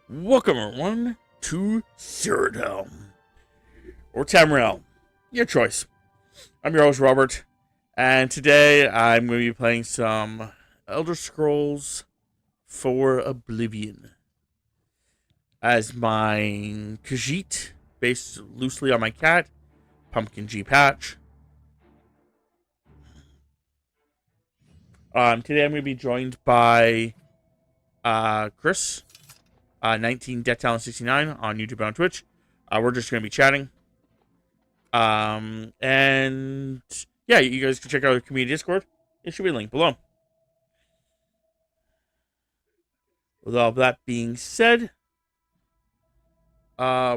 Welcome everyone to Cyrodiil, or Tamriel, your choice. I'm your host Robert, and today I'm going to be playing some Elder Scrolls for Oblivion as my Khajiit, based loosely on my cat, Pumpkin G Patch. Today I'm going to be joined by Chris, 19 Death Talent 69 on YouTube and on Twitch. We're just going to be chatting. And yeah, you guys can check out the community Discord. It should be linked below. With all that being said, I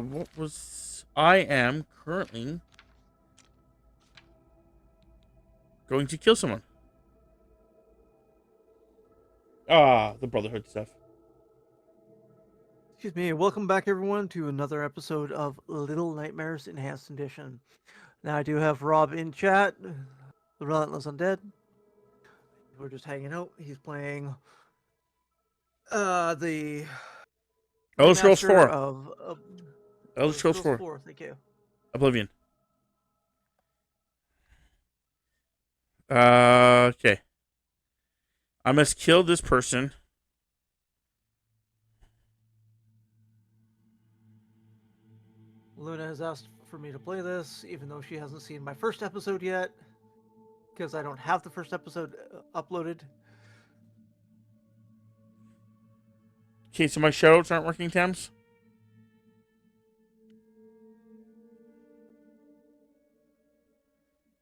am currently going to kill someone. The Brotherhood stuff. Excuse me. Welcome back, everyone, to another episode of Little Nightmares Enhanced Edition. Now, I do have Rob in chat, the Relentless Undead. We're just hanging out. He's playing the Elder Scrolls remaster 4. of Elder Scrolls 4. 4. Thank you. Oblivion. Okay. I must kill this person. Luna has asked for me to play this, even though she hasn't seen my first episode yet, because I don't have the first episode uploaded. Okay, so my shoutouts aren't working, Tams?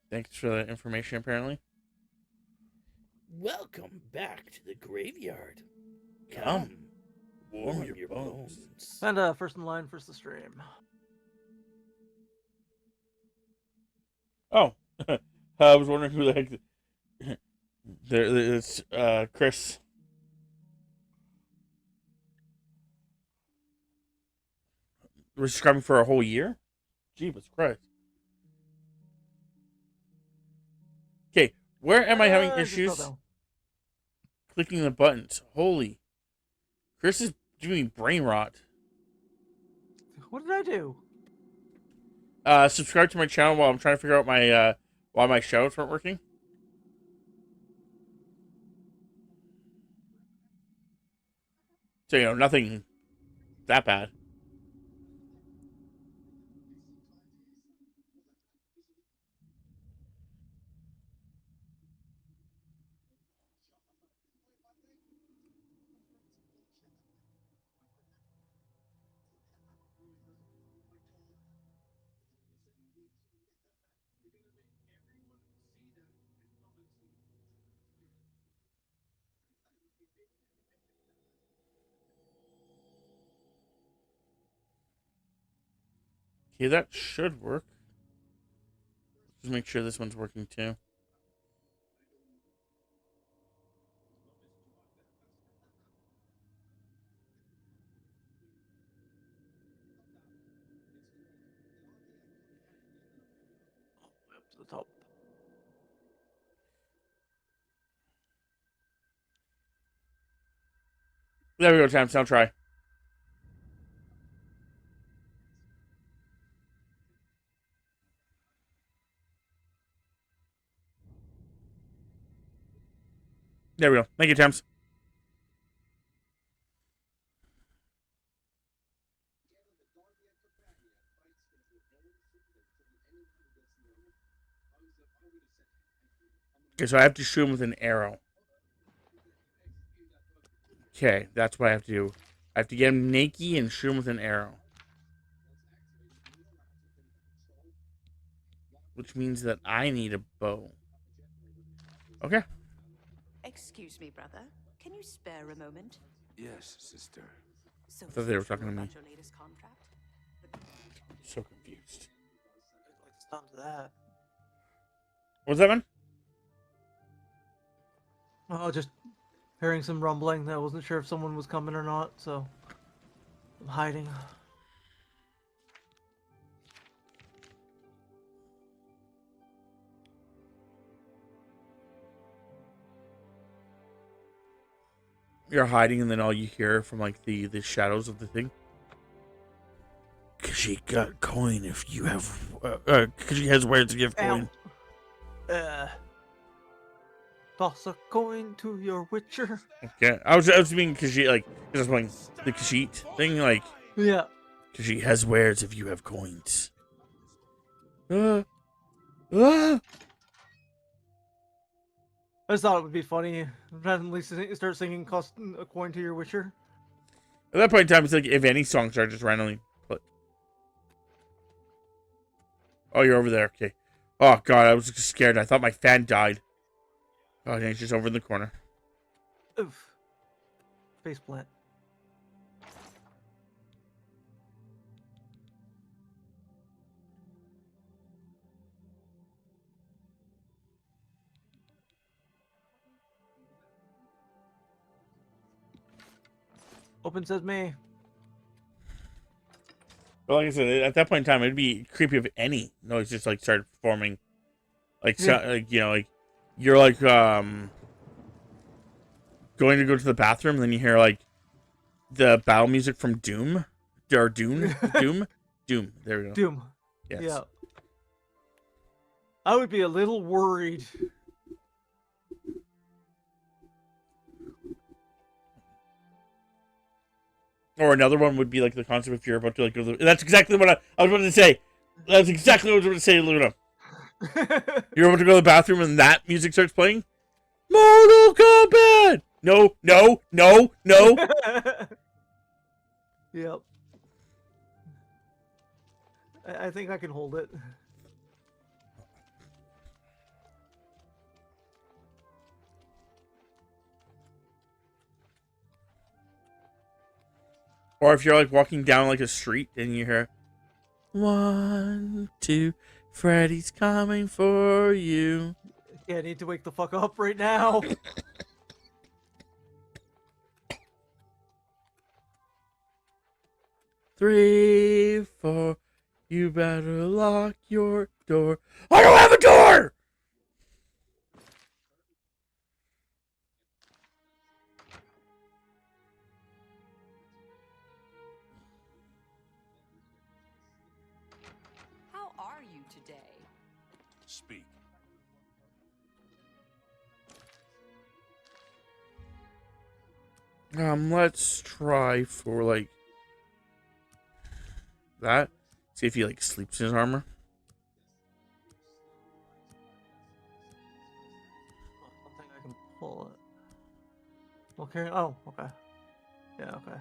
Thanks for the information, apparently. Welcome back to the graveyard. Come, warm your bones. And first in line for the stream. Oh, I was wondering who the heck. It's Chris. We're subscribing for a whole year? Jesus Christ. Okay, where am I having issues clicking the buttons? Holy. Chris is doing brain rot. What did I do? Subscribe to my channel while I'm trying to figure out my why my shoutouts weren't working. So, nothing that bad. Okay, that should work. Just make sure this one's working too. Up to the top. There we go, Tams. Now try. There we go. Thank you, Tams. Okay, so I have to shoot him with an arrow. Okay, that's what I have to do. I have to get him naked and shoot him with an arrow. Which means that I need a bow. Okay. Excuse me, brother. Can you spare a moment? Yes, sister. So I thought they were talking to me. about your latest contract? So confused. Let's down to that. What's that, man? Oh, just hearing some rumbling. I wasn't sure if someone was coming or not, so I'm hiding. you're hiding, and then all you hear from like the shadows of the thing. Khajiit got coin if you have. Khajiit has words if you have coin. Toss a coin to your witcher. Okay, I was being Khajiit like because I was playing the Khajiit thing like Yeah. Khajiit has wares if you have coins. Ah. I just thought it would be funny. Randomly start singing "Cost a coin to your witcher." At that point in time, it's like if any songs are just randomly put. Oh, you're over there. Okay. Oh god, I was just scared. I thought my fan died. Oh, dang, it's just over in the corner. Oof. Face plant. Open says me. But like I said, at that point in time, it'd be creepy if any noise just like started forming, like, so, like you know, like you're like going to go to the bathroom, and then you hear like the battle music from Doom or Doom. Doom. There we go. Doom. Yes. Yeah. I would be a little worried. Or another one would be like the concept if you're about to like go. That's exactly what I was about to say. That's exactly what I was about to say, Luna. You're about to go to the bathroom and that music starts playing. Mortal Kombat. No. Yep. I think I can hold it. Or if you're like walking down like a street and you hear 1, 2, Freddy's coming for you. Yeah, I need to wake the fuck up right now. 3, 4, you better lock your door. I don't have a door! How are you today? Speak. Let's try for like that. See if he like sleeps in his armor. I don't think I can pull it. Okay. Oh, okay. Yeah, okay.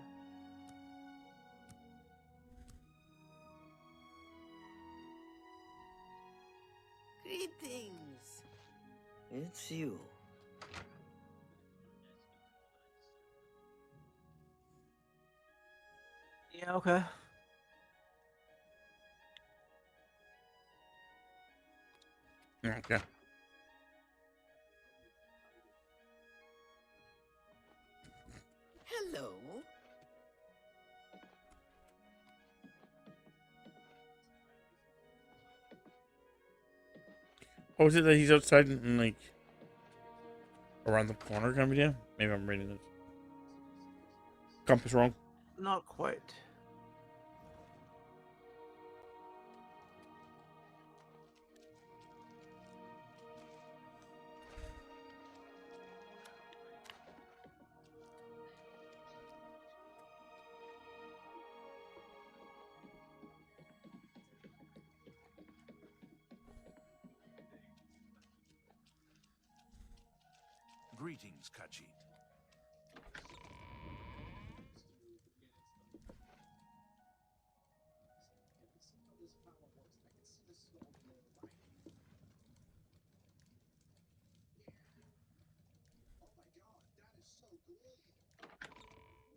Greetings. It's you. Yeah, okay. Okay. Hello. What was it that he's outside and like around the corner kind of deal? Maybe I'm reading this compass wrong. Not quite. Greetings, Khajiit.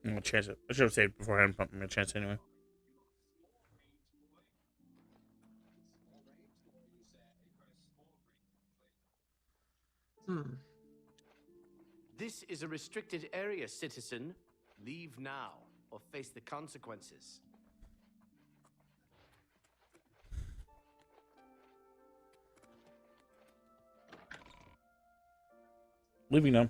I'm gonna chance it. I should have saved beforehand, but I'm gonna chance it anyway. This is a restricted area, citizen. Leave now or face the consequences. Leaving now.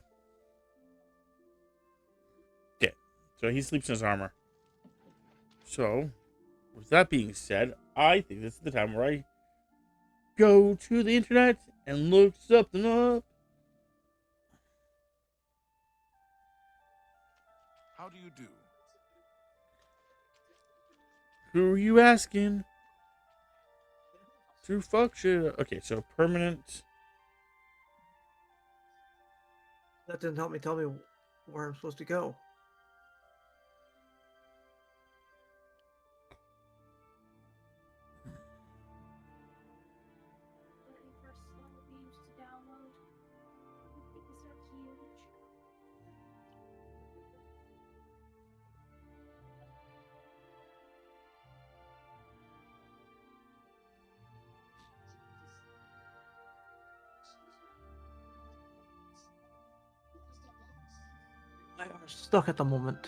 So he sleeps in his armor. So, with that being said, I think this is the time where I go to the internet and look something up. How do you do? Who are you asking? To fuck shit. Okay, so permanent. That didn't help me tell me where I'm supposed to go. Waiting for slow games to download. These are huge. I am stuck at the moment.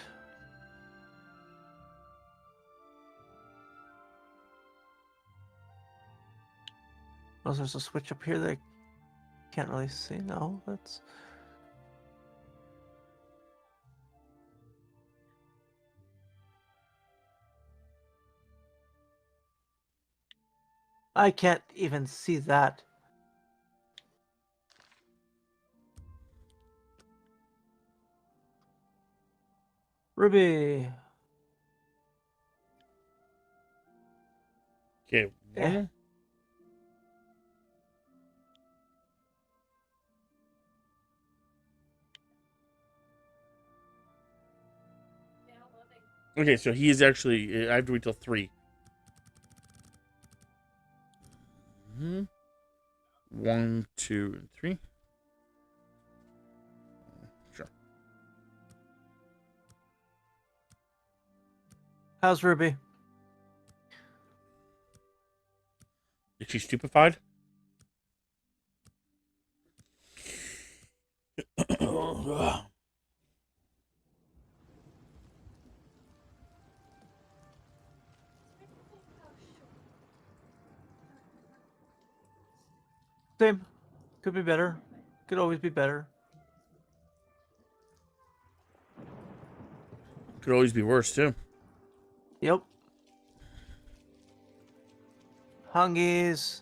Oh, there's a switch up here that I can't really see. No, that's... I can't even see that. Ruby. Okay, one. Eh. Downloading. Okay, so he is actually. I have to wait till 3. Mm-hmm. 1, 2, and 3. Sure. How's Ruby? Is she stupefied? Same. Could be better. Could always be better. Could always be worse, too. Yep. Hungies.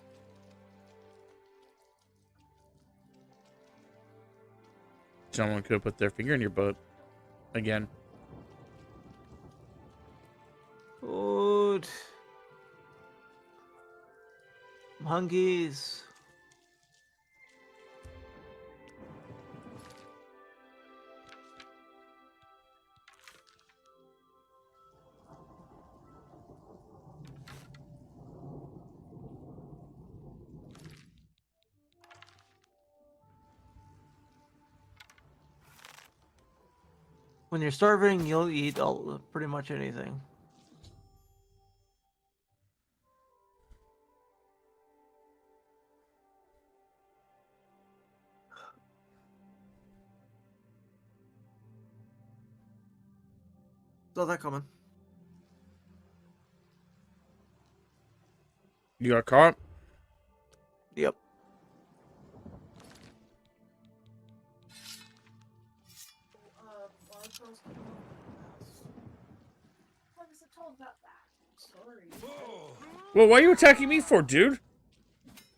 Someone could have put their finger in your butt. Again. Good. Hungies. When you're starving, you'll eat pretty much anything. Saw that coming. You got caught? Yep. I wasn't told about that. Sorry. Well, why are you attacking me for, dude?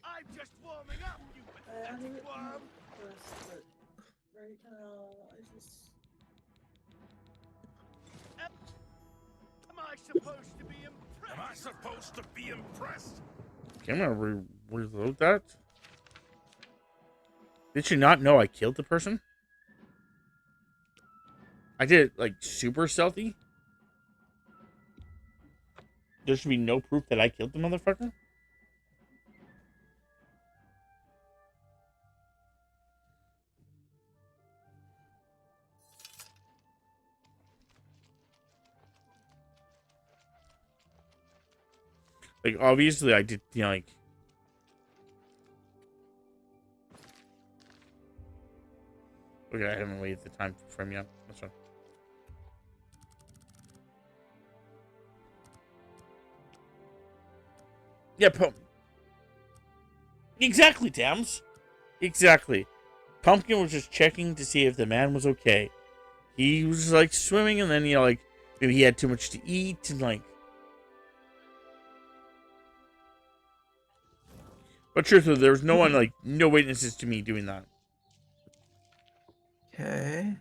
I'm just warming up, you pathetic worm! Right now, I just... Am I supposed to be impressed? Am I supposed to be impressed? Okay, I'm gonna reload that. Did she not know I killed the person? I did it, like, super stealthy. There should be no proof that I killed the motherfucker. Like, obviously, I did, you know, like... Okay, I haven't waited the time frame yet. That's fine. Yeah, exactly, Dams. Exactly. Pumpkin was just checking to see if the man was okay. he was like swimming, and then like maybe he had too much to eat, and like. But truthfully, there was no one like no witnesses to me doing that. Okay.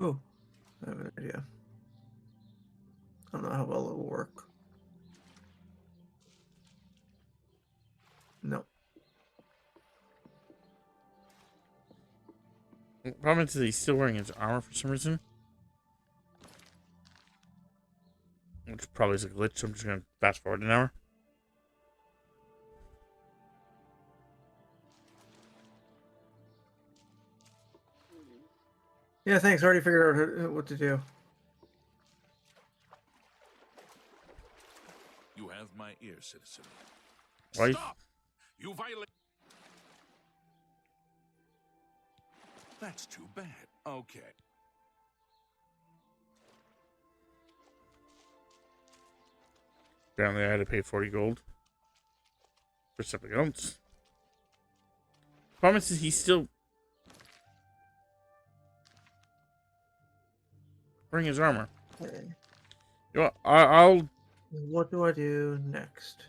Oh, I have an idea. I don't know how well it will work. No. The problem is that he's still wearing his armor for some reason. Which probably is a glitch, so I'm just gonna fast forward an hour. Yeah, thanks. I already figured out what to do. You have my ear, citizen. Why? Stop! You violate. That's too bad. Okay. Apparently, I had to pay 40 gold for something else. Problem is, he's still wearing his armor. Okay. You know, I'll. What do I do next?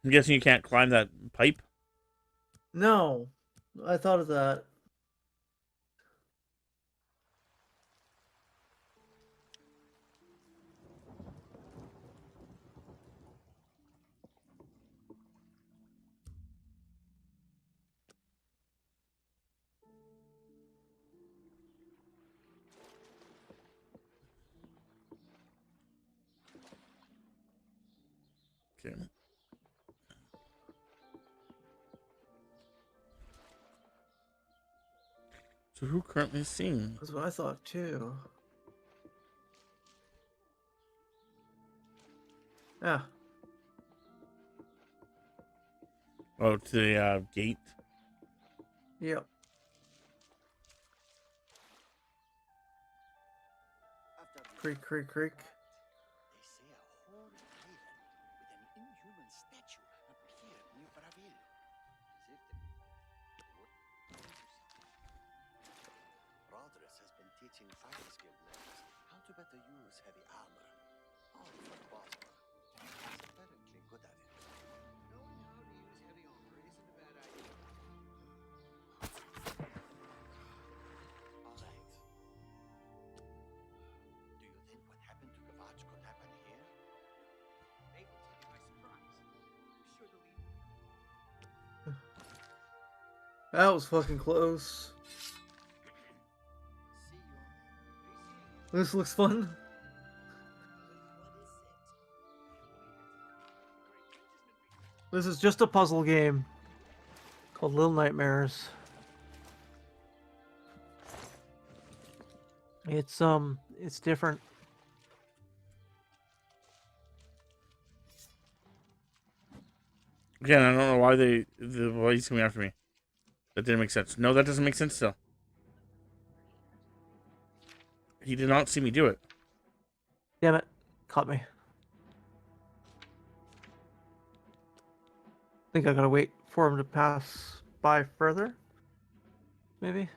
I'm guessing you can't climb that pipe. No, I thought of that. Okay. So who currently is seeing? That's what I thought too. Yeah. Oh, to the gate. Yep. Creak, creak, creak. They say a whole island with an inhuman statue appeared near Bravil. Rodriguez has been teaching fire skill players how to better use heavy armor. All for Bosma. He's apparently good at it. Knowing how to use heavy armor isn't a bad idea. All right. Do you think what happened to Khajiit could happen here? They will take it by surprise. I'm sure they'll leave. That was fucking close. This looks fun. This is just a puzzle game called Little Nightmares. It's different. Again, I don't know why why he's coming after me. That didn't make sense. No, that doesn't make sense still. He did not see me do it. Damn it. Caught me. Think I gotta wait for him to pass by further. Maybe.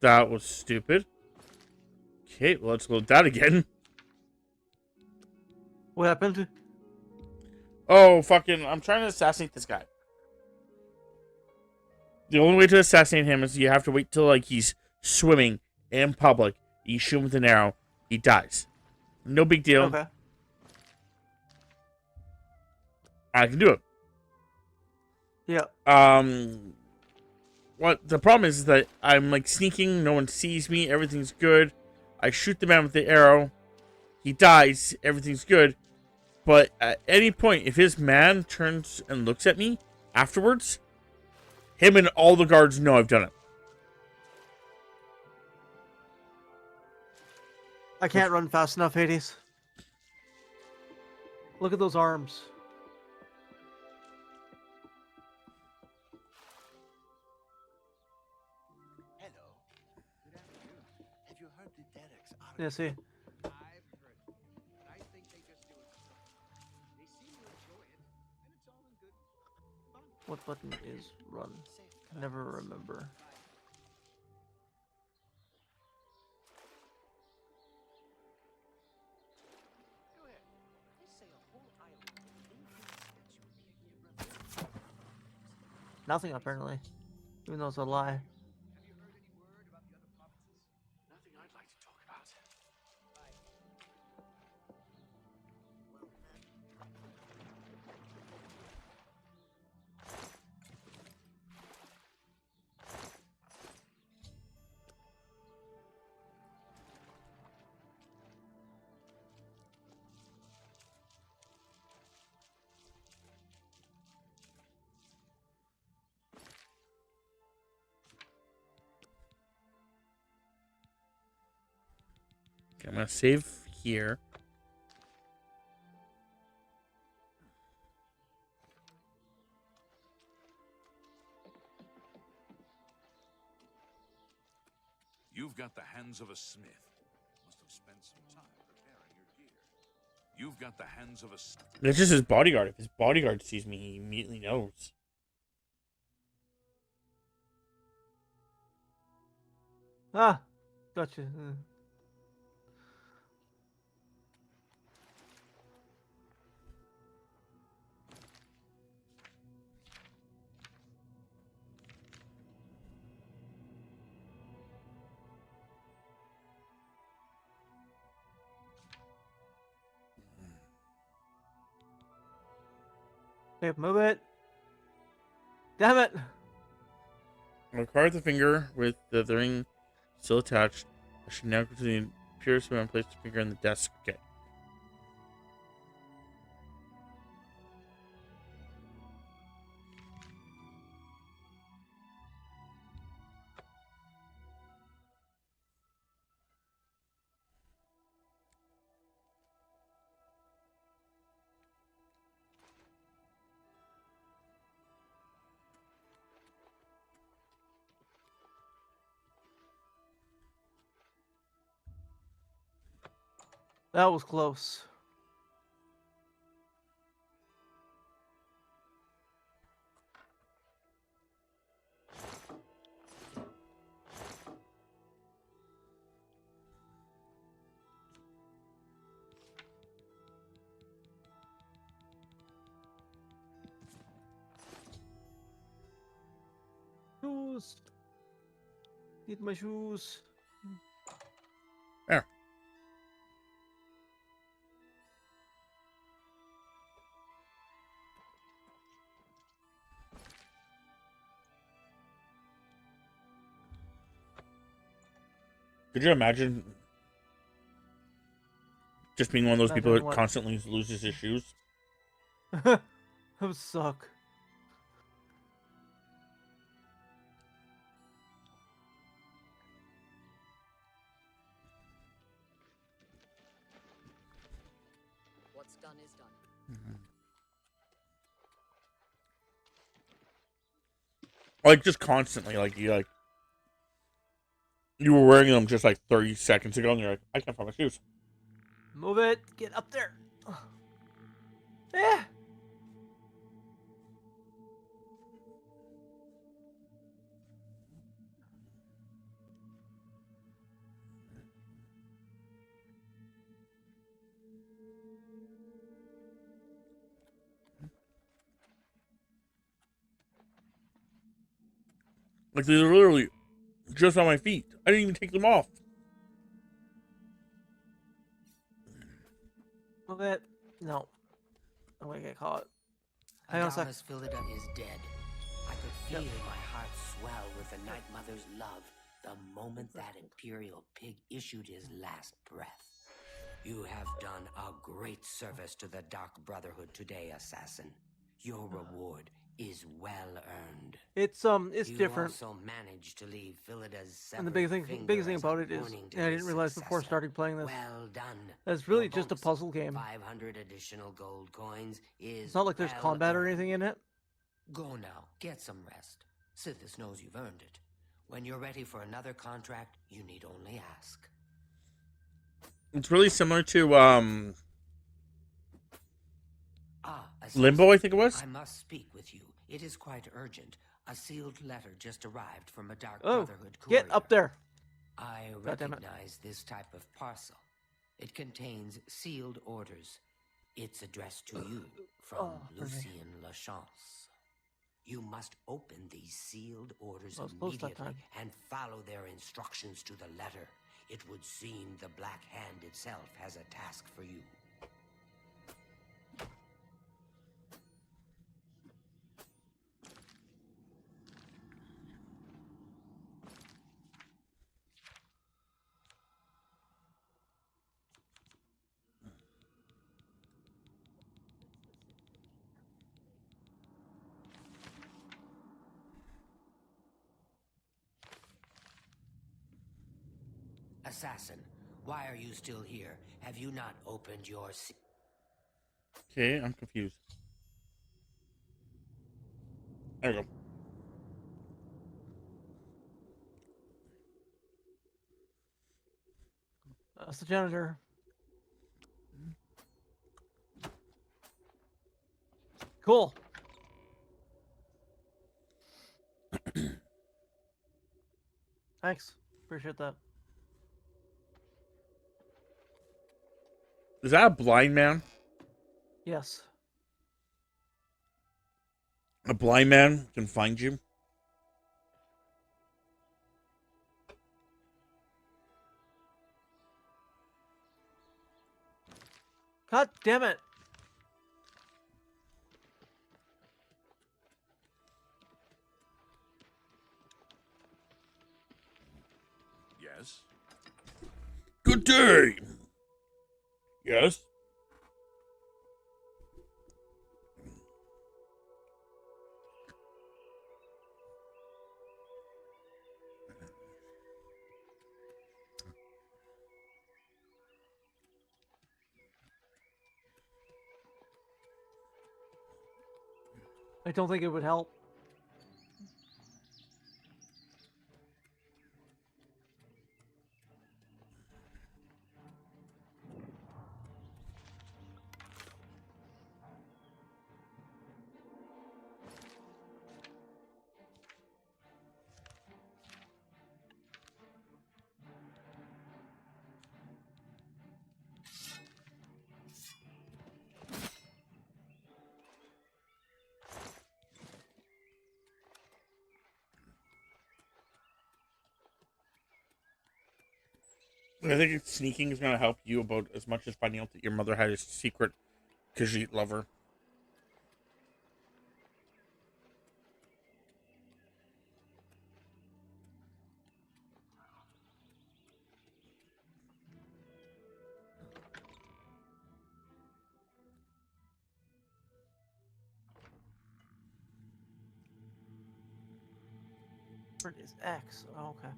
That was stupid. Okay, well, let's load that again. What happened? Oh, fucking, I'm trying to assassinate this guy. The only way to assassinate him is you have to wait till like he's swimming in public. You shoot him with an arrow, he dies. No big deal. Okay. I can do it. Yeah. What the problem is that I'm like sneaking, no one sees me, everything's good. I shoot the man with the arrow, he dies, everything's good. But at any point, if his man turns and looks at me afterwards, him and all the guards know I've done it. I can't run fast enough, Hades. Look at those arms. Hello. Good afternoon. Have you heard the Derek's argument? Yeah, see. I've heard it, but I think they just do it for fun. They seem to enjoy it, and it's all in good fun. What button is run? Never remember. Go ahead. They say a whole island of infinite statue appeared near Nothing, apparently. Even though it's a lie. Have you heard any word about the other provinces? Nothing I'd like to talk about. Okay, I'm gonna save here. You've got the hands of a smith. Must have spent some time preparing your gear. You've got the hands of a... It's just his bodyguard. If his bodyguard sees me, he immediately knows. Ah! Gotcha. Okay, move it. Damn it! I'll carve the finger with the ring still attached. I should now go to the purest way and place the finger on the desk. Okay. That was close. Shoes. Need my shoes. There. Could you imagine just being one of those people Imagine that what? constantly loses his shoes? That would suck. What's done is done. Like just constantly, you were wearing them just like 30 seconds ago, and you're like, I can't find my shoes. Move it. Get up there. Yeah. Like, they're literally just on my feet. I didn't even take them off. Okay. No. I'm gonna get caught. Hang on a sec. Adamus Philida is dead. I could feel my heart swell with the Night Mother's love the moment that Imperial pig issued his last breath. You have done a great service to the Dark Brotherhood today, Assassin. Your reward is well earned. It's you different. Also managed to leave Philida's And the biggest thing about it is, and I didn't realize before starting playing this, well done. that it's really just a puzzle game. 500 additional gold coins is It's not like there's combat or anything in it. Go now, get some rest. Sithis knows you've earned it. When you're ready for another contract, you need only ask. It's really similar to Limbo, I think it was. I must speak with you. It is quite urgent. A sealed letter just arrived from a Dark Oh, Brotherhood courier. get up there. I recognize this type of parcel. It contains sealed orders. It's addressed to you from Lucien Lachance. You must open these sealed orders immediately and follow their instructions to the letter. It would seem the Black Hand itself has a task for you. Assassin, why are you still here? Have you not opened your... Okay, I'm confused. There we go. That's the janitor. Cool. Thanks. Appreciate that. Is that a blind man? Yes. A blind man can find you? God damn it. Yes? Good day. Yes? I don't think it would help. I think sneaking is going to help you about as much as finding out that your mother had a secret Khajiit lover. Where is X? Oh, okay.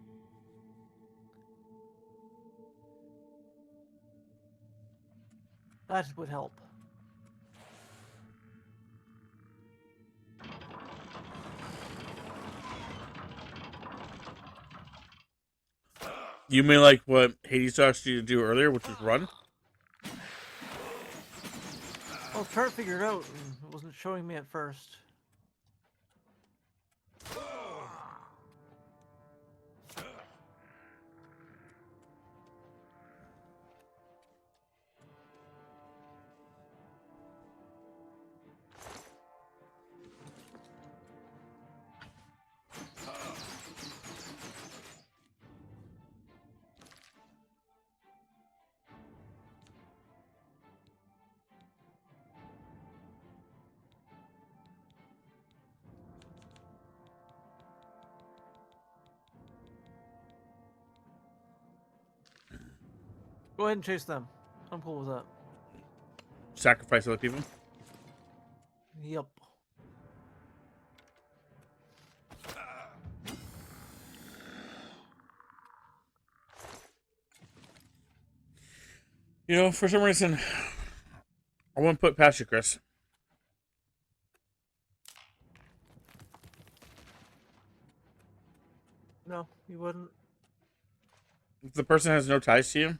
That would help. You mean like what Hades asked you to do earlier, which is run? I was trying to figure it out, and it wasn't showing me at first. Go ahead and chase them. I'm cool with that. Sacrifice other people. Yep. You know, for some reason, I wouldn't put past you, Chris. No, you wouldn't. If the person has no ties to you,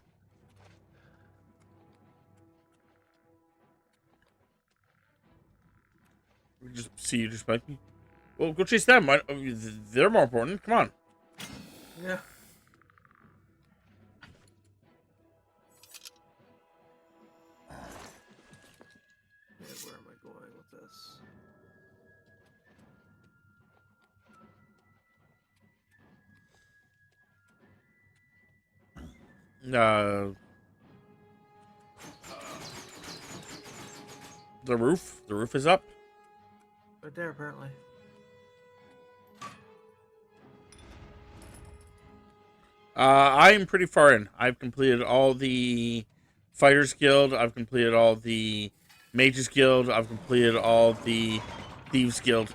we just see you just like, well, go chase them. They're more important. Come on. Yeah. Okay, where am I going with this? The roof. The roof is up. Right there, apparently. I'm pretty far in. I've completed all the Fighters Guild. I've completed all the Mages Guild. I've completed all the Thieves Guild.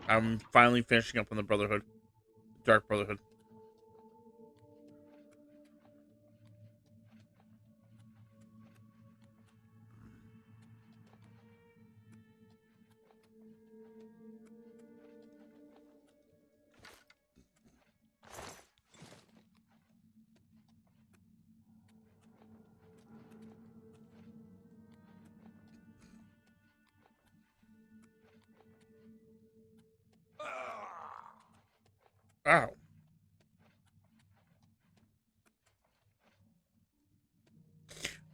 I'm finally finishing up on the Brotherhood. Dark Brotherhood. Ow.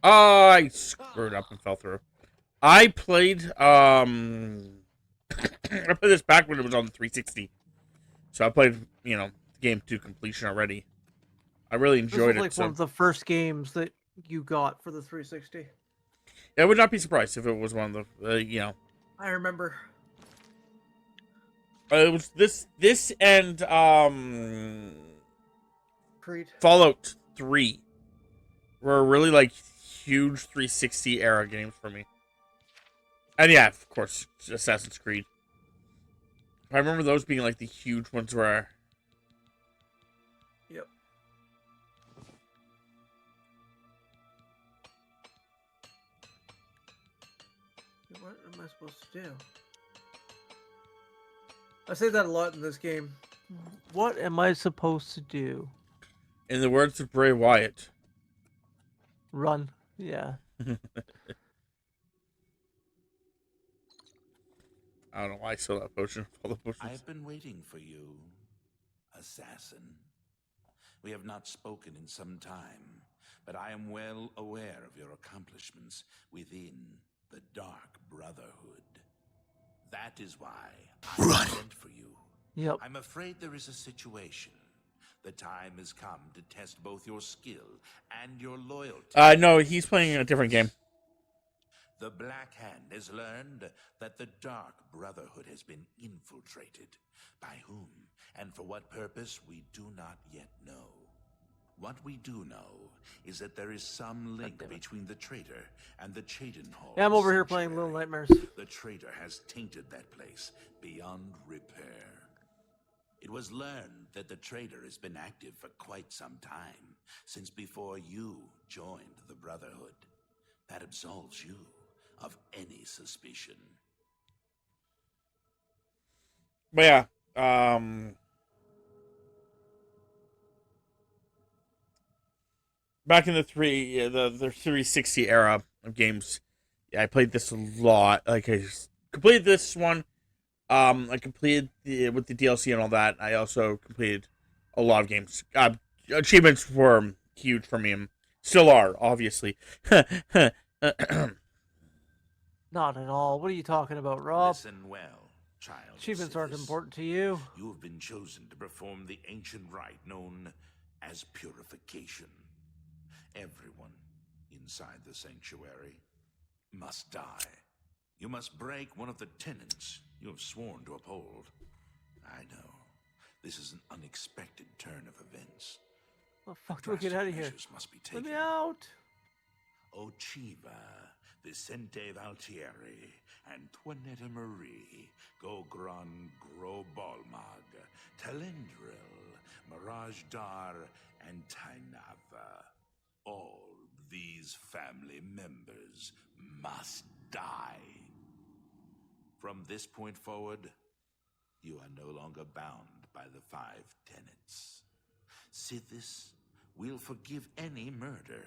I screwed up and fell through. I played I played this back when it was on the 360. So I played, you know, the game to completion already. I really enjoyed This was like one of the first games that you got for the 360. I would not be surprised if it was one of the, you know. I remember. It was this and Creed. Fallout 3 were really like huge 360 era games for me. And yeah, of course, Assassin's Creed. I remember those being like the huge ones where. Yep. What am I supposed to do? I say that a lot in this game. What am I supposed to do? In the words of Bray Wyatt. Run. Yeah. I don't know why I saw that potion. All the potions. I've been waiting for you, assassin. We have not spoken in some time, but I am well aware of your accomplishments within the Dark Brotherhood. That is why I sent for you. Yep. I'm afraid there is a situation. The time has come to test both your skill and your loyalty. No, he's playing a different game. The Black Hand has learned that the Dark Brotherhood has been infiltrated. By whom and for what purpose, we do not yet know. What we do know is that there is some link between the traitor and the Cheydinhal. Yeah, I'm over here playing Little Nightmares. The traitor has tainted that place beyond repair. It was learned that the traitor has been active for quite some time, since before you joined the Brotherhood. That absolves you of any suspicion. But yeah, back in the 360 era of games, yeah, I played this a lot. Like I completed this one. I completed with the DLC and all that. I also completed a lot of games. Achievements were huge for me, and still are, obviously. Not at all. What are you talking about, Rob? Listen well, child. Achievements aren't Sidious. important to you. You have been chosen to perform the ancient rite known as purification. Everyone inside the sanctuary must die. You must break one of the tenets you have sworn to uphold. I know, this is an unexpected turn of events, The fuck do I get out of here? Measures must be Let taken. me out! Ociva, Vicente Valtieri, Antoinetta Marie, Gogron Grobalmag, Talendril, Mirage Dar, and Tainava. All these family members must die. From this point forward, you are no longer bound by the 5 tenets. Sithis will forgive any murder,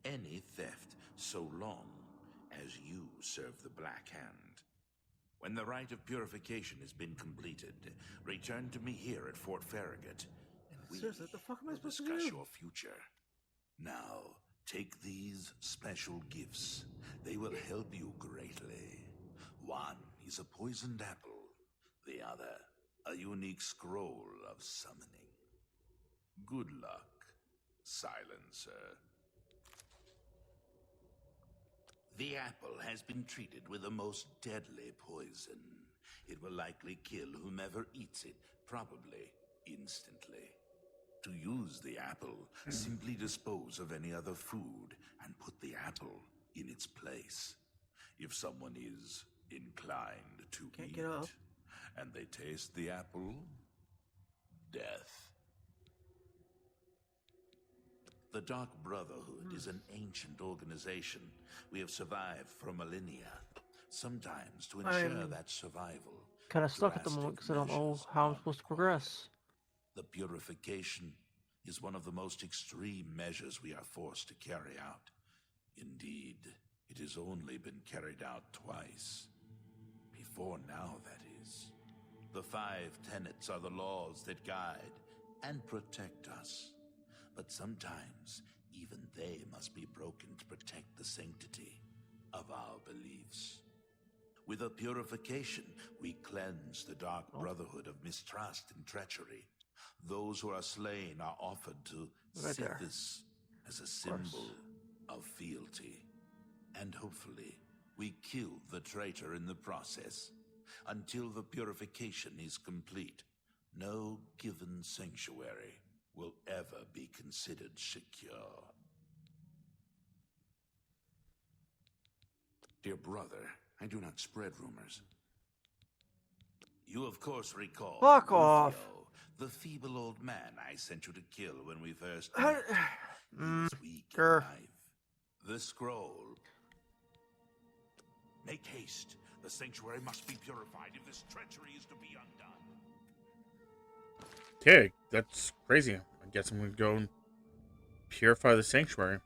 any theft, so long as you serve the Black Hand. When the rite of purification has been completed, return to me here at Fort Farragut, and we Seriously, what the fuck am I will supposed to discuss do? your future. Now, take these special gifts. They will help you greatly. One is a poisoned apple. The other, a unique scroll of summoning. Good luck, Silencer. The apple has been treated with the most deadly poison. It will likely kill whomever eats it, probably instantly. To use the apple, simply dispose of any other food and put the apple in its place. If someone is inclined to Can't eat get up. and they taste the apple, death. The Dark Brotherhood is an ancient organization. We have survived for millennia. Sometimes to ensure I'm that survival, kind of stuck at the moment because I don't know measures how I'm are supposed to required. progress. The purification is one of the most extreme measures we are forced to carry out. Indeed, it has only been carried out twice. Before now, that is. The 5 tenets are the laws that guide and protect us. But sometimes, even they must be broken to protect the sanctity of our beliefs. With a purification, we cleanse the Dark Brotherhood of mistrust and treachery. Those who are slain are offered to Right there. Sithis as a symbol of fealty. And hopefully, we kill the traitor in the process. Until the purification is complete, no given sanctuary will ever be considered secure. Dear brother, I do not spread rumors. You of course recall Fuck off. Rufio, the feeble old man I sent you to kill when we first How- met. He was weak in grr. life. The scroll. Make haste. The sanctuary must be purified if this treachery is to be undone. Okay, that's crazy. I guess I'm gonna go and purify the sanctuary.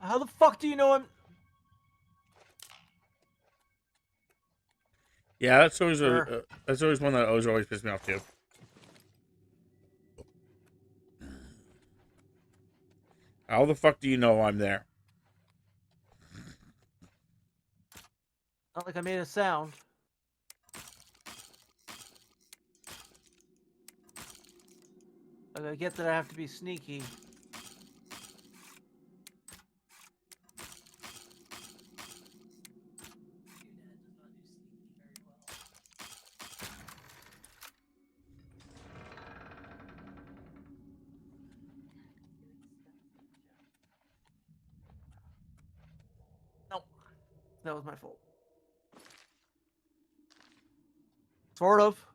How the fuck do you know I'm... Yeah, that's always Sure. that's always one that always pisses me off too. How the fuck do you know I'm there? Not like I made a sound. Like, I get that I have to be sneaky. No. That was my fault. Sort of.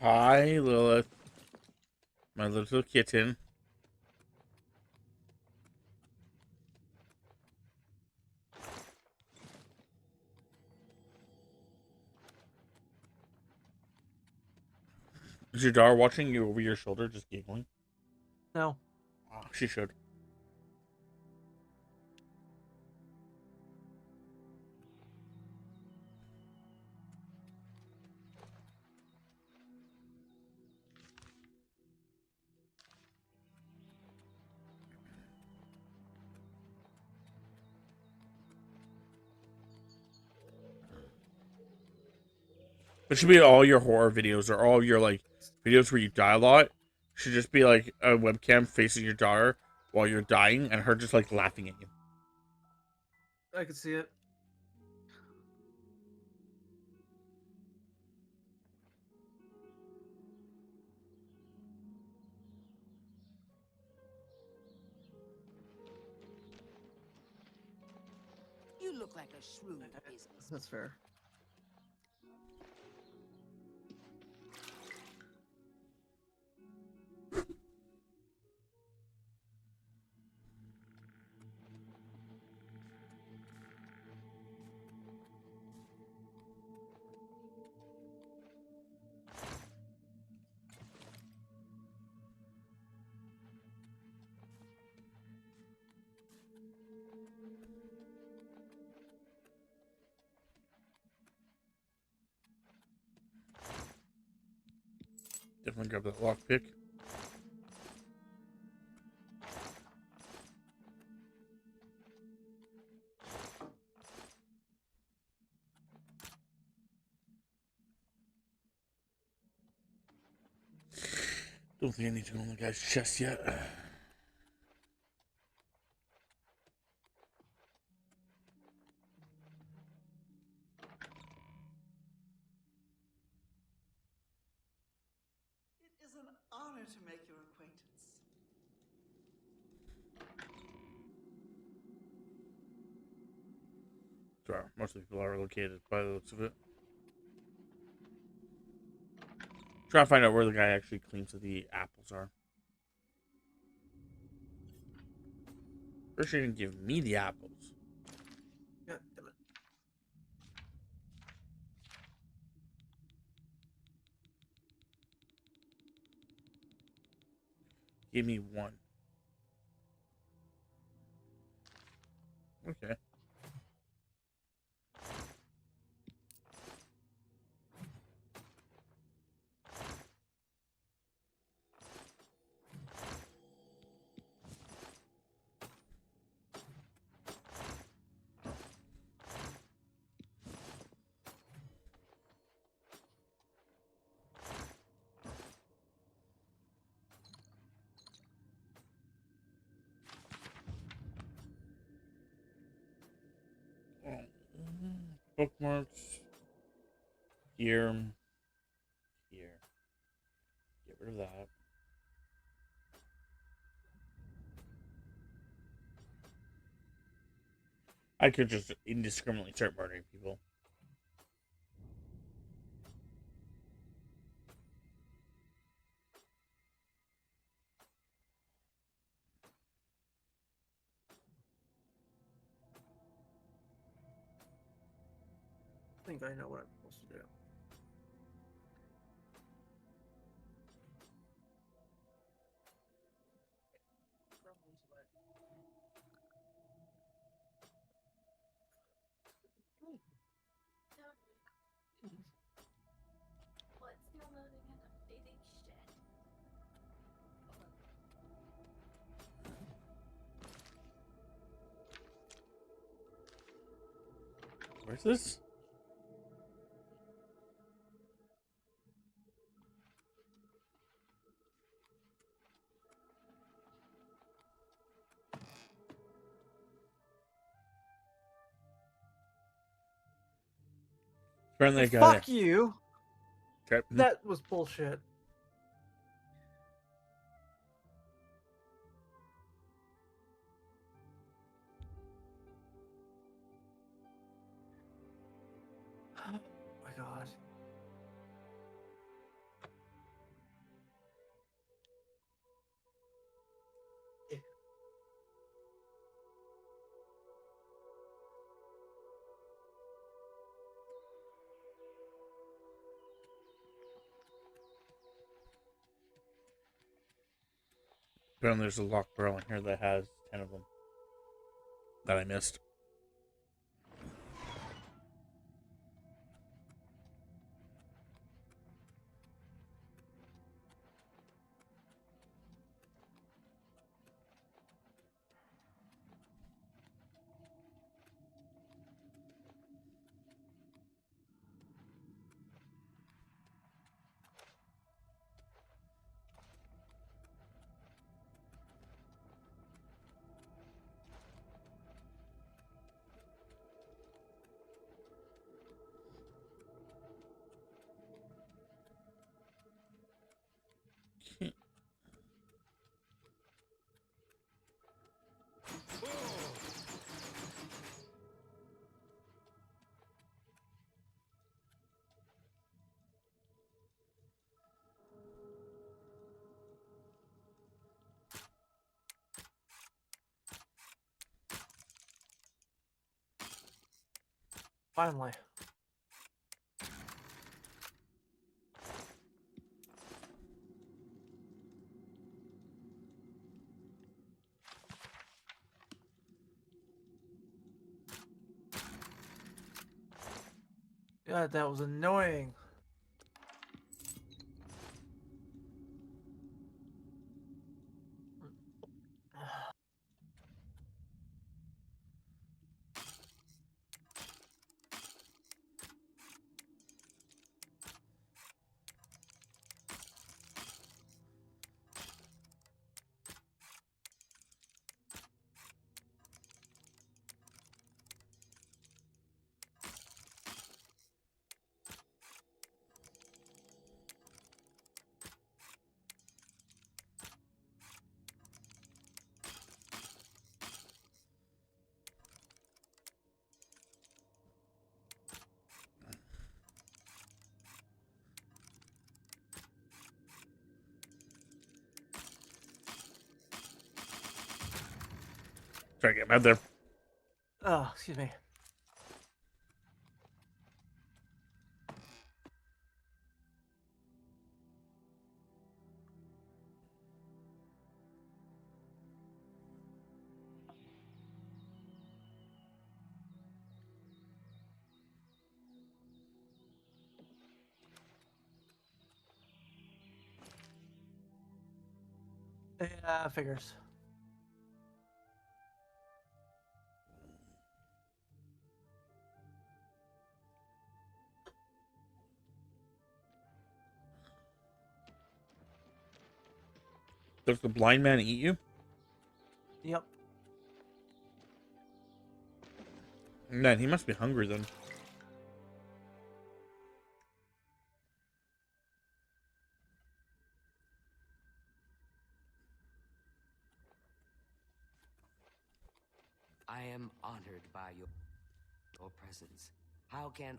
Hi, Lilith. My little kitten. Is your daughter watching you over your shoulder, just giggling? No. Oh, she should. It should be all your horror videos or all your like videos where you die a lot. Should just be like a webcam facing your daughter while you're dying and her just like laughing at you. I could see it. You look like a shrewd business. That's fair. Definitely grab that lockpick. Don't think I need to go on the guy's chest yet. It is an honor to make your acquaintance. Sorry, most of the people are located by the looks of it. Try to find out where the guy actually claims that the apples are. First, he didn't give me the apples. Yeah, damn it. Give me one. Okay. Bookmarks. Here. Here. Get rid of that. I could just indiscriminately start murdering people. I think I know what I'm supposed to do. Well, it's downloading and updating shit. Where's this? Apparently, I got Fuck you! Okay. That was bullshit. Oh my god. Apparently, there's a lock barrel in here that has 10 of them that I missed. Finally. God, that was annoying. Try to get him out there. Oh, excuse me. Yeah, figures. Does the blind man eat you? Yep. Man, he must be hungry then. I am honored by your presence. How can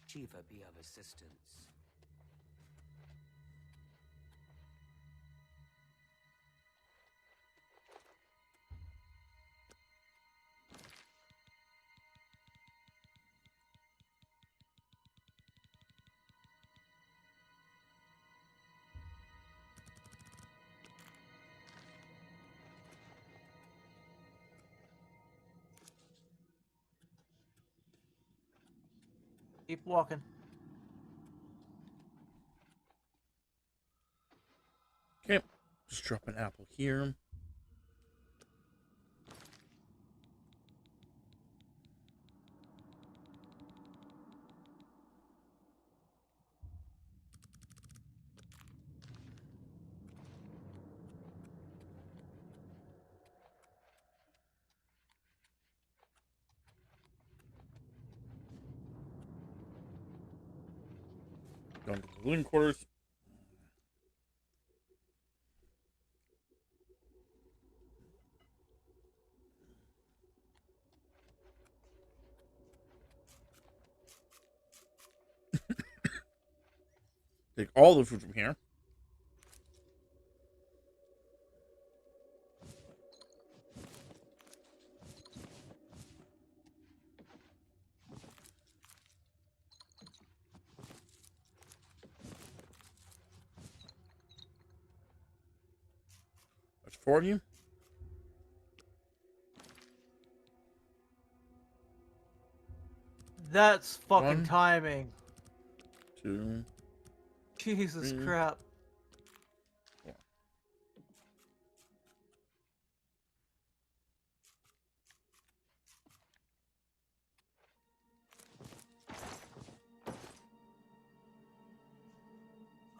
Chiva be of assistance? Keep walking. Okay, just drop an apple here. Going to the living quarters. Take all the food from here. That's 4 of you. That's fucking 1, timing. 2, Jesus 3, crap. 4.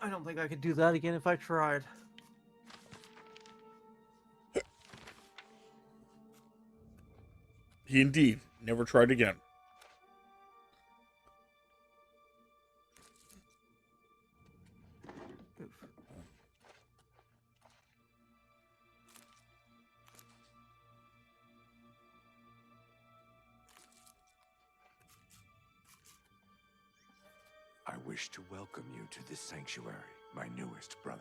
I don't think I could do that again if I tried. He indeed never tried again. Oof. I wish to welcome you to this sanctuary, my newest brother.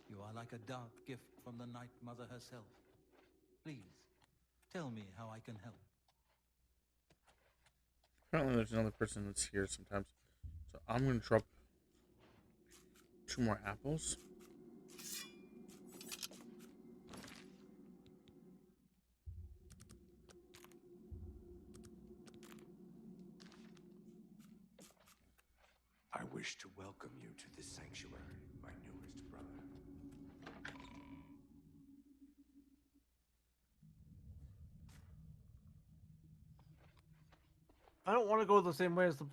You are like a dark gift from the Night Mother herself. Please, tell me how I can help. Apparently there's another person that's here sometimes. So I'm going to drop 2 more apples. I wish to welcome you to this sanctuary, my newest brother. I don't want to go the same way as the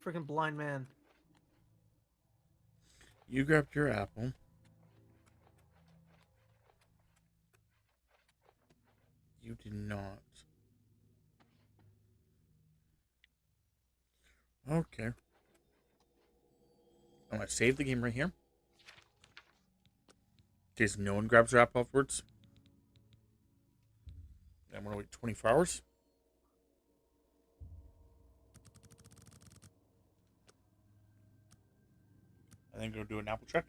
freaking blind man. You grabbed your apple. You did not. Okay. I'm going to save the game right here. In case no one grabs their apple afterwards. I'm going to wait 24 hours. And then go do an apple check.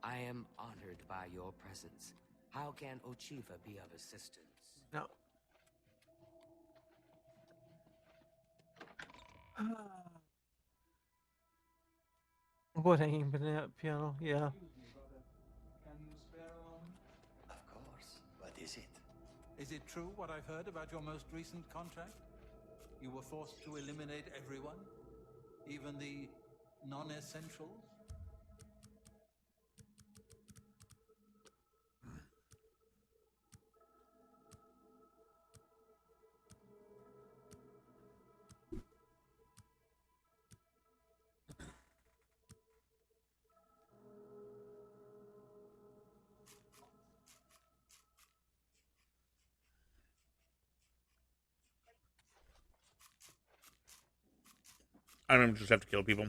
I am honored by your presence. How can Ochiva be of assistance? No. What hanging piano? Yeah. Can you spare a moment? Of course. What is it? Is it true what I've heard about your most recent contract? You were forced to eliminate everyone? Even the non-essentials? I don't just have to kill people.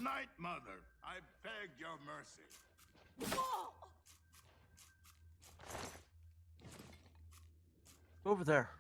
Night Mother, I beg your mercy. Over there.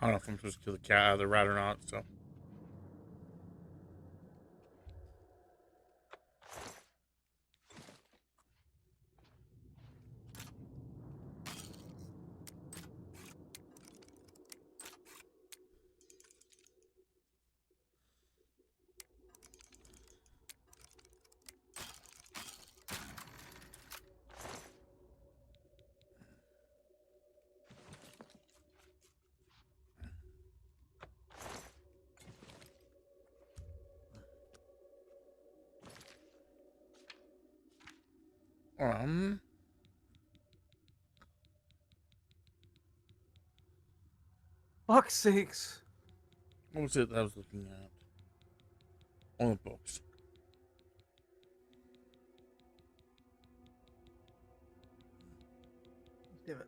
I don't know if I'm supposed to kill the cat, the rat or not, so. Um, Fuck's sakes. What was it that I was looking at? On the books. Damn it.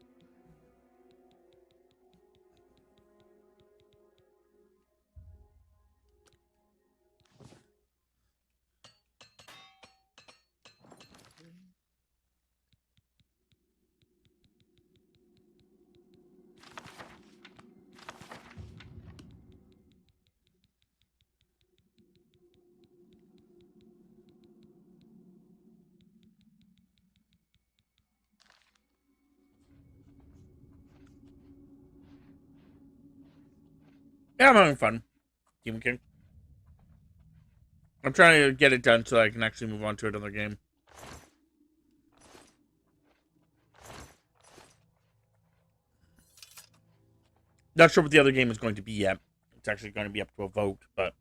Yeah, I'm having fun. Demon King. I'm trying to get it done so I can actually move on to another game. Not sure what the other game is going to be yet. It's actually going to be up to a vote, but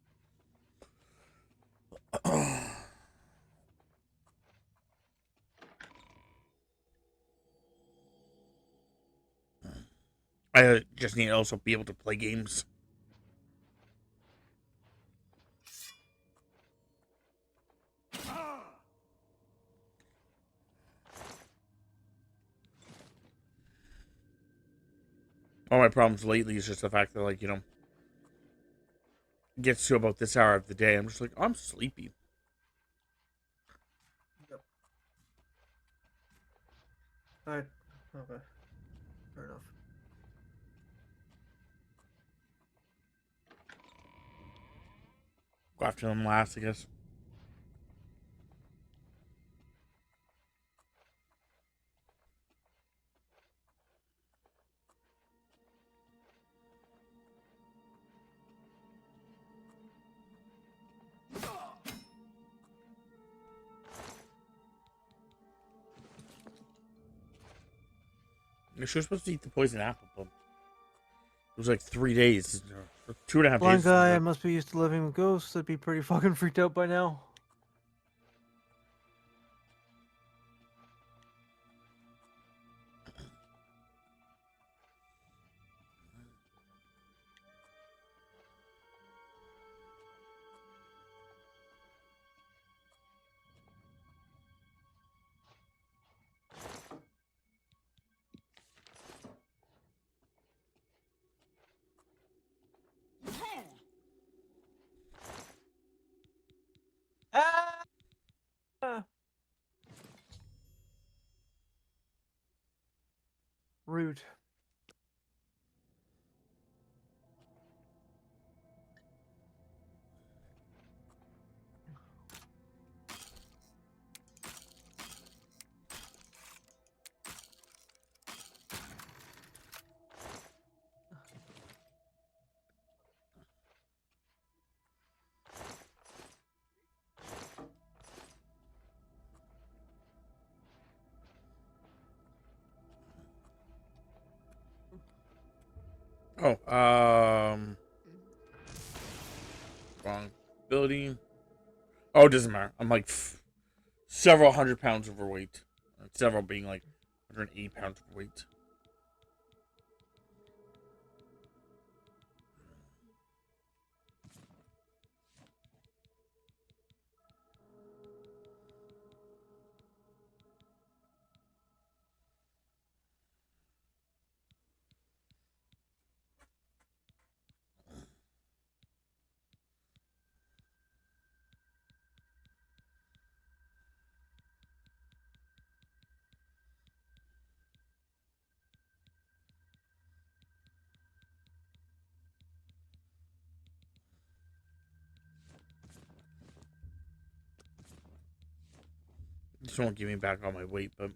I just need to also be able to play games. All my problems lately is just the fact that, like, you know, it gets to about this hour of the day, I'm just like, I'm sleepy. Yep. Alright. Okay. Fair enough. Go after them last, I guess. She was supposed to eat the poison apple, but it was like 3 days, or 2.5 Blind days. guy, I must be used to living with ghosts. I'd be pretty fucking freaked out by now. Ah! Rude. Oh, wrong ability. Oh, it doesn't matter. I'm like several 100 pounds overweight. Several being like 180 pounds overweight. This won't give me back all my weight, but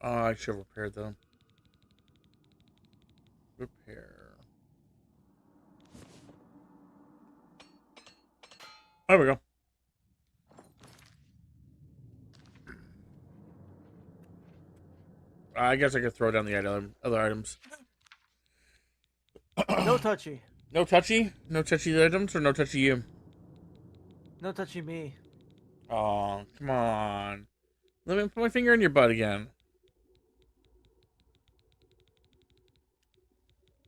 I should have repaired them. Repair. There we go. I guess I could throw down the other items. No touchy. No touchy? No touchy items or no touchy you? No touchy me. Oh, come on. Let me put my finger in your butt again.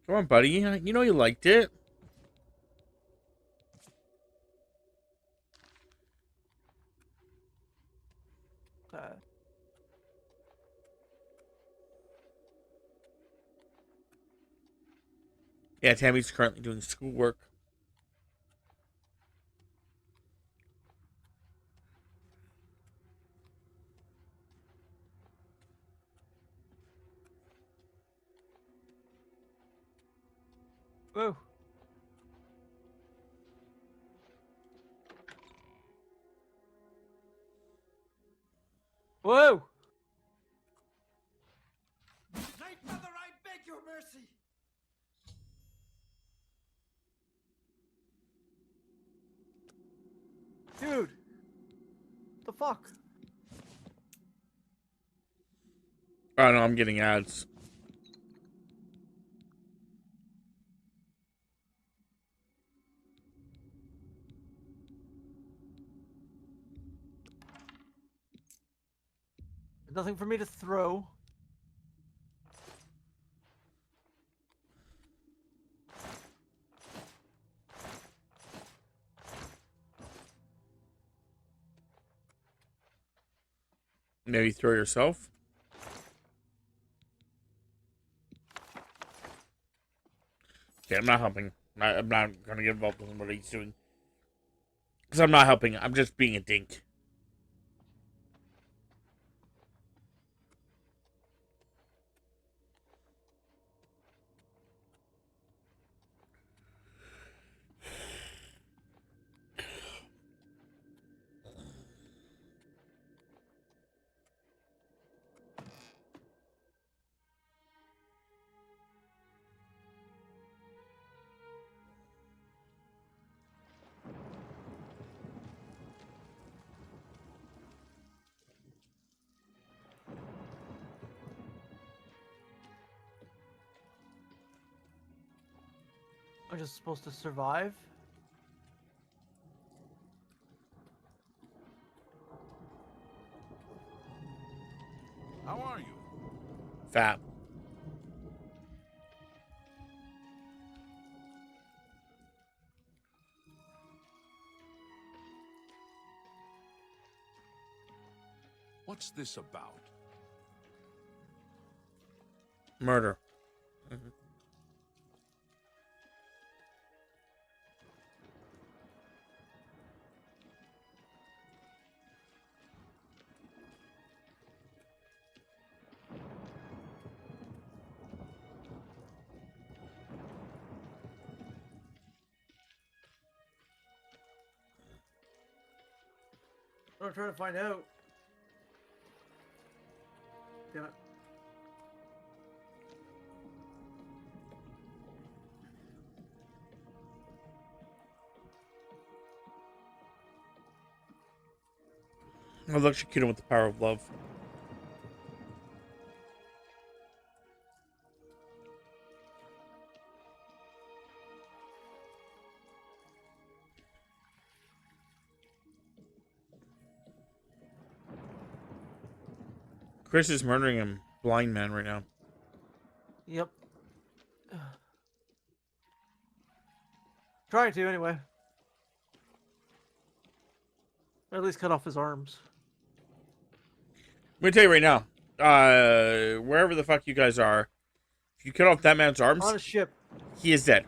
Come on, buddy. You know you liked it. Yeah, Tammy's currently doing schoolwork. Whoa. Whoa! Night Mother, I beg your mercy! Dude! The fuck? Oh no, I'm getting ads. Nothing for me to throw. Maybe throw yourself. Okay, I'm not helping. I'm not gonna get involved in what he's doing. Because I'm not helping. I'm just being a dink. I'm just supposed to survive? How are you? Fat. What's this about? Murder. I'm trying to find out. Damn it. I'll electrocute him with the power of love. Chris is murdering a blind man right now. Yep. Trying to, anyway. Or at least cut off his arms. I'm gonna tell you right now. Wherever the fuck you guys are, if you cut off that man's arms, On a ship. he is dead.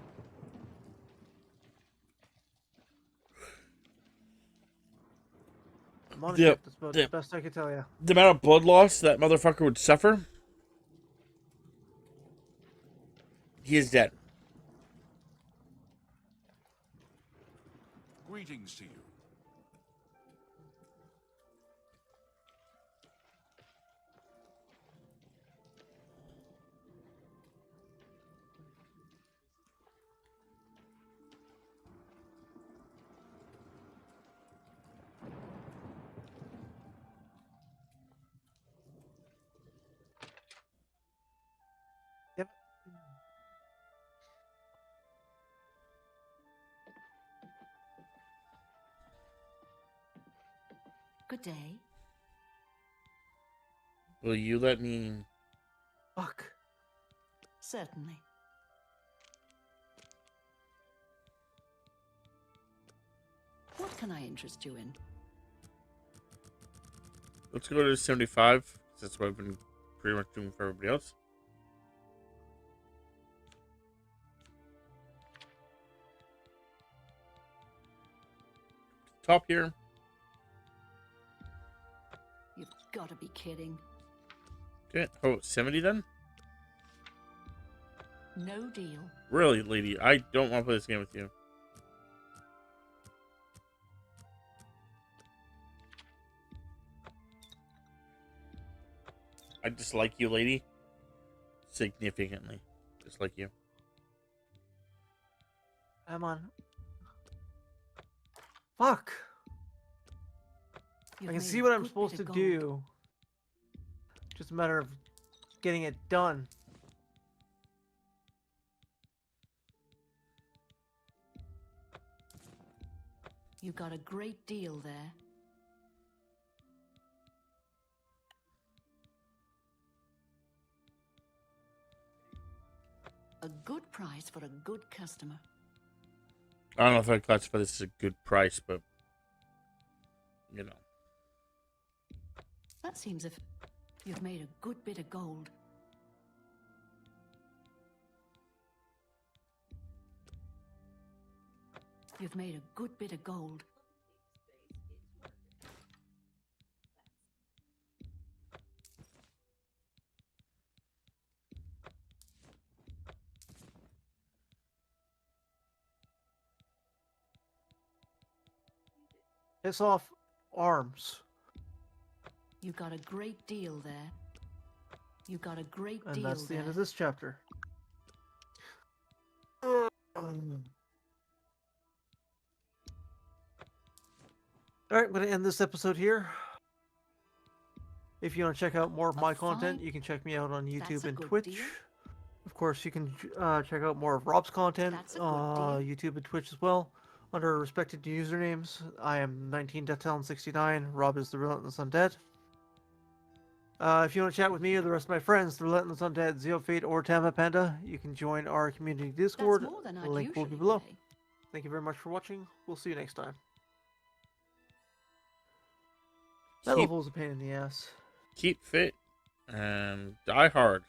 I'm on a Yep. ship. That's about the best I can tell you. The amount of blood loss that motherfucker would suffer, he is dead. Greetings to you. Good day. Will you let me? Fuck. Certainly. What can I interest you in? Let's go to 75. That's what I've been pretty much doing for everybody else. Top here. You've got to be kidding. Okay. Oh, 70 then? No deal. Really, lady? I don't want to play this game with you. I dislike you, lady. Significantly. Dislike you. Come on. Fuck. I can see what I'm supposed to do. Just a matter of getting it done. You got a great deal there. A good price for a good customer. I don't know if I'd classify this as a good price, but you know. That seems if you've made a good bit of gold. You've made a good bit of gold. Piss off arms. You got a great deal there. You got a great deal. And that's the there. end of this chapter. Alright, I'm going to end this episode here. If you want to check out more of my content, you can check me out on YouTube and Twitch. Deal. Of course, you can check out more of Rob's content, YouTube and Twitch as well, under respected usernames. I am 19deathtalon69. Rob is the Relentless Undead. If you want to chat with me or the rest of my friends, the Relentless Undead, Zeofate, or Tama Panda, you can join our community Discord. The link will be below. Thank you very much for watching. We'll see you next time. That level was a pain in the ass. Keep fit and die hard.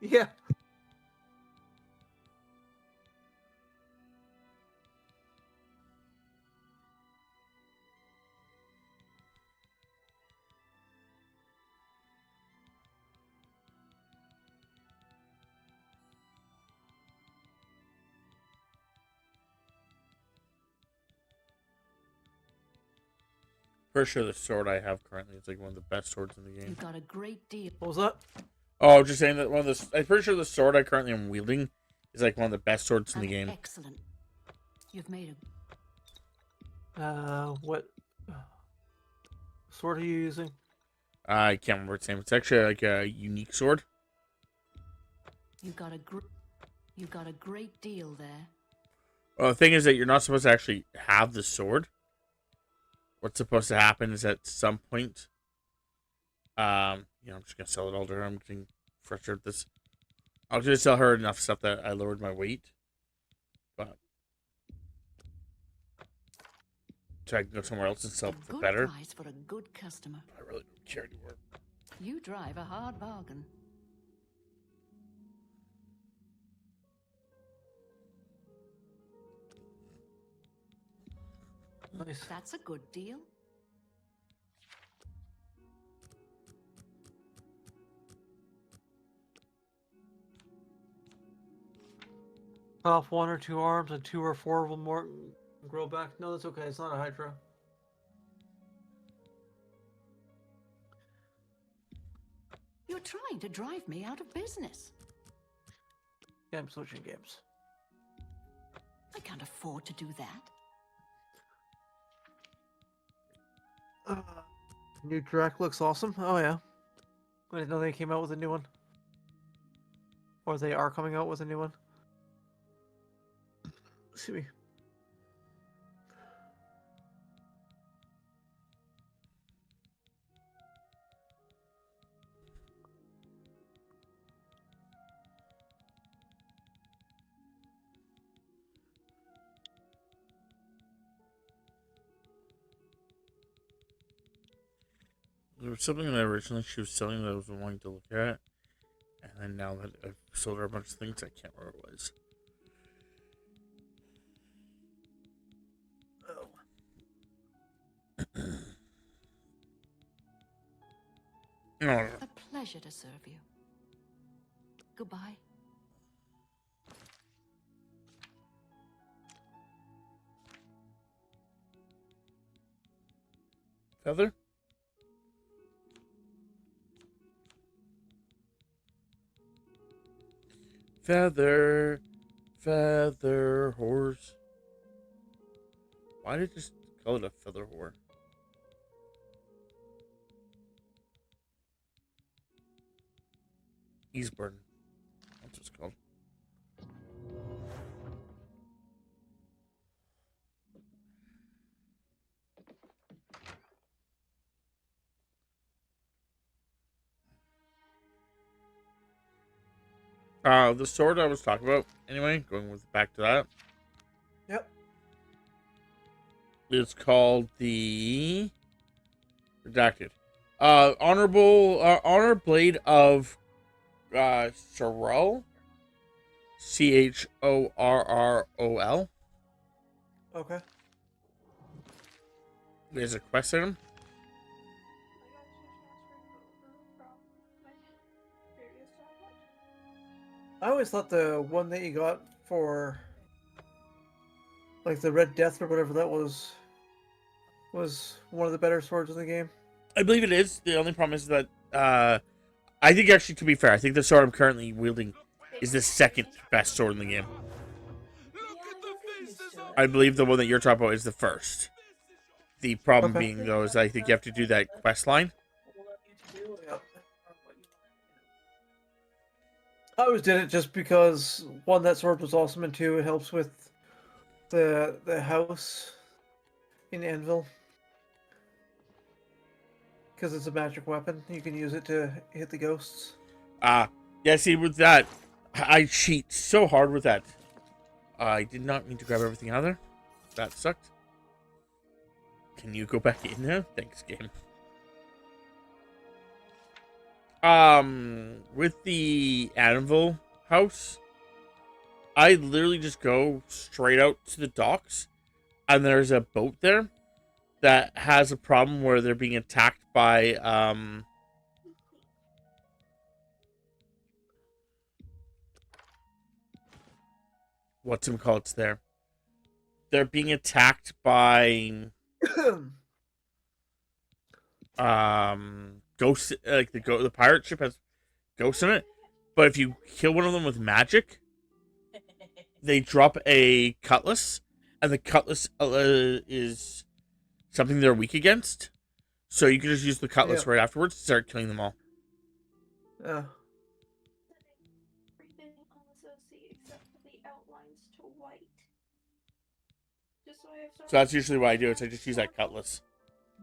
Yeah. Pretty sure the sword I have currently is like one of the best swords in the game. You got a great deal. What was that? Oh, I'm just saying that one of the. I'm pretty sure the sword I currently am wielding is like one of the best swords in the game. Excellent. You've made what sword are you using? I can't remember its name. It's actually like a unique sword. You got a great deal there. Well, the thing is that you're not supposed to actually have the sword. What's supposed to happen is at some point, I'm just gonna sell it all to her. I'm getting frustrated with this. I'll just sell her enough stuff that I lowered my weight, but so I can go somewhere else and sell for better. Price for a good customer. I really don't care anymore. You drive a hard bargain. Nice. That's a good deal. Off 1 or 2 arms and 2 or 4 will more grow back. No, that's okay. It's not a Hydra. You're trying to drive me out of business. Yeah, I'm switching games. I can't afford to do that. New track looks awesome. Oh yeah. I didn't know they came out with a new one. Or they are coming out with a new one. See me. There was something that originally she was selling that I was wanting to look at, and then now that I've sold her a bunch of things, I can't remember what it was. Oh. A pleasure to serve you. Goodbye. Feather? Feather, feather horse. Why did it just call it a feather whore? Eastburn. That's what it's called. The sword I was talking about, anyway, going with back to that. Yep. It's called the Redacted. Honor Blade of Chorrol. Chorrol. Okay. There's a quest in him. I always thought the one that you got for, like, the Red Death or whatever that was one of the better swords in the game. I believe it is. The only problem is that I think, actually, to be fair, I think the sword I'm currently wielding is the second best sword in the game. I believe the one that you're talking about is the first. The problem being, though, is I think you have to do that quest line. I always did it just because, one, that sword was awesome, and two, it helps with the house in Anvil. Because it's a magic weapon. You can use it to hit the ghosts. Yeah, see, with that, I cheat so hard with that. I did not mean to grab everything out of there. That sucked. Can you go back in now? Thanks, game. With the Anvil house, I literally just go straight out to the docks, and there's a boat there that has a problem where they're being attacked by, what's there? They're being attacked by, ghosts, like the pirate ship has ghosts in it, but if you kill one of them with magic, they drop a cutlass, and the cutlass is something they're weak against, so you can just use the cutlass right afterwards to start killing them all. Yeah. Everything on the CC except for the outlines to white. Just so I have So that's usually what I do, is I just use that cutlass.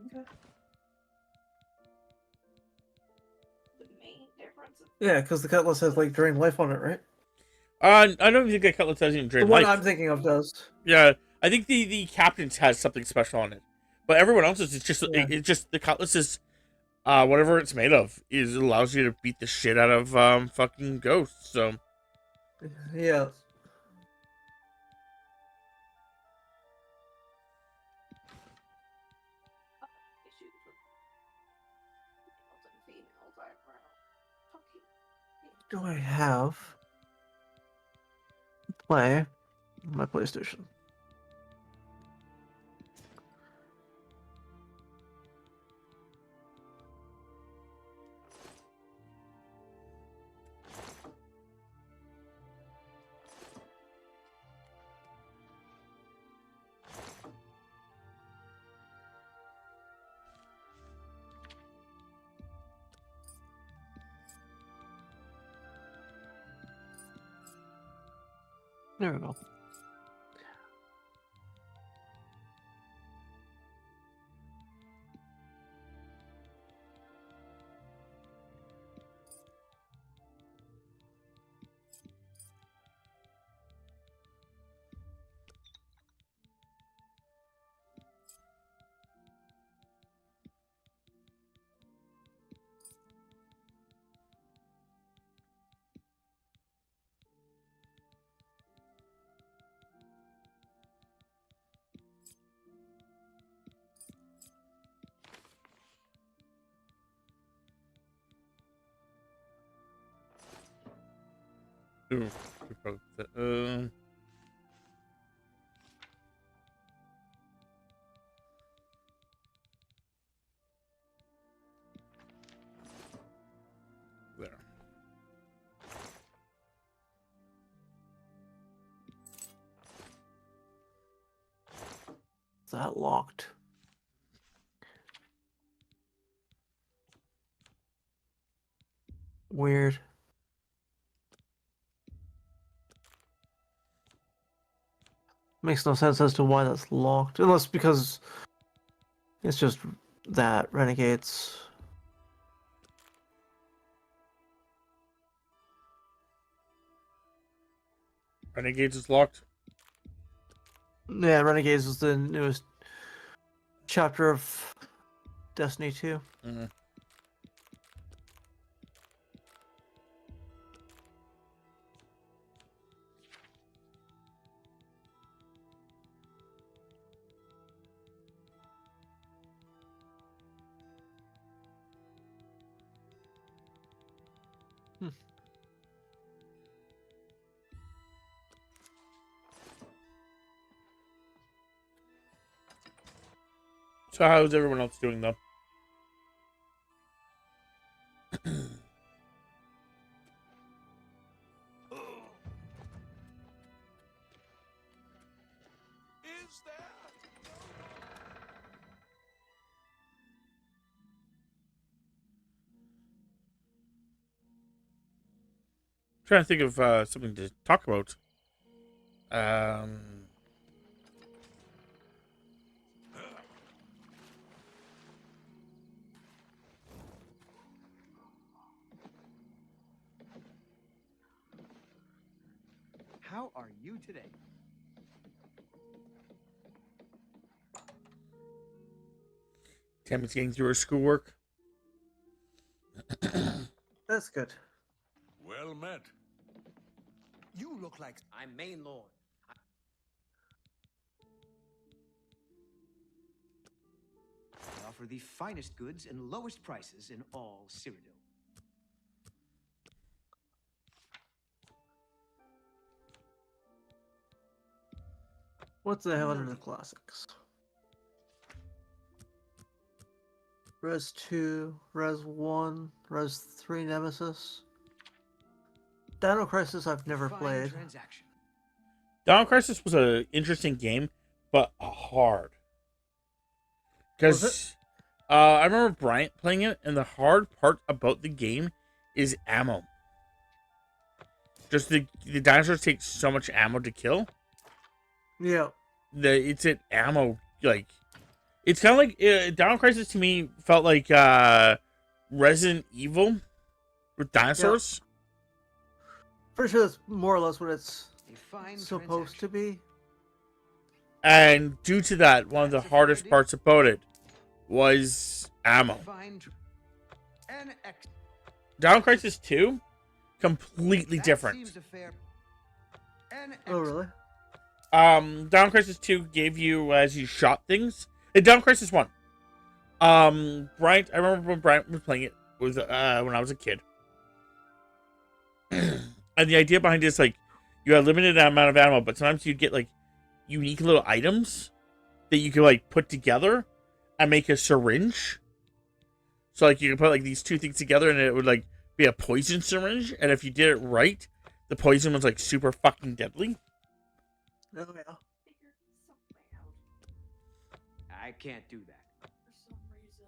Okay. The main difference is Yeah, because the cutlass has, like, drain life on it, right? I don't even think that cutlass doesn't even drain The one life. I'm thinking of does. Yeah, I think the captain's has something special on it, but everyone else's, it's just it's just the cutlass is whatever it's made of, is it allows you to beat the shit out of fucking ghosts. So yeah. issues with males and females I Do I have play on my PlayStation? There we go. Ooh, we probably put that, there. Is that locked? Weird. Makes no sense as to why that's locked. Unless because it's just that Renegades. Renegades is locked. Yeah, Renegades is the newest chapter of Destiny 2. Mm-hmm. So how's everyone else doing, though? Trying to think of something to talk about. How are you today? Tammy's getting through her schoolwork. That's good. Well met. You look like I'm Main Lord. I offer the finest goods and lowest prices in all Cyrodiil. What's the hell under the classics? Res 2, Res 1, Res 3 Nemesis. Dino Crisis I've never played. Dino Crisis was an interesting game, but hard. Because I remember Bryant playing it, and the hard part about the game is ammo. Just the dinosaurs take so much ammo to kill. Yeah. It's an ammo, like... It's kind of like... Dino Crisis to me felt like Resident Evil with dinosaurs. Yep. Pretty sure that's more or less what it's supposed to be. And due to that, one of the hardest parts about it was ammo. Dino Crisis 2, completely different. Oh, really? Dino Crisis 2 gave you, as you shot things... Dino Crisis 1. Bryant, I remember when Bryant was playing it, was when I was a kid. And the idea behind it is, like, you had a limited amount of ammo, but sometimes you'd get, like, unique little items that you could, like, put together and make a syringe. So, like, you could put, like, these two things together and it would, like, be a poison syringe. And if you did it right, the poison was, like, super fucking deadly. Oh, yeah. I can't do that. For some reason,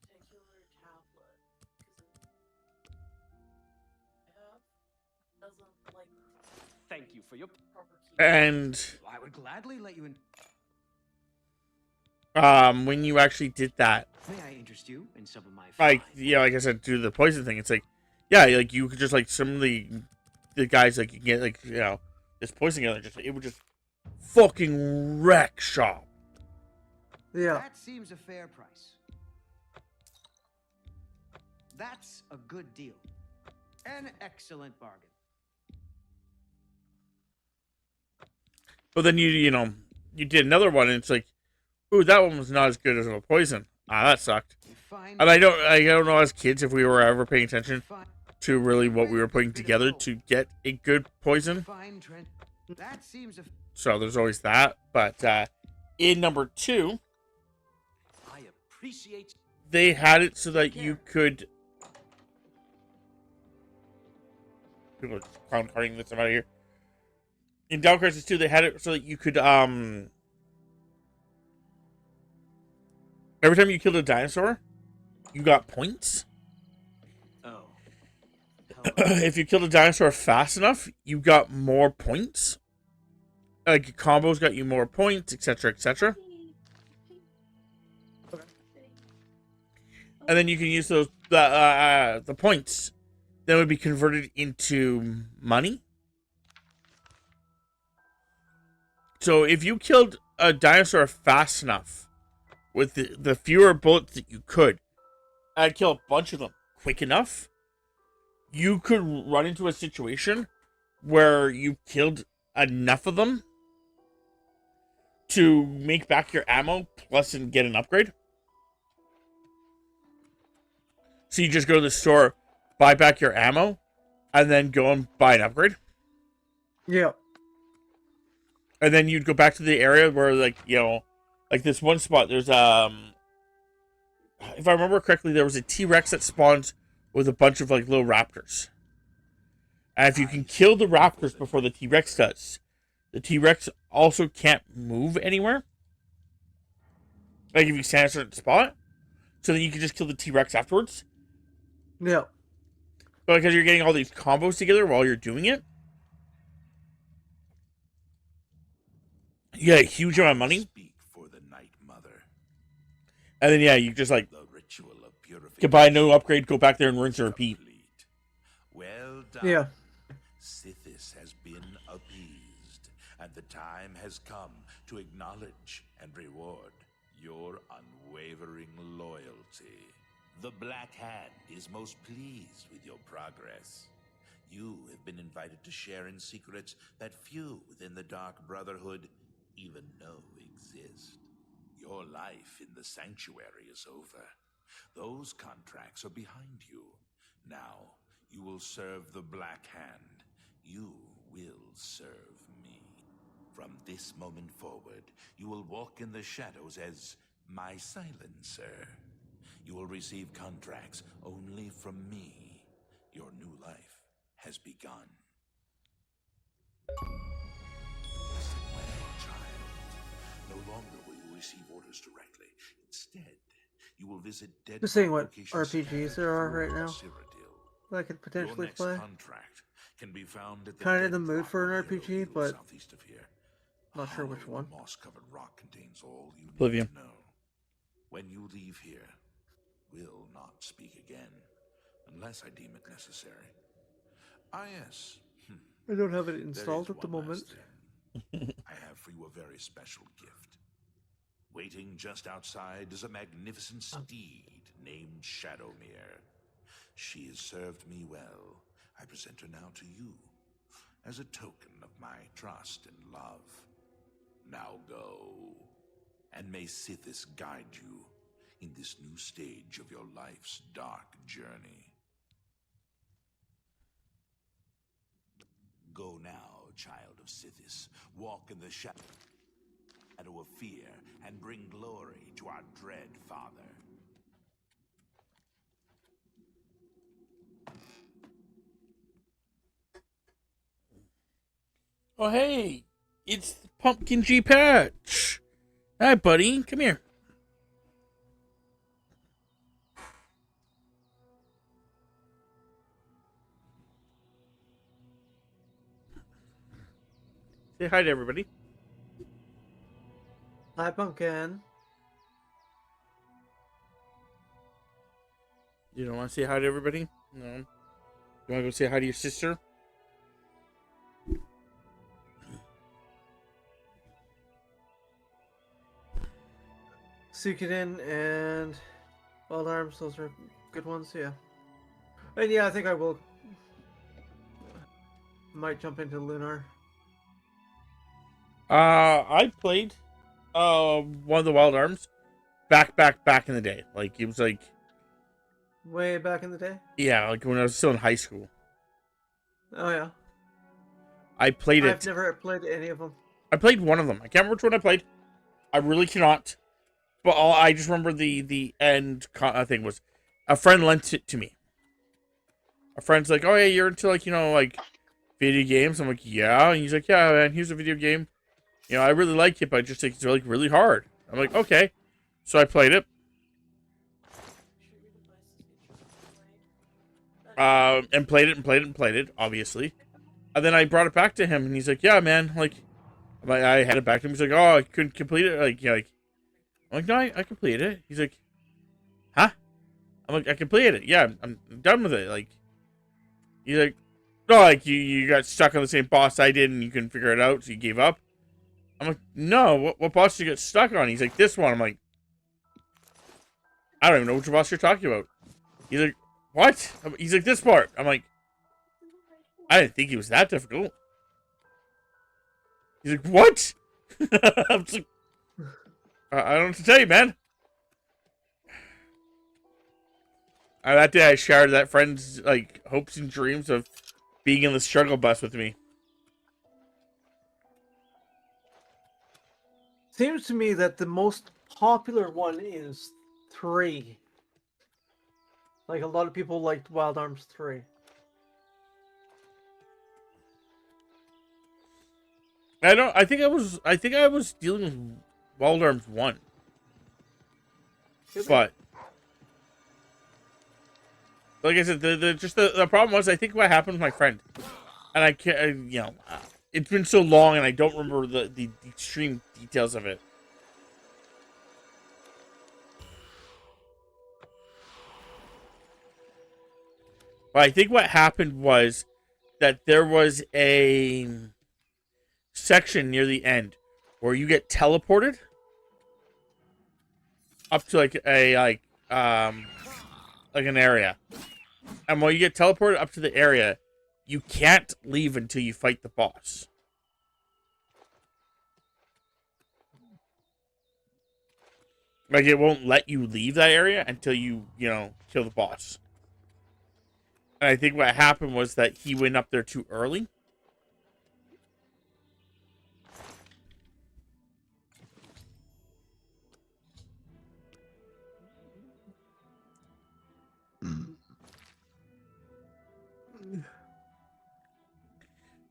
particular tablet doesn't like. Thank you for your proper key. And I would gladly let you in. when you actually did that, May I interest you in some of my like, yeah, like I said, do the poison thing. It's like, yeah, like you could just, like, some of the guys, like, you can get, like, you know, this poison together, just it would just fucking wreck shop. Yeah. That seems a fair price. That's a good deal. An excellent bargain. But then you know, you did another one, and it's like, ooh, that one was not as good as the poison. Ah, that sucked. And I don't know as kids if we were ever paying attention to really what we were putting together to get a good poison. Fine, Trent. That seems a. So there's always that. But in number 2, I appreciate. they had it so that you could. People are clown carding this. I'm out of here. In Down Crisis 2, they had it so that you could every time you killed a dinosaur, you got points. Oh. If you killed a dinosaur fast enough, you got more points. Like combos got you more points, etc., etc. And then you can use those the points. Then would be converted into money. So if you killed a dinosaur fast enough with the fewer bullets that you could, and kill a bunch of them quick enough, you could run into a situation where you killed enough of them to make back your ammo plus and get an upgrade. So you just go to the store, buy back your ammo, and then go and buy an upgrade. Yeah. And then you'd go back to the area where, like, you know, like this one spot, there's, if I remember correctly, there was a T-Rex that spawns with a bunch of, like, little raptors. And if you can kill the raptors before the T-Rex does, the T-Rex also can't move anywhere. Like, if you stand at a certain spot. So then you can just kill the T-Rex afterwards. Yeah. But because you're getting all these combos together while you're doing it, you get a huge amount of money. Speak for the Night Mother. And then, yeah, you just, like, The ritual of purification. can buy no upgrade, go back there and rinse and repeat. Well done. Yeah. Sithis has been appeased, and the time has come to acknowledge and reward your unwavering loyalty. The Black Hand is most pleased with your progress. You have been invited to share in secrets that few within the Dark Brotherhood even know exist. Your life in the Sanctuary is over. Those contracts are behind you. Now, you will serve the Black Hand. You will serve me. From this moment forward, you will walk in the shadows as my silencer. You will receive contracts only from me. Your new life has begun. Listen well, child. No longer will you receive orders directly. Instead, you will visit dead. Just seeing what RPGs there are right now that I could potentially play. Can be found at the Kind of in the dead mood for an rock RPG, but southeast of here. not sure which one. Moss-covered rock contains all you need Oblivion. to know. When you leave here, we'll not speak again, unless I deem it necessary. Ah, yes. I don't have it There installed is at the one moment. last thing. I have for you a very special gift. Waiting just outside is a magnificent steed named Shadowmere. She has served me well. I present her now to you as a token of my trust and love. Now go, and may Sithis guide you in this new stage of your life's dark journey. Go now, child of Sithis. Walk in the shadow of fear and bring glory to our dread father. Oh, hey, it's the Pumpkin G Patch. Hi, buddy. Come here. Say hi to everybody. Hi, Pumpkin. You don't want to say hi to everybody? No. You want to go say hi to your sister? Suikoden and Wild Arms, those are good ones, yeah. And yeah, I think I will. Might jump into Lunar. I played one of the Wild Arms back in the day. Like, it was like Way back in the day? Yeah, like when I was still in high school. Oh, yeah. I played it. I've never played any of them. I played one of them. I can't remember which one I played. I really cannot. But I just remember the end thing was a friend lent it to me. A friend's like, oh, yeah, you're into, like, like video games. I'm like, yeah. And he's like, yeah, man, here's a video game. I really like it, but I just think it's like really hard. I'm like, okay. So I played it. And played it and played it and played it, obviously. And then I brought it back to him, and he's like, yeah, man, like, I had it back to him. He's like, oh, I couldn't complete it. Like, I'm like, no, I completed it. He's like, huh? I'm like, I completed it. Yeah, I'm done with it. Like, he's like, no, like, you got stuck on the same boss I did, and you couldn't figure it out, so you gave up. I'm like, no, what boss did you get stuck on? He's like, this one. I'm like, I don't even know which boss you're talking about. He's like, what? He's like, this part. I'm like, I didn't think he was that difficult. He's like, what? I'm just like, I don't know what to tell you, man. That day I shared that friend's, like, hopes and dreams of being in the struggle bus with me. Seems to me that the most popular one is 3. Like, a lot of people liked Wild Arms 3. I think I was dealing with Wild Arms 1. But like I said, the problem was, I think what happened with my friend, and I can't, it's been so long and I don't remember the extreme details of it. But I think what happened was that there was a section near the end where you get teleported up to like an area. And when you get teleported up to the area, you can't leave until you fight the boss. Like, it won't let you leave that area until you kill the boss. And I think what happened was that he went up there too early.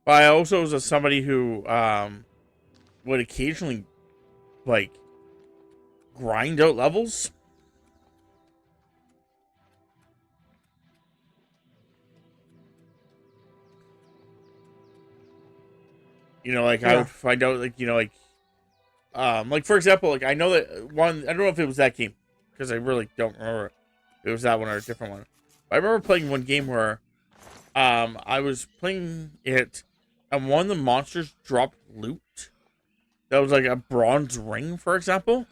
But I also was somebody who would occasionally, like, grind out levels. I would find out, like, for example, like, I know that one, I don't know if it was that game, because I really don't remember if it was that one or a different one. But I remember playing one game where I was playing it, and one of the monsters dropped loot. That was like a bronze ring, for example.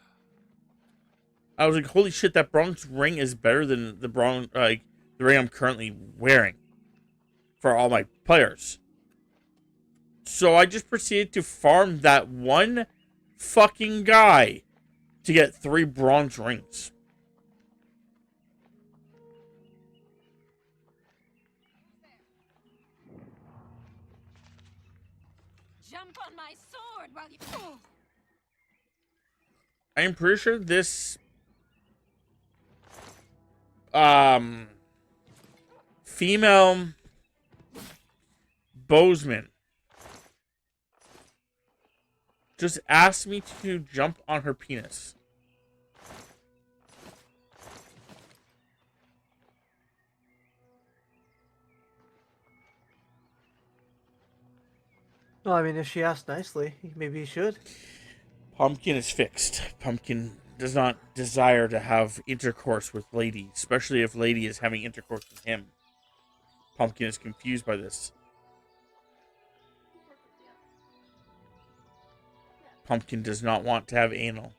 I was like, holy shit, that bronze ring is better than the the ring I'm currently wearing for all my players. So I just proceeded to farm that one fucking guy to get 3 bronze rings. Jump on my sword while you. I am pretty sure this female bowsman just asked me to jump on her penis. Well, I mean, if she asked nicely, maybe you should. Pumpkin is fixed. Pumpkin does not desire to have intercourse with Lady, especially if Lady is having intercourse with him. Pumpkin is confused by this. Pumpkin does not want to have anal.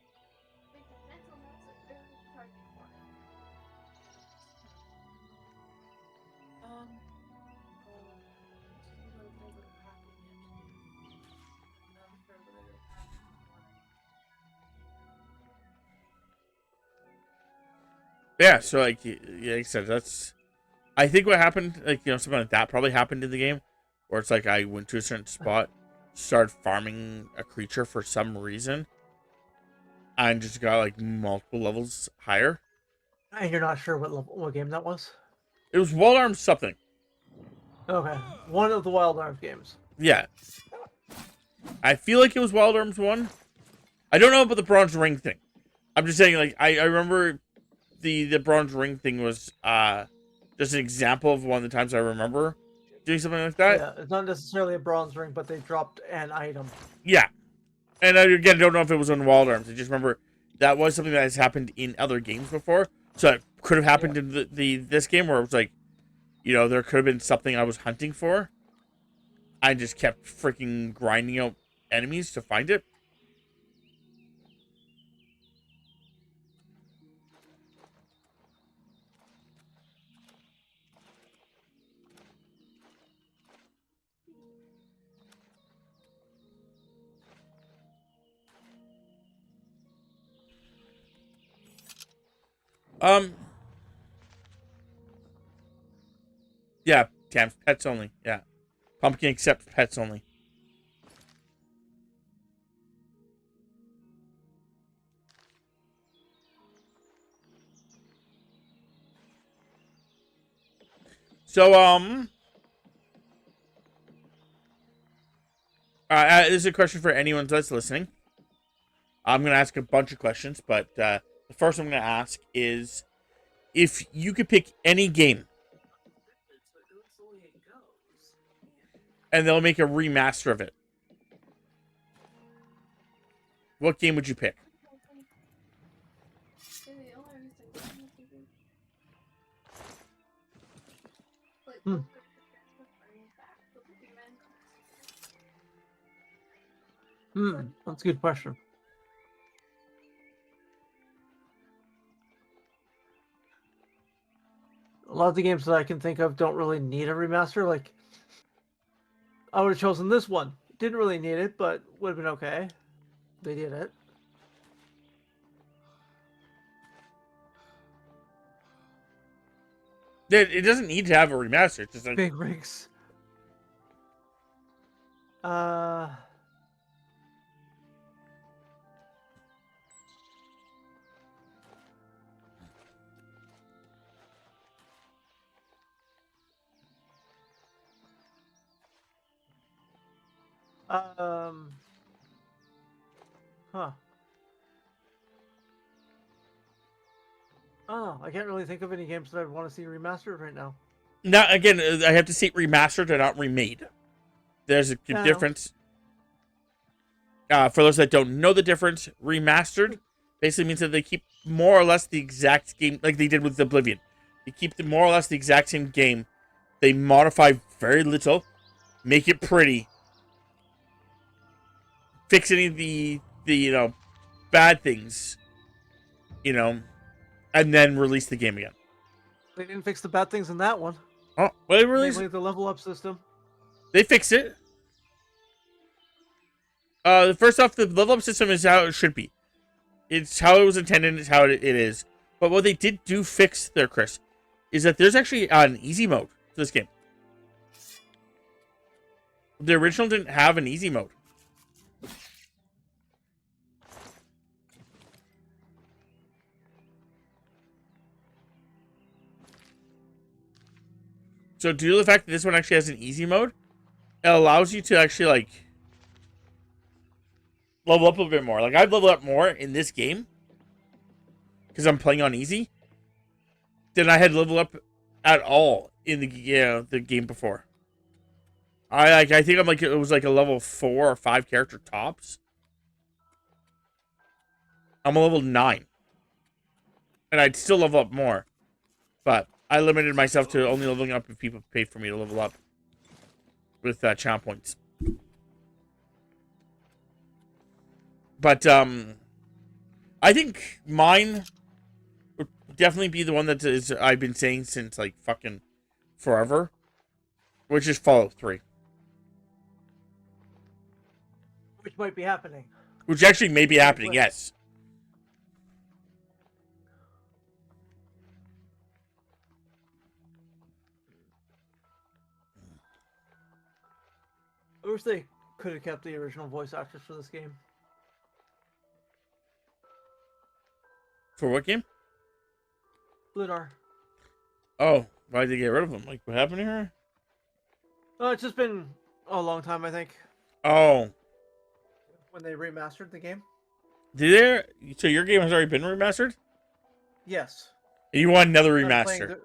Yeah, so like I said, that's I think what happened, like something like that probably happened in the game, where it's like I went to a certain spot, started farming a creature for some reason, and just got like multiple levels higher. And you're not sure what game that was? It was Wild Arms something. Okay, one of the Wild Arms games. Yeah, I feel like it was Wild Arms 1. I don't know about the bronze ring thing. I'm just saying, like I remember the bronze ring thing was just an example of one of the times I remember doing something like that. Yeah, it's not necessarily a bronze ring, but they dropped an item. Yeah. And I, again, don't know if it was on Wild Arms. I just remember that was something that has happened in other games before. So it could have happened in this game where it was like, there could have been something I was hunting for. I just kept freaking grinding out enemies to find it. Yeah, damn, pets only. Yeah. Pumpkin accepts pets only. So, this is a question for anyone that's listening. I'm going to ask a bunch of questions, but the first I'm going to ask is, if you could pick any game and they'll make a remaster of it, what game would you pick? That's a good question. A lot of the games that I can think of don't really need a remaster. Like, I would have chosen this one. Didn't really need it, but would have been okay. They did it. It doesn't need to have a remaster. It's just Big rigs. Huh. Oh, I can't really think of any games that I'd want to see remastered right now. Now, again, I have to say remastered and not remade. There's a difference. For those that don't know the difference, remastered basically means that they keep more or less the exact game, like they did with Oblivion. They keep more or less the exact same game. They modify very little, make it pretty, fix any of the bad things, and then release the game again. They didn't fix the bad things in that one. Oh, well, they released the level up system. They fixed it. First off, the level up system is how it should be. It's how it was intended. It's how it is. But what they did do fix there, Chris, is that there's actually an easy mode to this game. The original didn't have an easy mode. So due to the fact that this one actually has an easy mode, it allows you to actually, like, level up a little bit more. Like, I've leveled up more in this game because I'm playing on easy than I had leveled up at all in the game before. I think I'm like, it was like a level 4 or 5 character tops. I'm a level 9. And I'd still level up more. But I limited myself to only leveling up if people paid for me to level up with channel points. But I think mine would definitely be the one that is I've been saying since like fucking forever, which is Fallout 3. Which might be happening. Which actually may be happening, yes. I wish they could have kept the original voice actors for this game. For what game? Lunar. Oh, why'd they get rid of them? Like, what happened here? Oh, it's just been a long time, I think. Oh. When they remastered the game? So your game has already been remastered? Yes. And you want another I'm playing remaster?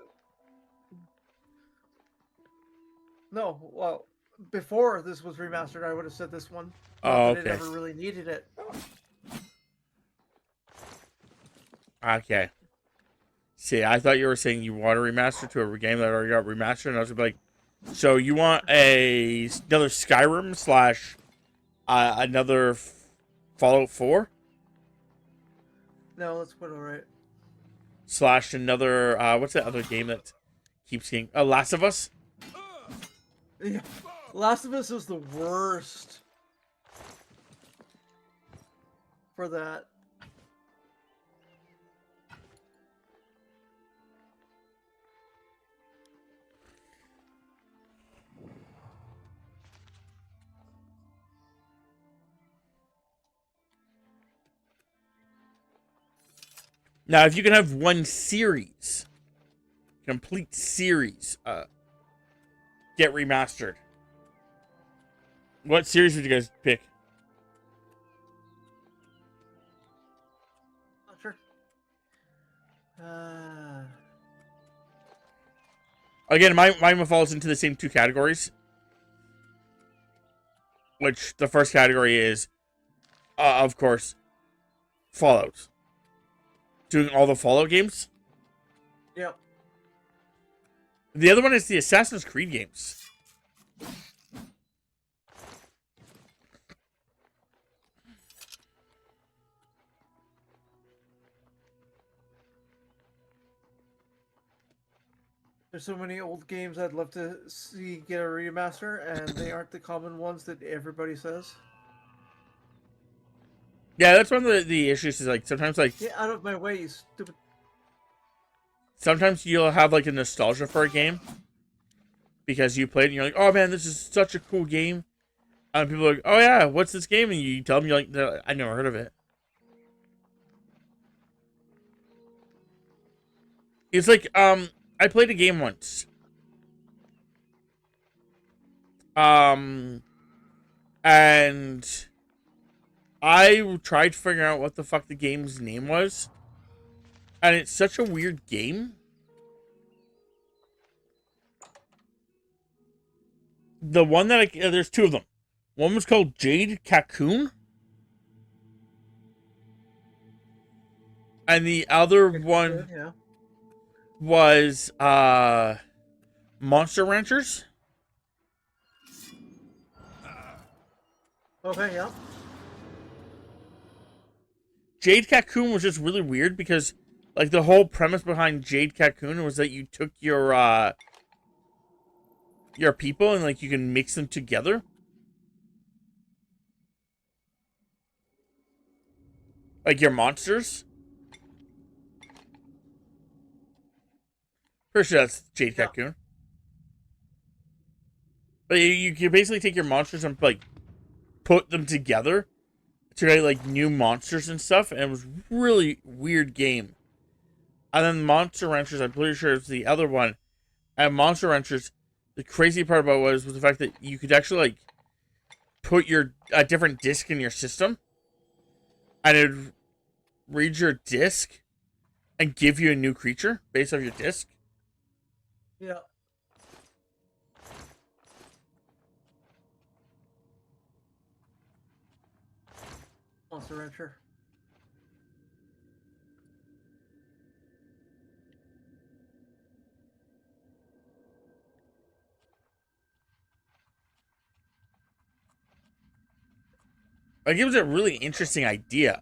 No, well, before this was remastered, I would have said this one. Not Oh, that okay. it ever really needed it. Okay. See, I thought you were saying you want a remaster to a game that already got remastered, and I was like, so you want another Skyrim slash another Fallout 4? No, let's put it right. Slash another, what's that other game that keeps getting, Last of Us? Yeah. Last of Us is the worst for that. Now, if you can have one series, complete series, get remastered, what series would you guys pick? Not sure. Again, mine falls into the same two categories. Which the first category is, of course, Fallout. Doing all the Fallout games. Yep. The other one is the Assassin's Creed games. There's so many old games I'd love to see get a remaster, and they aren't the common ones that everybody says. Yeah, that's one of the issues is like sometimes like Get out of my way, you stupid. Sometimes you'll have like a nostalgia for a game because you played and you're like, oh man, this is such a cool game. And people are like, oh yeah, what's this game? And you tell them, you're like, I never heard of it. It's like, I played a game once. And I tried figuring out what the fuck the game's name was. And it's such a weird game. The one that there's two of them. One was called Jade Cocoon. And the other one was Monster Ranchers. Okay, yeah. Jade Cocoon was just really weird because like the whole premise behind Jade Cocoon was that you took your people and like you can mix them together. Like your monsters. Pretty sure that's Jade Cocoon. But you can basically take your monsters and like put them together to create like new monsters and stuff, and it was really weird game. And then Monster Ranchers, I'm pretty sure it's the other one. And Monster Ranchers, the crazy part about it was the fact that you could actually like put a different disc in your system, and it would read your disc and give you a new creature based off your disc. Yeah. Monster Rancher. Like, it was a really interesting idea.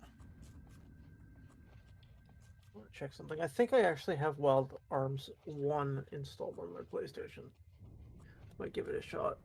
I want to check something. I think I actually have Wild Arms 1 installed on my PlayStation. Might give it a shot.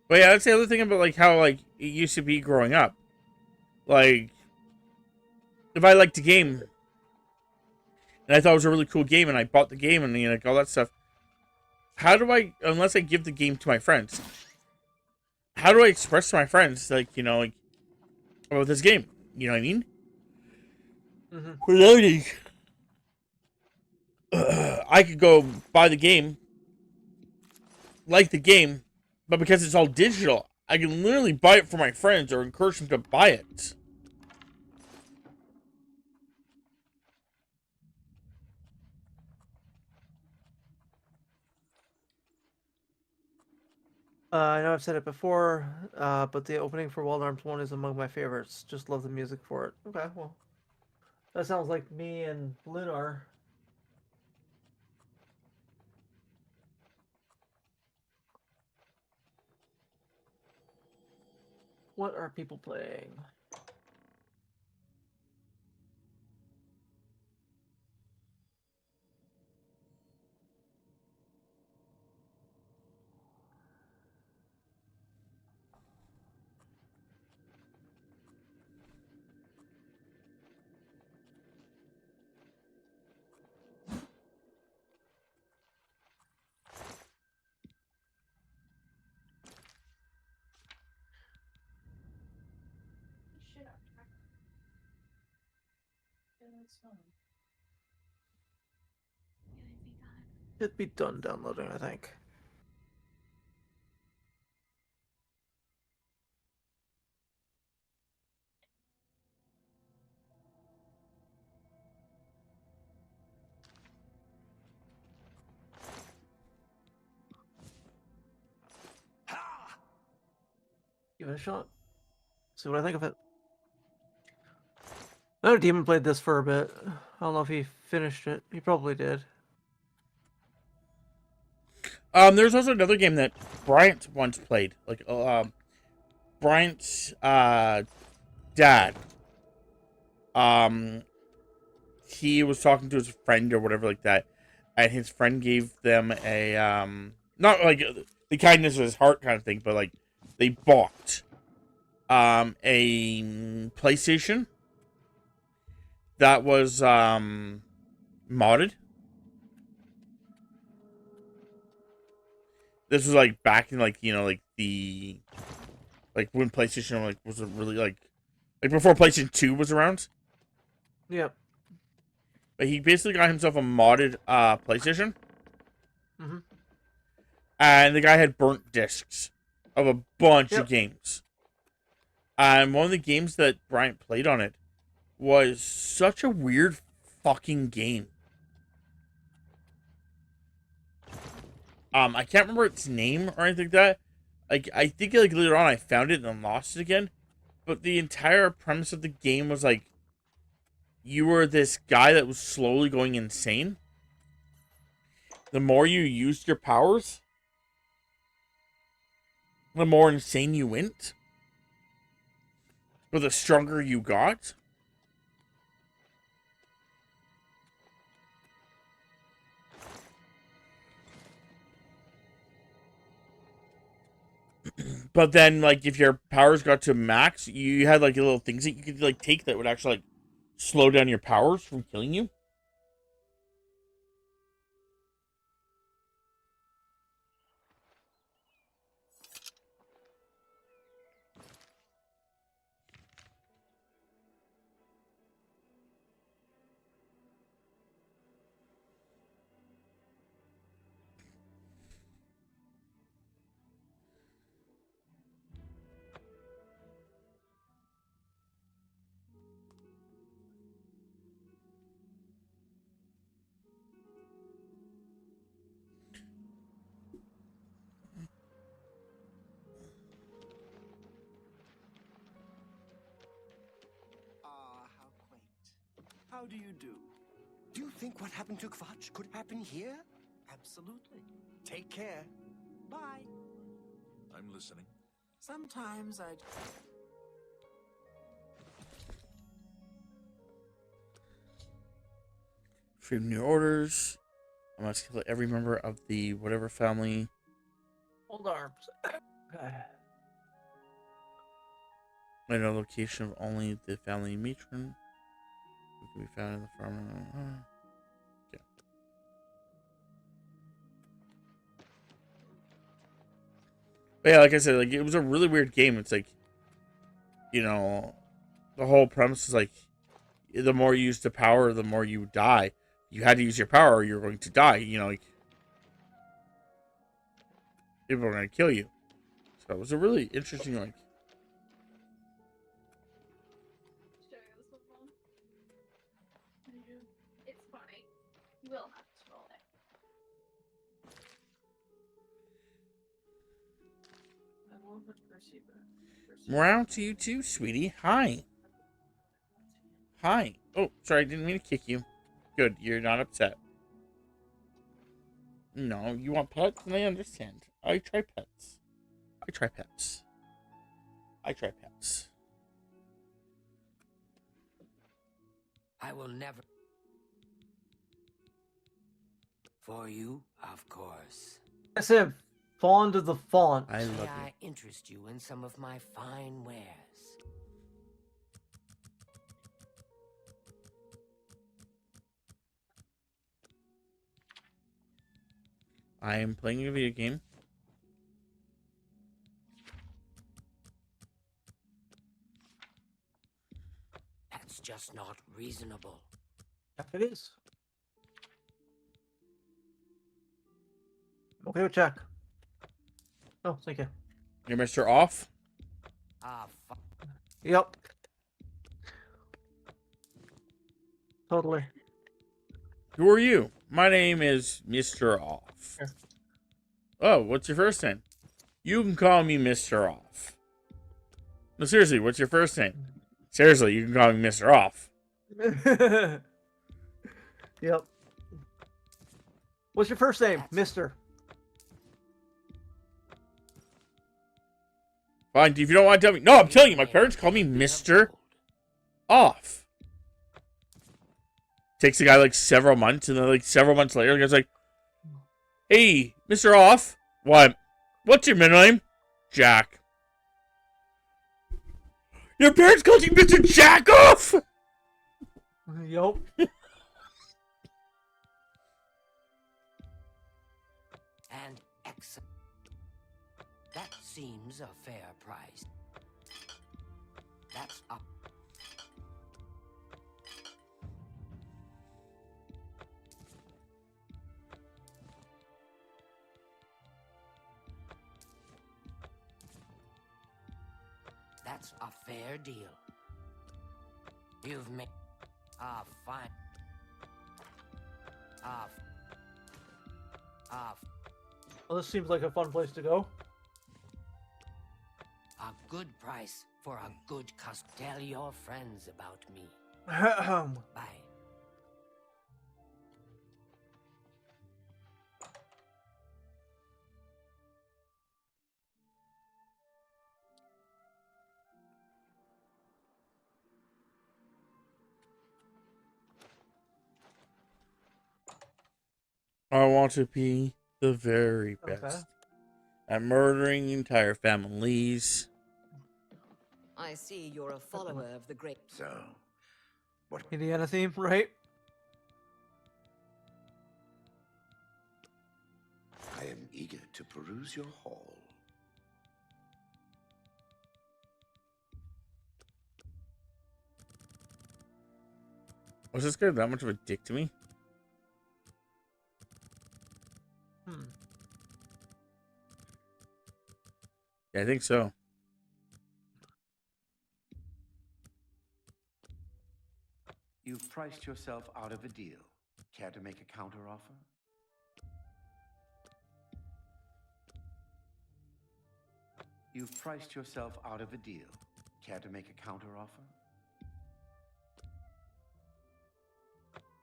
But yeah, that's the other thing about like how like it used to be growing up. Like, if I liked a game and I thought it was a really cool game and I bought the game and like all that stuff, how do I, unless I give the game to my friends, how do I express to my friends like like about this game? You know what I mean? Without I could go buy the game, like the game, but because it's all digital, I can literally buy it for my friends or encourage them to buy it. I know I've said it before, but the opening for Wild Arms 1 is among my favorites. Just love the music for it. Okay, well, that sounds like me and Lunar. What are people playing? Shit up. Yeah, that's fine. Should be done downloading, I think. Give it a shot. See what I think of it. I know Demon played this for a bit. I don't know if he finished it. He probably did. There's also another game that Bryant once played. Like, Bryant's dad. He was talking to his friend or whatever like that, and his friend gave them a not like the kindness of his heart kind of thing, but like they bought a PlayStation that was modded. This was like back in like like the when PlayStation like was really like before PlayStation 2 was around. Yep. But he basically got himself a modded PlayStation. Mm-hmm. And the guy had burnt discs of a bunch of games. And one of the games that Bryant played on it was such a weird fucking game. I can't remember its name or anything like that. Like, I think like later on I found it and then lost it again. But the entire premise of the game was like, you were this guy that was slowly going insane. The more you used your powers, the more insane you went. But the stronger you got. But then, like, if your powers got to max, you had, like, little things that you could, like, take that would actually, like, slow down your powers from killing you. How quaint. How do you do? Do you think what happened to Kvatch could happen here? Absolutely. Take care. Bye. I'm listening. Sometimes I... For new orders, I must kill every member of the whatever family. Hold arms. Okay. I know location of only the family matron. Who can be found in the farm. Yeah. But yeah, like I said, like it was a really weird game. It's like, you know, the whole premise is like, the more you use the power, the more you die. You had to use your power, or you're going to die. You know, like people are going to kill you. So it was a really interesting, like. Show you this one, Mom? It's funny. You will have to roll it. I won't put Percy back. Morale to you too, sweetie. Hi. Hi. Oh, sorry, I didn't mean to kick you. Good, you're not upset. No, you want pets? And I understand. I try pets. I try pets. I try pets. I will never. For you, of course. I said fond of the font. I love May you. I interest you in some of my fine wares? I am playing a video game. That's just not reasonable. It is. Okay, we'll check. Oh, thank you. You're Mr. Off? Yep. Totally. Who are you? My name is Mr. Off. Here. Oh, what's your first name? You can call me Mr. Off. No, seriously, what's your first name? Seriously, you can call me Mr. Off. Yep. What's your first name, Mister? Fine, if you don't want to tell me. No, I'm telling you, my parents call me Mr. Off. Takes the guy like several months, and then like several months later, the guy's like, "Hey, Mr. Off, what? What's your middle name?" Jack. Your parents called you Mr. Jack Off? Yup. And excellent. That seems a fair price. That's up. That's a fair deal. You've made fine. Well, this seems like a fun place to go. A good price for a good customer. Tell your friends about me. Bye. I want to be the very best Okay. at murdering entire families. I see you're a follower of the great. So, what? Indiana theme, right? I am eager to peruse your hall. Was this guy that much of a dick to me? Yeah, I think so. You've priced yourself out of a deal. Care to make a counteroffer? You've priced yourself out of a deal. Care to make a counteroffer?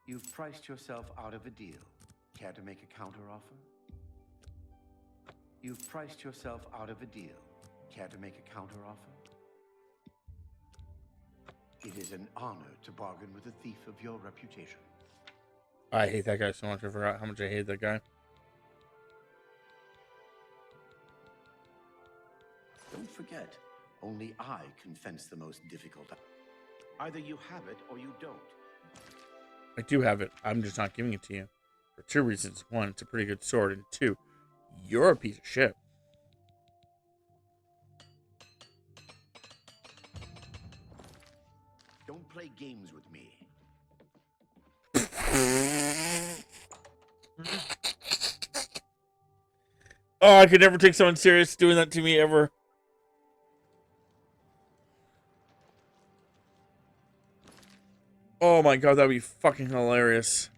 You've priced yourself out of a deal. Care to make a counteroffer? You've priced yourself out of a deal. Care to make a counteroffer? It is an honor to bargain with a thief of your reputation. I hate that guy so much. I forgot how much I hate that guy. Don't forget, Only I can fence the most difficult. Either you have it or you don't. I do have it. I'm just not giving it to you. For two reasons. One, it's a pretty good sword. And two, you're a piece of shit. Don't play games with me. Oh, I could never take someone serious doing that to me ever. Oh my god, that'd be fucking hilarious.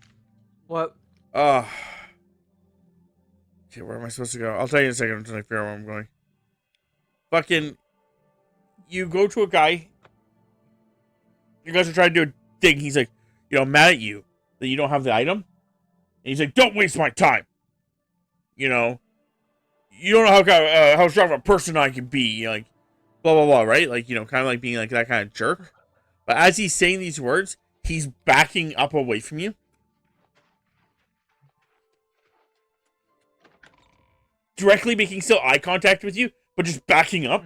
What? Okay, where am I supposed to go? I'll tell you in a second until I figure out where I'm going. Fucking, you go to a guy. You guys are trying to do a thing. He's like, mad at you that you don't have the item. And he's like, don't waste my time. You don't know how strong of a person I can be. Like, blah, blah, blah, right? Like, kind of like being like that kind of jerk. But as he's saying these words, he's backing up away from you. Directly making still eye contact with you, but just backing up.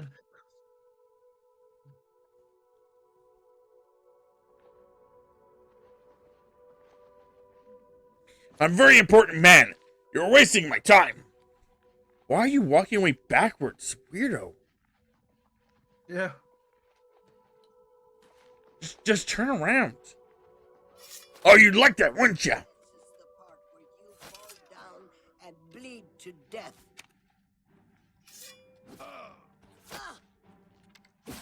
I'm a very important man. You're wasting my time. Why are you walking away backwards, weirdo? Yeah. Just turn around. Oh, you'd like that, wouldn't you? This is the part where you fall down and bleed to death. You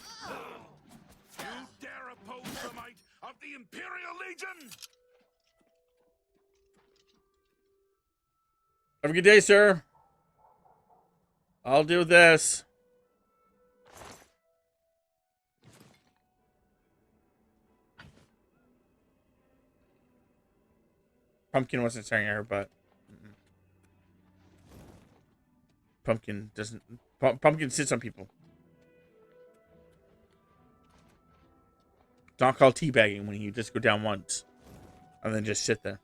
dare oppose the might of the Imperial Legion? Have a good day, sir. I'll do this. Pumpkin wasn't staring at her, but Pumpkin doesn't. Pumpkin sits on people. Don't call teabagging when you just go down once and then just sit there.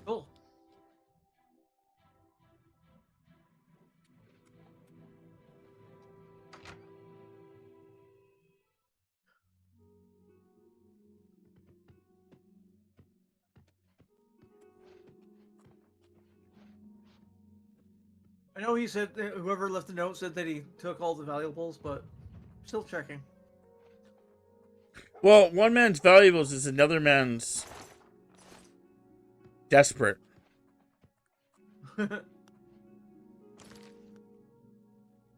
Cool. I know he said whoever left the note said that he took all the valuables, but still checking. Well, one man's valuables is another man's desperate.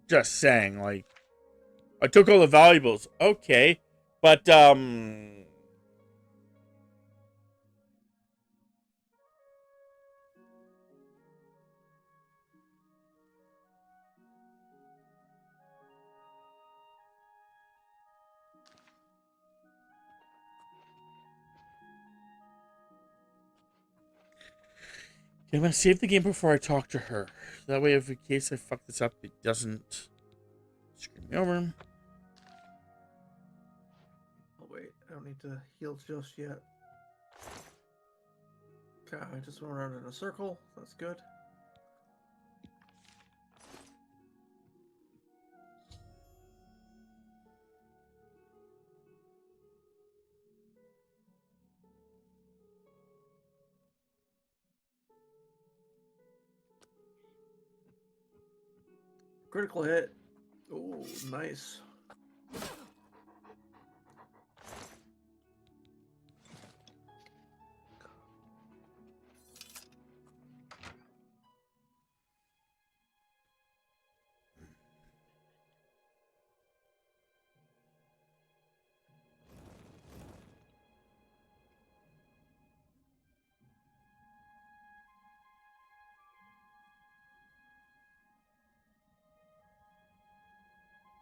Just saying, like, I took all the valuables. Okay, but I'm gonna save the game before I talk to her. That way, if in case I fuck this up, it doesn't screw me over. Oh wait, I don't need to heal just yet. Okay, I just went around in a circle. That's good. Critical hit. Oh, nice.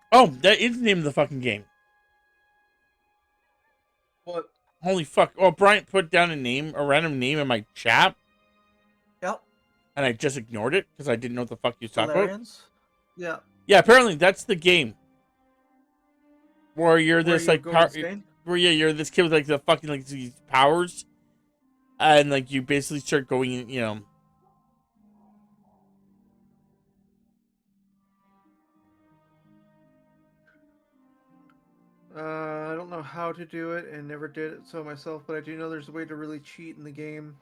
Oh, that is the name of the fucking game. What? Holy fuck. Oh, Bryant put down a random name in my chat. Yep. And I just ignored it because I didn't know what the fuck you was talking about. Valerians? Yeah. Yeah, apparently that's the game. Where you're this, like, where you're this kid with, like, the fucking, like, these powers. And like you basically start going in, you know. I don't know how to do it and never did it so myself, but I do know there's a way to really cheat in the game.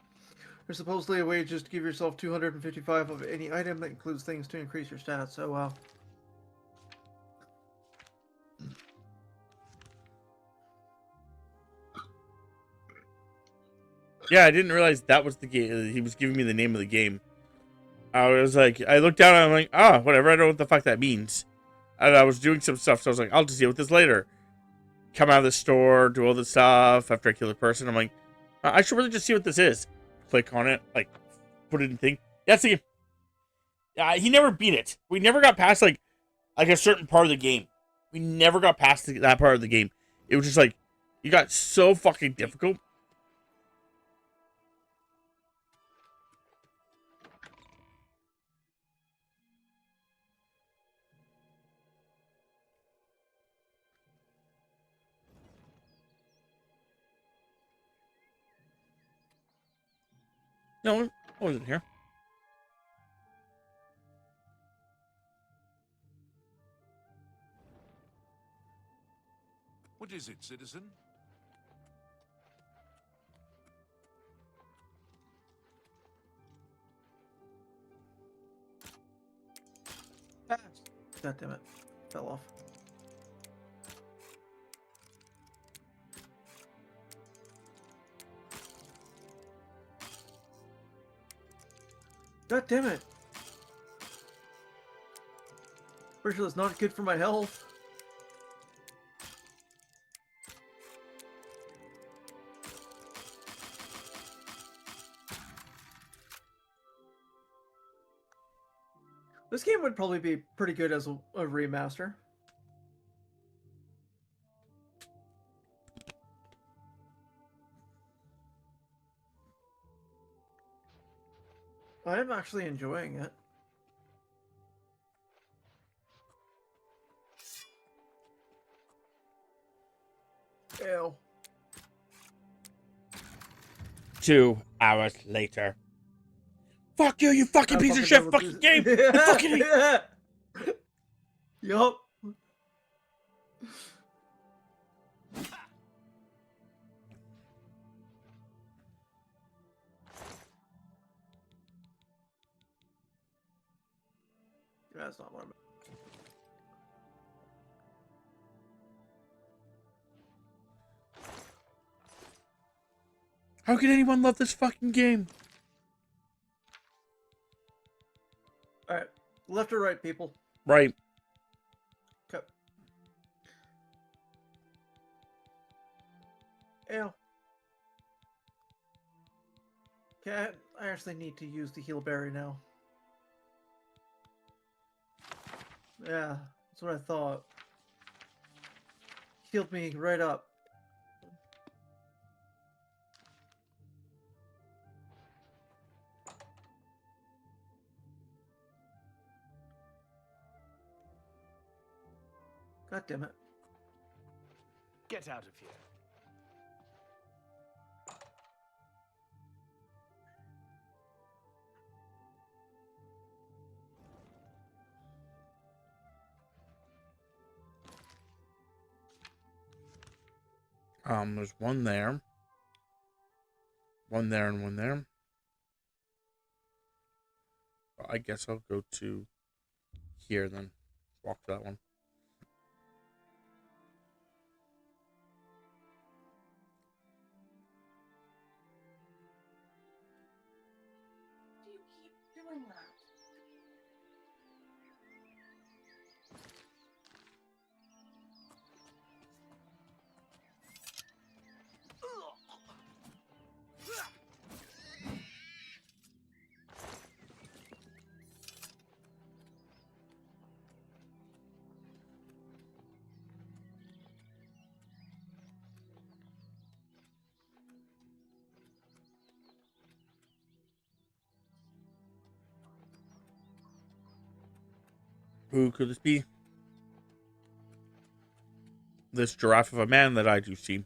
There's supposedly a way just to give yourself 255 of any item that includes things to increase your stats, so Yeah, I didn't realize that was the game. He was giving me the name of the game. I was like, I looked down and I'm like, oh, whatever. I don't know what the fuck that means. And I was doing some stuff, so I was like, I'll just deal with this later. Come out of the store, do all this stuff after I kill the person. I'm like, I should really just see what this is. Click on it, like, put it in thing. That's the game. He never beat it. We never got past, like a certain part of the game. We never got past that part of the game. It was just like, you got so fucking difficult. No, I wasn't here. What is it, citizen? God damn it. Fell off. God damn it. Pretty sure that's not good for my health. This game would probably be pretty good as a remaster. I am actually enjoying it. Ew. 2 hours later. Fuck you, you fucking piece of shit fucking game! I fucking hate. Yup. That's not what I'm. How could anyone love this fucking game? Alright. Left or right, people? Right. Okay. Ew. Okay, I actually need to use the heal berry now. Yeah, that's what I thought. Healed me right up. God damn it. Get out of here. There's one there. One there and one there. Well, I guess I'll go to here then. Walk to that one. Do you keep doing that? Who could this be? This giraffe of a man that I do see.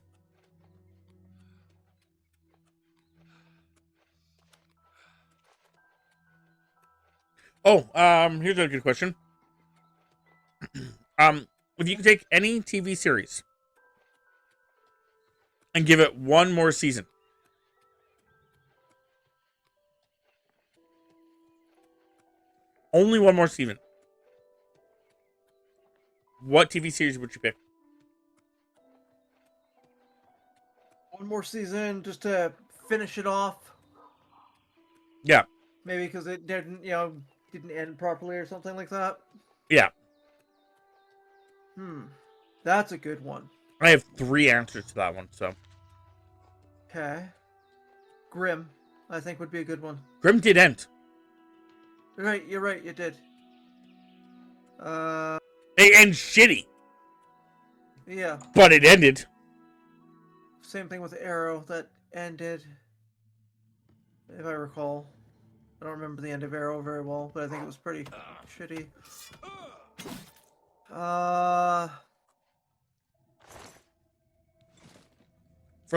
Oh, here's a good question. If you could take any TV series and give it one more season, only one more season, what TV series would you pick? One more season just to finish it off. Yeah. Maybe because it didn't, didn't end properly or something like that. Yeah. That's a good one. I have 3 answers to that one, so. Okay. Grimm, I think, would be a good one. Grimm did end. You're right, you did. It ends shitty. Yeah. But it ended. Same thing with Arrow, that ended, if I recall. I don't remember the end of Arrow very well, but I think it was pretty shitty. For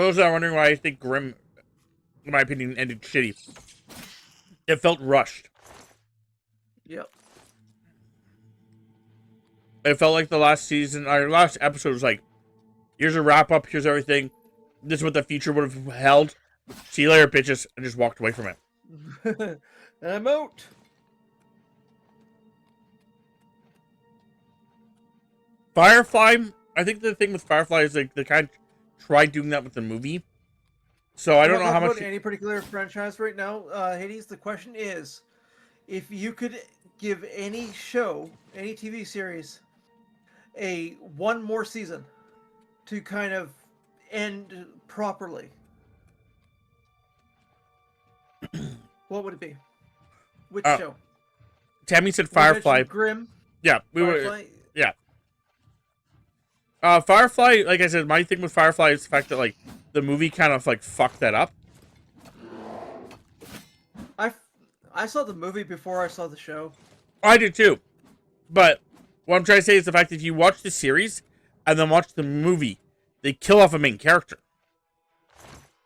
those that are wondering why I think Grimm, in my opinion, ended shitty, it felt rushed. Yep. It felt like the last season, our last episode was like, here's a wrap up, here's everything. This is what the future would have held. See you later, bitches, and just walked away from it. And I'm out. Firefly, I think the thing with Firefly is like they kind of tried doing that with the movie. So I don't know how much. Any particular franchise right now, Hades. The question is, if you could give any show, any TV series, one more season to kind of end properly, what would it be? Which show? Tammy said Firefly. Grimm. Yeah, Firefly. Yeah. Firefly, like I said, my thing with Firefly is the fact that like the movie kind of like fucked that up. I saw the movie before I saw the show. I did too, but what I'm trying to say is the fact that if you watch the series and then watch the movie, they kill off a main character.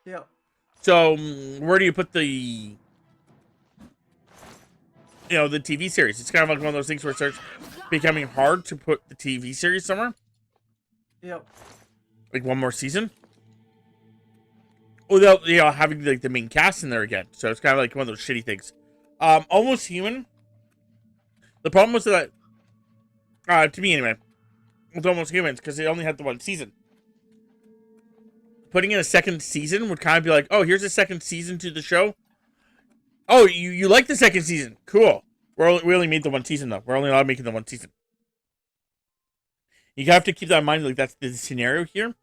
Yeah. So where do you put the the TV series? It's kind of like one of those things where it starts becoming hard to put the TV series somewhere. Yep. Like one more season. Without having like the main cast in there again. So it's kind of like one of those shitty things. Almost Human. The problem was that to me anyway, with Almost Humans, because they only had the one season. Putting in a second season would kind of be like, oh, here's a second season to the show. Oh, you like the second season? Cool. We only made the one season though. We're only allowed making the one season. You have to keep that in mind. Like that's the scenario here.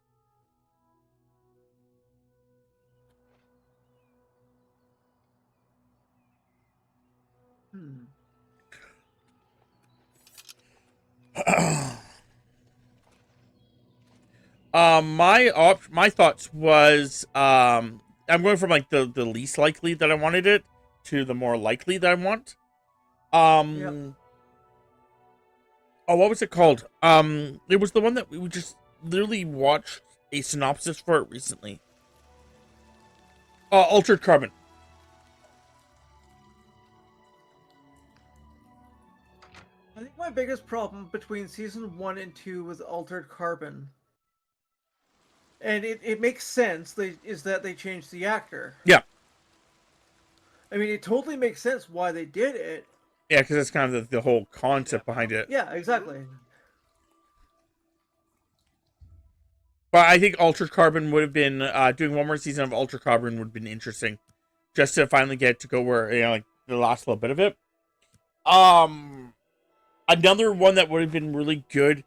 My thoughts was I'm going from like the least likely that I wanted it to the more likely that I want. Yep. Oh, what was it called? It was the one that we just literally watched a synopsis for it recently. Altered Carbon. I think my biggest problem between season 1 and 2 was Altered Carbon, and it makes sense, is that they changed the actor. Yeah. I mean, it totally makes sense why they did it. Yeah, because that's kind of the whole concept behind it. Yeah, exactly. But I think Altered Carbon would have been, doing one more season of Altered Carbon would have been interesting. Just to finally get to go where, like, the last little bit of it. Another one that would have been really good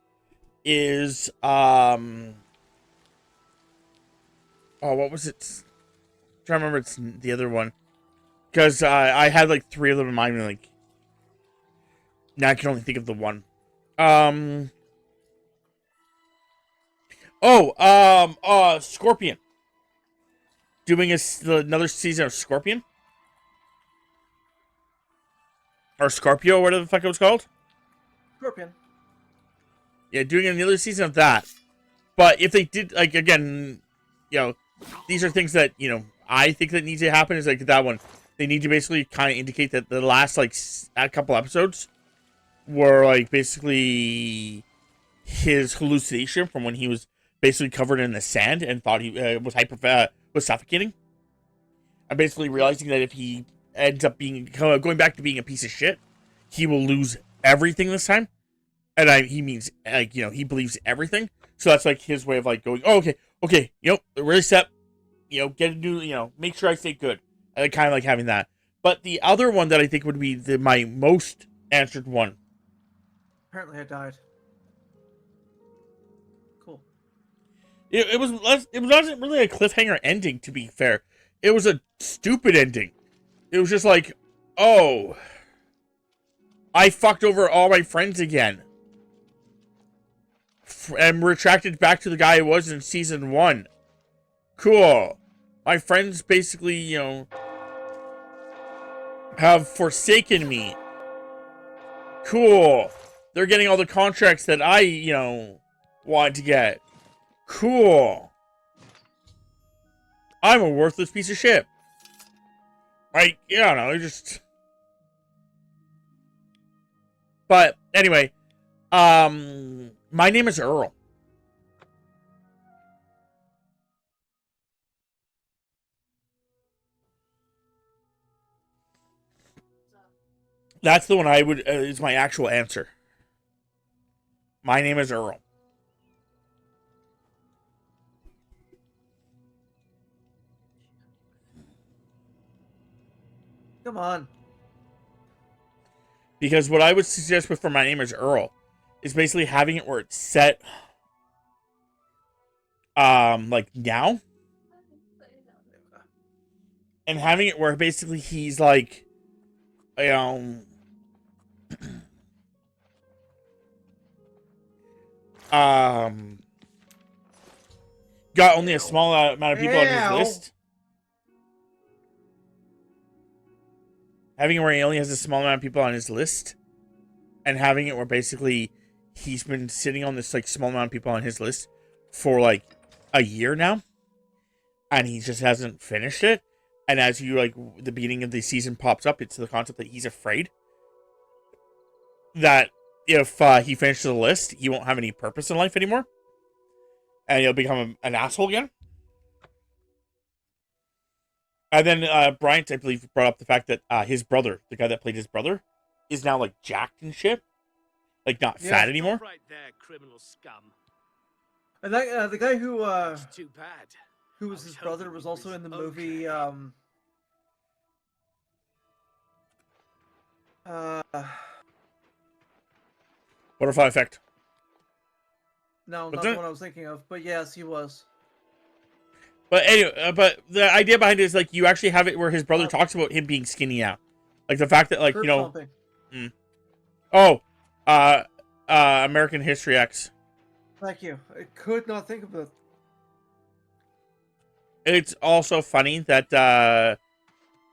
is, oh, what was it? I'm trying to remember it's the other one. Because, I had, like, 3 of them in mind, and, like, now I can only think of the one. Scorpion. Doing another season of Scorpion. Or Scorpio, whatever the fuck it was called. Scorpion. Yeah, doing another season of that. But if they did, like, again, these are things that, I think that need to happen, is like that one. they need to basically kind of indicate that the last like a couple episodes were like basically his hallucination from when he was basically covered in the sand and thought he was suffocating, and basically realizing that if he ends up being going back to being a piece of shit, he will lose everything this time. And he means like, you know, he believes everything. So that's like his way of like going, oh, okay, you know, really step, you know, get a new, you know, make sure I stay good. I kind of like having that. But the other one that I think would be my most answered one. Apparently I died. Cool. It wasn't really a cliffhanger ending, to be fair. It was a stupid ending. It was just like, oh, I fucked over all my friends again. And retracted back to the guy I was in season 1. Cool. My friends basically, you know, have forsaken me. Cool. They're getting all the contracts that I, you know, wanted to get. Cool. I'm a worthless piece of shit. Like, yeah, I don't know, just... But, anyway, my name is Earl. That's the one I would, is my actual answer. My name is Earl. Come on. Because what I would suggest for my name is Earl is basically having it where it's set, like now. And having it where basically he's like, got only a small amount of people on his list. Having it where he only has a small amount of people on his list. And having it where basically he's been sitting on this like small amount of people on his list for like a year now. And he just hasn't finished it. And as you like the beginning of the season pops up, it's the concept that he's afraid that if he finishes the list, he won't have any purpose in life anymore. And he'll become an asshole again. And then Bryant, I believe, brought up the fact that his brother, the guy that played his brother, is now like jacked and shit. Like not fat anymore. Right there, criminal scum. And that the guy who too bad. Who was his brother was also in the movie Butterfly Effect. No, not the one I was thinking of, but yes, he was. But anyway, but the idea behind it is like you actually have it where his brother talks about him being skinny now, like the fact that like you know, American History X. Thank you. I could not think of it. It's also funny that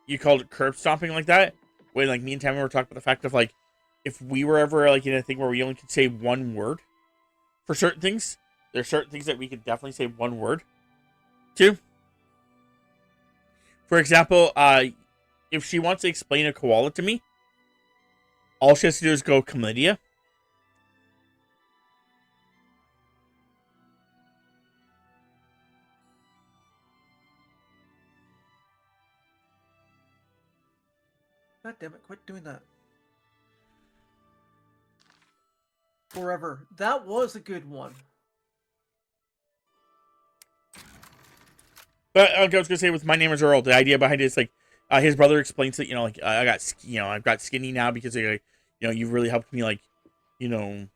you called it curb stomping like that. When like me and Tammy were talking about the fact of like if we were ever like in a thing where we only could say one word for certain things, there's certain things that we could definitely say one word to. For example, if she wants to explain a koala to me, all she has to do is go chlamydia. God damn it, quit doing that. Forever. That was a good one. But I was gonna say with my name is Earl, the idea behind it is like his brother explains that, you know, like I've got skinny now because you know, you've really helped me like, you know,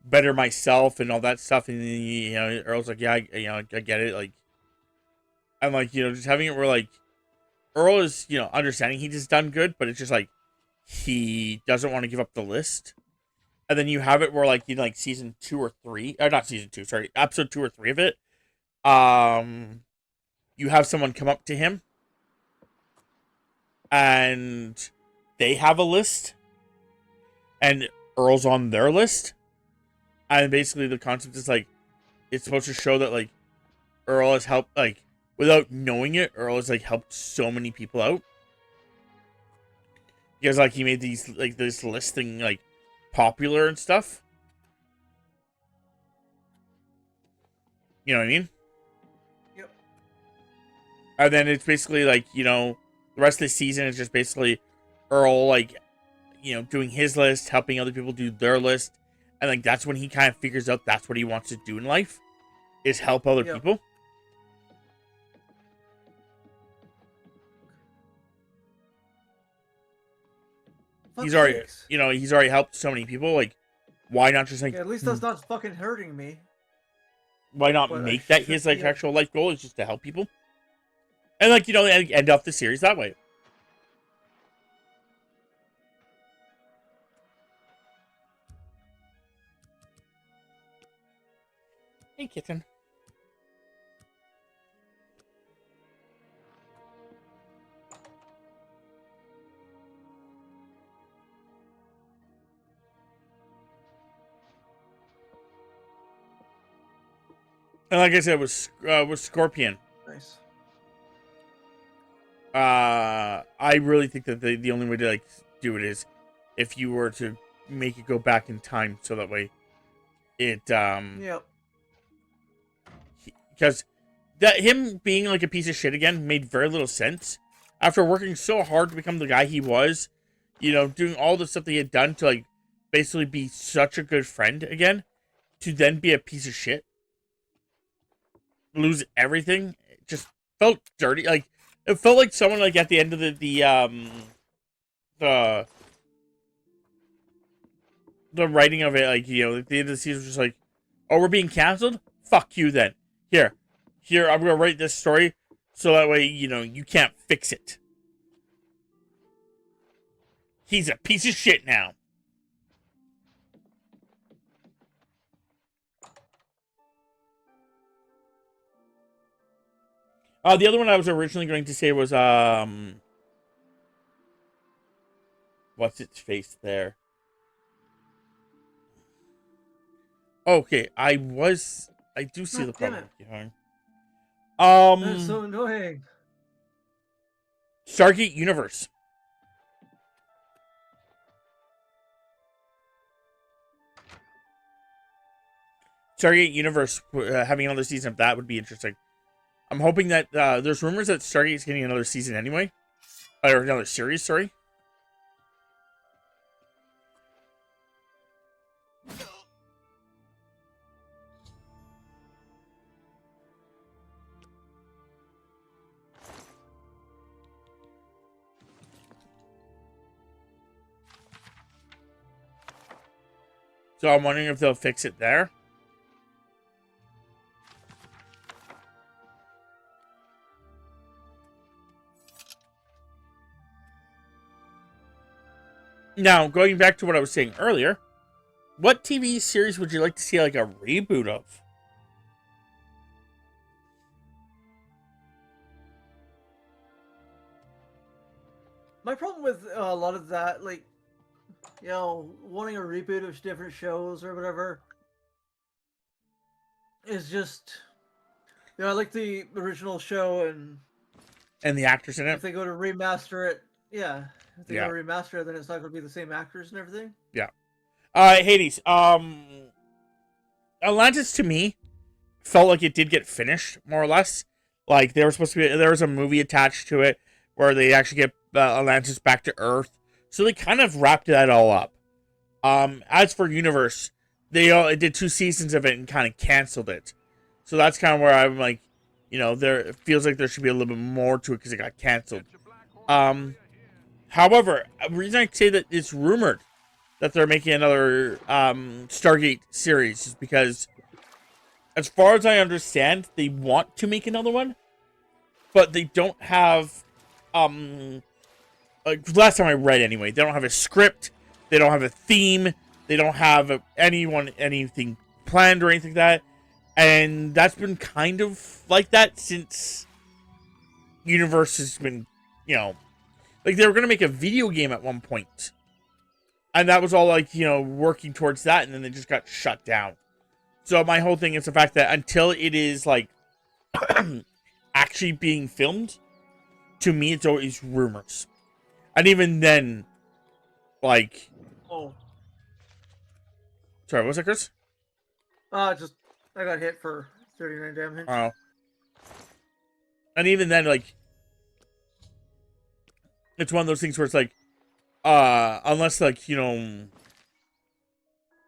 better myself and all that stuff. And you know, Earl's like, yeah, I get it. Like, I'm like, you know, just having it where like Earl is, you know, understanding he just done good, but it's just like he doesn't want to give up the list. And then you have it where like, you know, like season 2 or 3, or not season 2, sorry, episode 2 or 3 of it. You have someone come up to him and they have a list and Earl's on their list. And basically the concept is like, it's supposed to show that like Earl has helped like without knowing it, Earl has like helped so many people out. Because like he made these like this listing like popular and stuff. You know what I mean? Yep. And then it's basically like, you know, the rest of the season is just basically Earl like, you know, doing his list, helping other people do their list. And like that's when he kind of figures out that's what he wants to do in life, is help other people. He's already, you know, he's already helped so many people. Like, why not just like? Yeah, at least that's not fucking hurting me. Why not But make that his like yeah. actual life goal? Is just to help people, and like, you know, end off the series that way. Hey, kitten. And like I said, with Scorpion. Nice. I really think that the only way to like do it is if you were to make it go back in time, so that way it Yep. Because that him being like a piece of shit again made very little sense after working so hard to become the guy he was, you know, doing all the stuff that he had done to like basically be such a good friend again, to then be a piece of shit, lose everything. It just felt dirty. Like it felt like someone like at the end of the writing of it, like, you know, at the end of the season was just like, oh, we're being canceled? Fuck you then. Here, I'm gonna write this story so that way, you know, you can't fix it. He's a piece of shit now. The other one I was originally going to say was, what's its face there? Okay, I do see the problem with Young. That's so annoying. Stargate Universe. Stargate Universe having another season of that would be interesting. I'm hoping that there's rumors that Stargate's getting another season anyway, or another series. Sorry. So I'm wondering if they'll fix it there. Now, going back to what I was saying earlier, what TV series would you like to see like a reboot of? My problem with a lot of that, like, you know, wanting a reboot of different shows or whatever, is just, you know, I like the original show and the actors in it. If they go to remaster it, yeah. If they Yeah. go to remaster it, then it's not going to be the same actors and everything. Yeah. Hades. Atlantis to me felt like it did get finished more or less. Like there was a movie attached to it where they actually get Atlantis back to Earth. So they kind of wrapped that all up. As for Universe, they did 2 seasons of it and kind of canceled it. So that's kind of where I'm like, you know, it feels like there should be a little bit more to it because it got canceled. However, the reason I say that it's rumored that they're making another Stargate series is because, as far as I understand, they want to make another one, but they don't have, like last time I read anyway, they don't have a script, they don't have a theme, they don't have anything planned or anything like that, and that's been kind of like that since Universe has been, you know, like they were going to make a video game at one point. And that was all like, you know, working towards that. And then they just got shut down. So my whole thing is the fact that until it is like actually being filmed, to me, it's always rumors. And even then, like... Oh. Sorry, what was that, Chris? Just, I got hit for 39 damage. Oh. And even then, like... It's one of those things where it's like... unless, like, you know...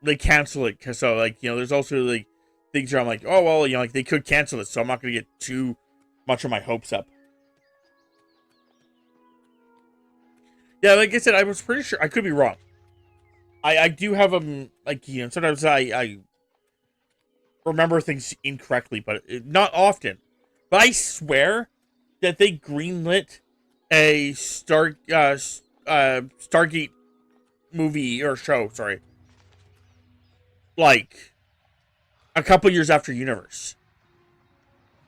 They cancel it, cause so, like, you know, there's also, like, things where I'm like, oh, well, you know, like, they could cancel it, so I'm not gonna get too much of my hopes up. Yeah, like I said, I was pretty sure, I could be wrong. I do have, like, you know, sometimes I remember things incorrectly, but not often. But I swear that they greenlit a Stargate movie, or show, sorry. Like, a couple years after Universe.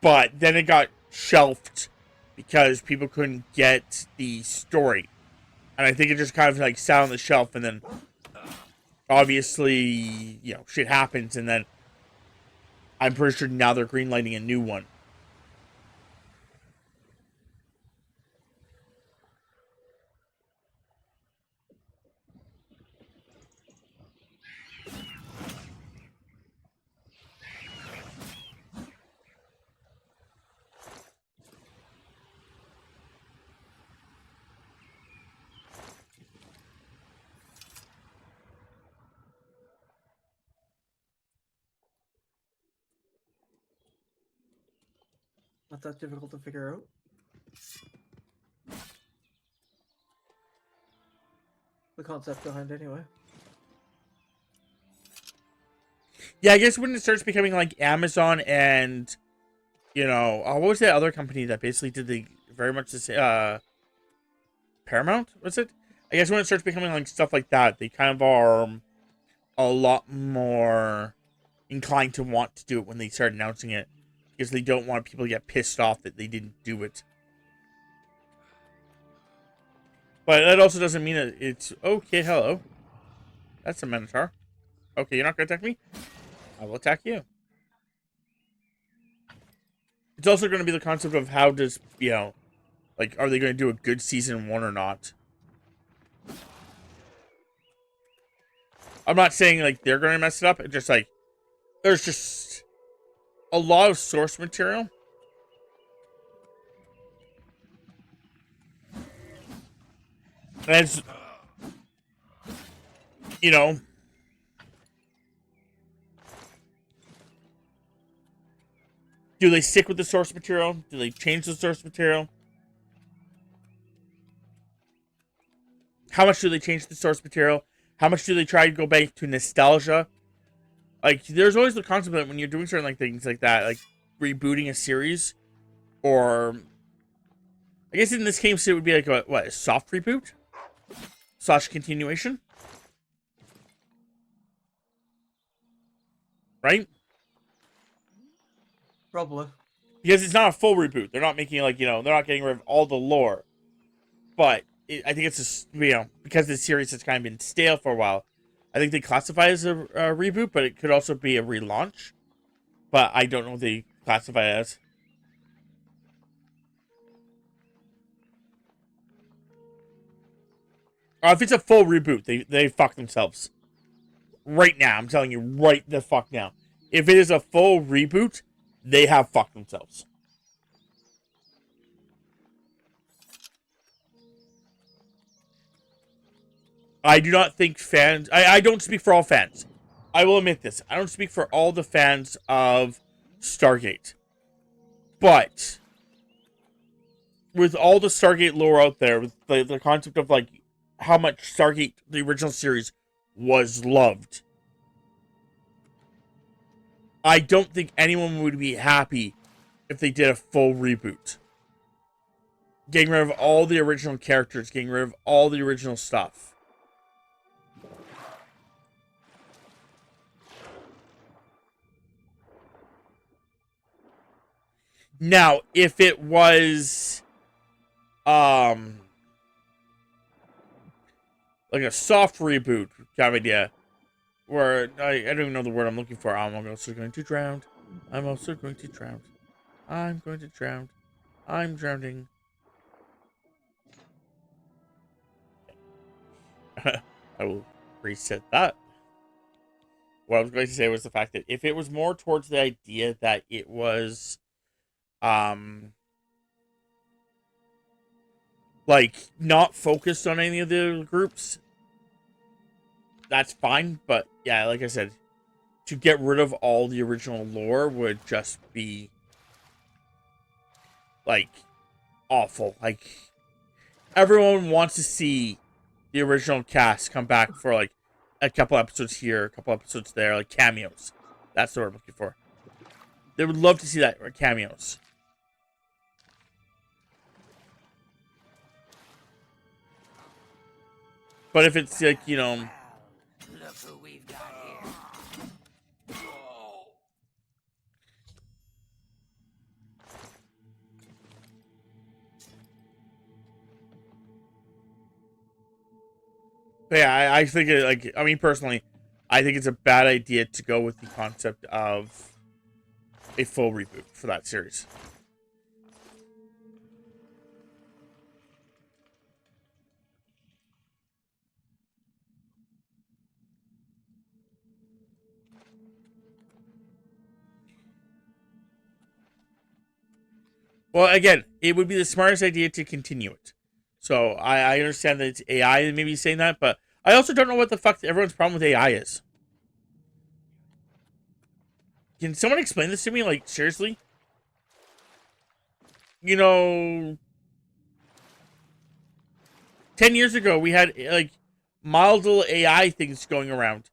But then it got shelved because people couldn't get the story. And I think it just kind of like sat on the shelf, and then obviously, you know, shit happens, and then I'm pretty sure now they're greenlighting a new one. Not that difficult to figure out. The concept behind it, anyway. Yeah, I guess when it starts becoming like Amazon and, you know, what was that other company that basically did the very much the same, Paramount, was it? I guess when it starts becoming like stuff like that, they kind of are a lot more inclined to want to do it when they start announcing it, because they don't want people to get pissed off that they didn't do it. But that also doesn't mean that it's okay. Hello, that's a Minotaur. Okay, you're not gonna attack me. I will attack you. It's also going to be the concept of how does, you know, like, are they going to do a good season 1 or not? I'm not saying, like, they're going to mess it up. It's just, like, there's just a lot of source material. And it's, you know, do they stick with the source material? Do they change the source material? How much do they change the source material? How much do they try to go back to nostalgia? Like, there's always the concept that when you're doing certain like things like that, like rebooting a series, or I guess in this case it would be like a soft reboot / continuation, right? Probably. Because it's not a full reboot. They're not making, like, you know, they're not getting rid of all the lore. But I think it's just, you know, because the series has kind of been stale for a while, I think they classify it as a reboot, but it could also be a relaunch. But I don't know what they classify it as. If it's a full reboot, they fuck themselves. Right now, I'm telling you, right the fuck now. If it is a full reboot, they have fucked themselves. I do not think fans... I don't speak for all fans. I will admit this. I don't speak for all the fans of Stargate. But with all the Stargate lore out there, with the concept of, like, how much Stargate, the original series, was loved, I don't think anyone would be happy if they did a full reboot. Getting rid of all the original characters, getting rid of all the original stuff. Now, if it was like a soft reboot kind of idea, where I don't even know the word I'm looking for. I'm also going to drown. I'm also going to drown. I'm going to drown. I'm drowning. I will reset that. What I was going to say was the fact that if it was more towards the idea that it was, like, not focused on any of the groups, that's fine. But yeah, like I said, to get rid of all the original lore would just be, like, awful. Like, everyone wants to see the original cast come back for, like, a couple episodes here, a couple episodes there, like cameos. That's what I'm looking for. They would love to see that, or cameos. But if it's like, you know, Look who we've got here. but yeah, I think it, like, I mean, personally, I think it's a bad idea to go with the concept of a full reboot for that series. Well, again, it would be the smartest idea to continue it. So I understand that it's AI and maybe saying that, but I also don't know what the fuck everyone's problem with AI is. Can someone explain this to me? Like, seriously? You know, 10 years ago, we had, like, mild little AI things going around.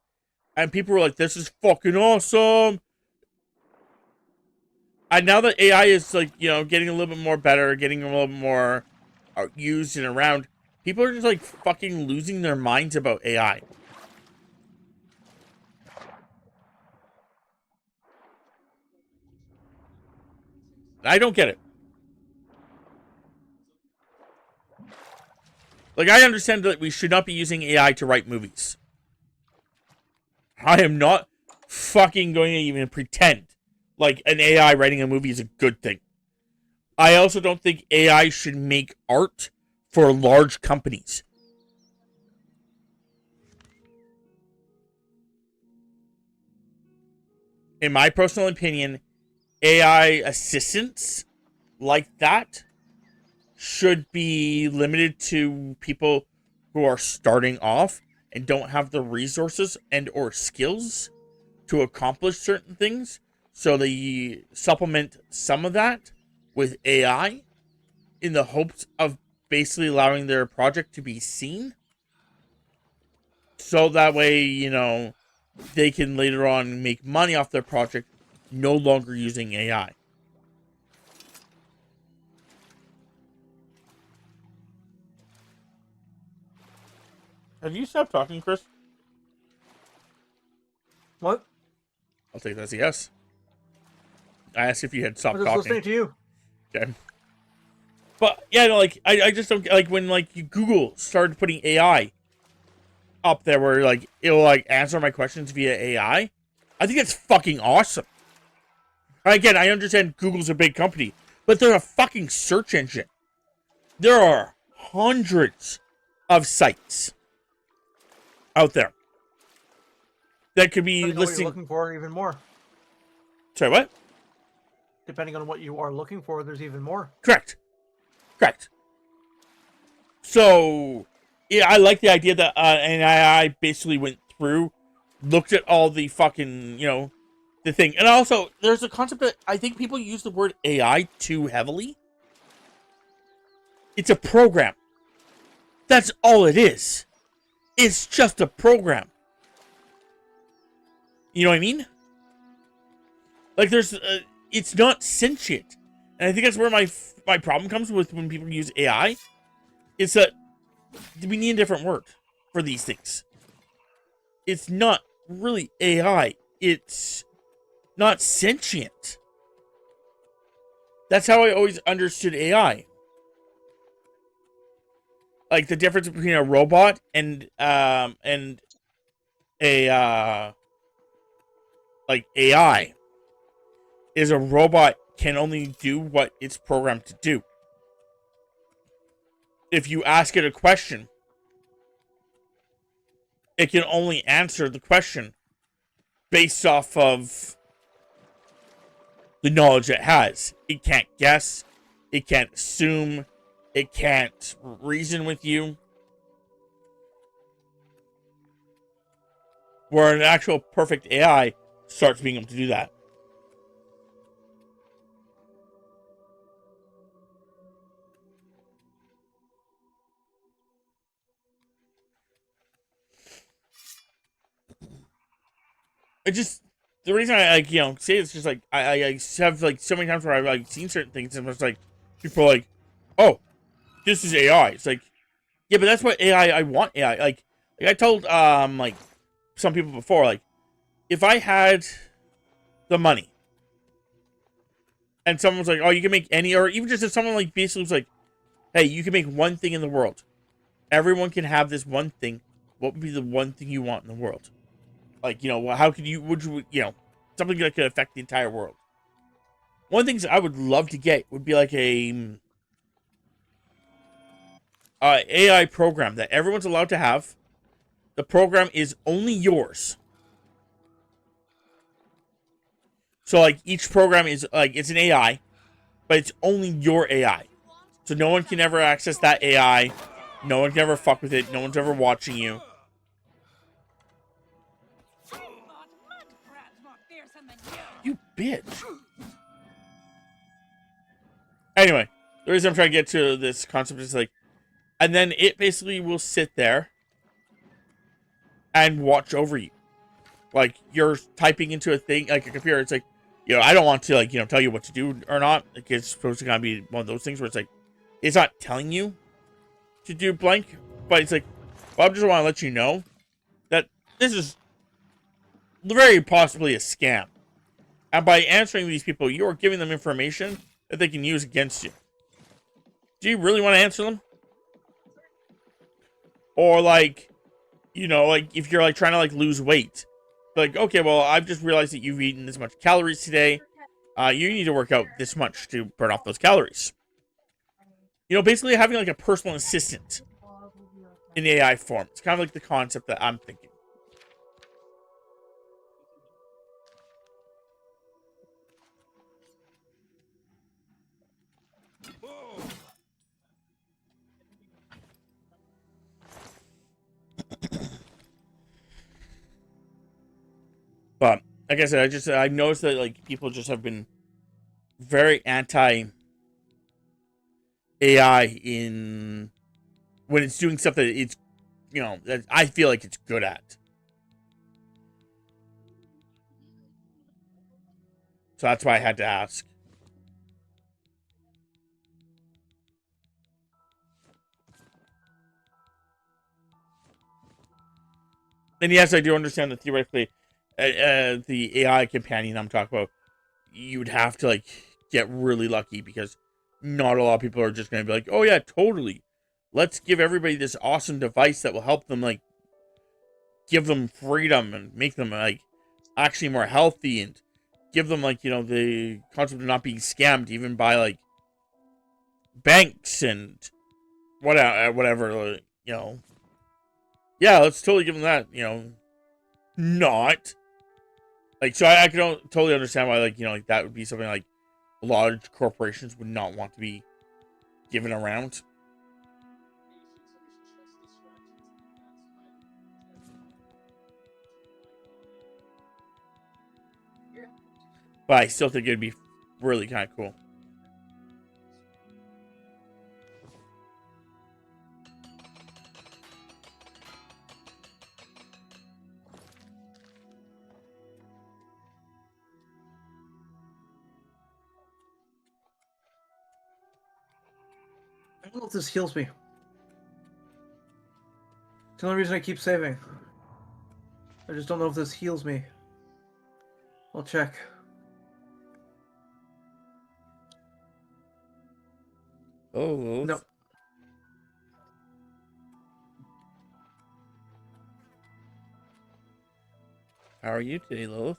And people were like, this is fucking awesome. And now that AI is, like, you know, getting a little bit more better, getting a little bit more used and around, people are just, like, fucking losing their minds about AI. I don't get it. Like, I understand that we should not be using AI to write movies. I am not fucking going to even pretend like an AI writing a movie is a good thing. I also don't think AI should make art for large companies. In my personal opinion, AI assistants like that should be limited to people who are starting off and don't have the resources and or skills to accomplish certain things. So they supplement some of that with AI in the hopes of basically allowing their project to be seen. So that way, you know, they can later on make money off their project no longer using AI. Have you stopped talking, Chris? What? I'll take that as a yes. I asked if you had stopped I'm just talking. listening to you. Okay. But yeah, no, like I just don't like when like Google started putting AI up there where like it'll like answer my questions via AI. I think it's fucking awesome. Again, I understand Google's a big company, but they're a fucking search engine. There are hundreds of sites out there that could be Depending on what listing. you're looking for, even more. Sorry, what? Depending on what you are looking for, there's even more. Correct. So, yeah, I like the idea that an AI basically went through, looked at all the fucking, you know, the thing. And also, there's a concept that I think people use the word AI too heavily. It's a program. That's all it is. It's just a program. You know what I mean? Like, there's, it's not sentient. And I think that's where my problem comes with when people use AI. It's that we need a different word for these things. It's not really AI. It's not sentient. That's how I always understood AI. Like the difference between a robot and a like AI is a robot can only do what it's programmed to do. If you ask it a question, it can only answer the question based off of the knowledge it has. It can't guess. It can't assume. It can't reason with you. Where an actual perfect AI starts being able to do that. It just, the reason I, like, say it's just like, I have, like, so many times where I've, like, seen certain things and it's like, people are like, oh, this is AI. It's like, yeah, but that's what I want AI. Like I told, like, some people before, like, if I had the money and someone was like, oh, you can make any, or even just if someone, like, basically was like, hey, you can make one thing in the world. Everyone can have this one thing. What would be the one thing you want in the world? Like, how could you, something that could affect the entire world. One of the things I would love to get would be like a AI program that everyone's allowed to have. The program is only yours. So, like, each program is, like, it's an AI, but it's only your AI. So no one can ever access that AI. No one can ever fuck with it. No one's ever watching you. You bitch. Anyway, the reason I'm trying to get to this concept is, like, and then it basically will sit there and watch over you. Like, you're typing into a thing, like a computer. It's like, I don't want to, like, tell you what to do or not. Like, it's supposed to kind of be one of those things where it's like, it's not telling you to do blank, but it's like, well, I just want to let you know that this is very possibly a scam. And by answering these people, you are giving them information that they can use against you. Do you really want to answer them? Or, like, like, if you're, like, trying to, like, lose weight. Like, okay, well, I've just realized that you've eaten this much calories today. You need to work out this much to burn off those calories. Basically having, like, a personal assistant in AI form. It's kind of like the concept that I'm thinking. But like I said, I noticed that, like, people just have been very anti AI in when it's doing stuff that it's that I feel like it's good at. So that's why I had to ask. And yes, I do understand that theoretically, the AI companion I'm talking about, you would have to, like, get really lucky because not a lot of people are just going to be like, oh yeah, totally. Let's give everybody this awesome device that will help them, like, give them freedom and make them, like, actually more healthy and give them, like, the concept of not being scammed even by, like, banks and whatever, Yeah, let's totally give them that, not. Like, so I can totally understand why, like, like, that would be something, like, large corporations would not want to be given around. But I still think it'd be really kind of cool. I don't know if this heals me. It's the only reason I keep saving. I just don't know if this heals me. I'll check. Oh. No. How are you today, Lilith?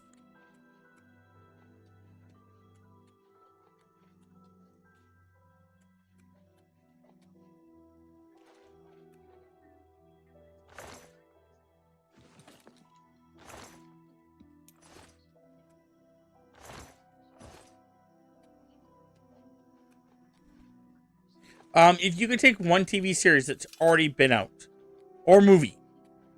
If you could take one TV series that's already been out, or movie,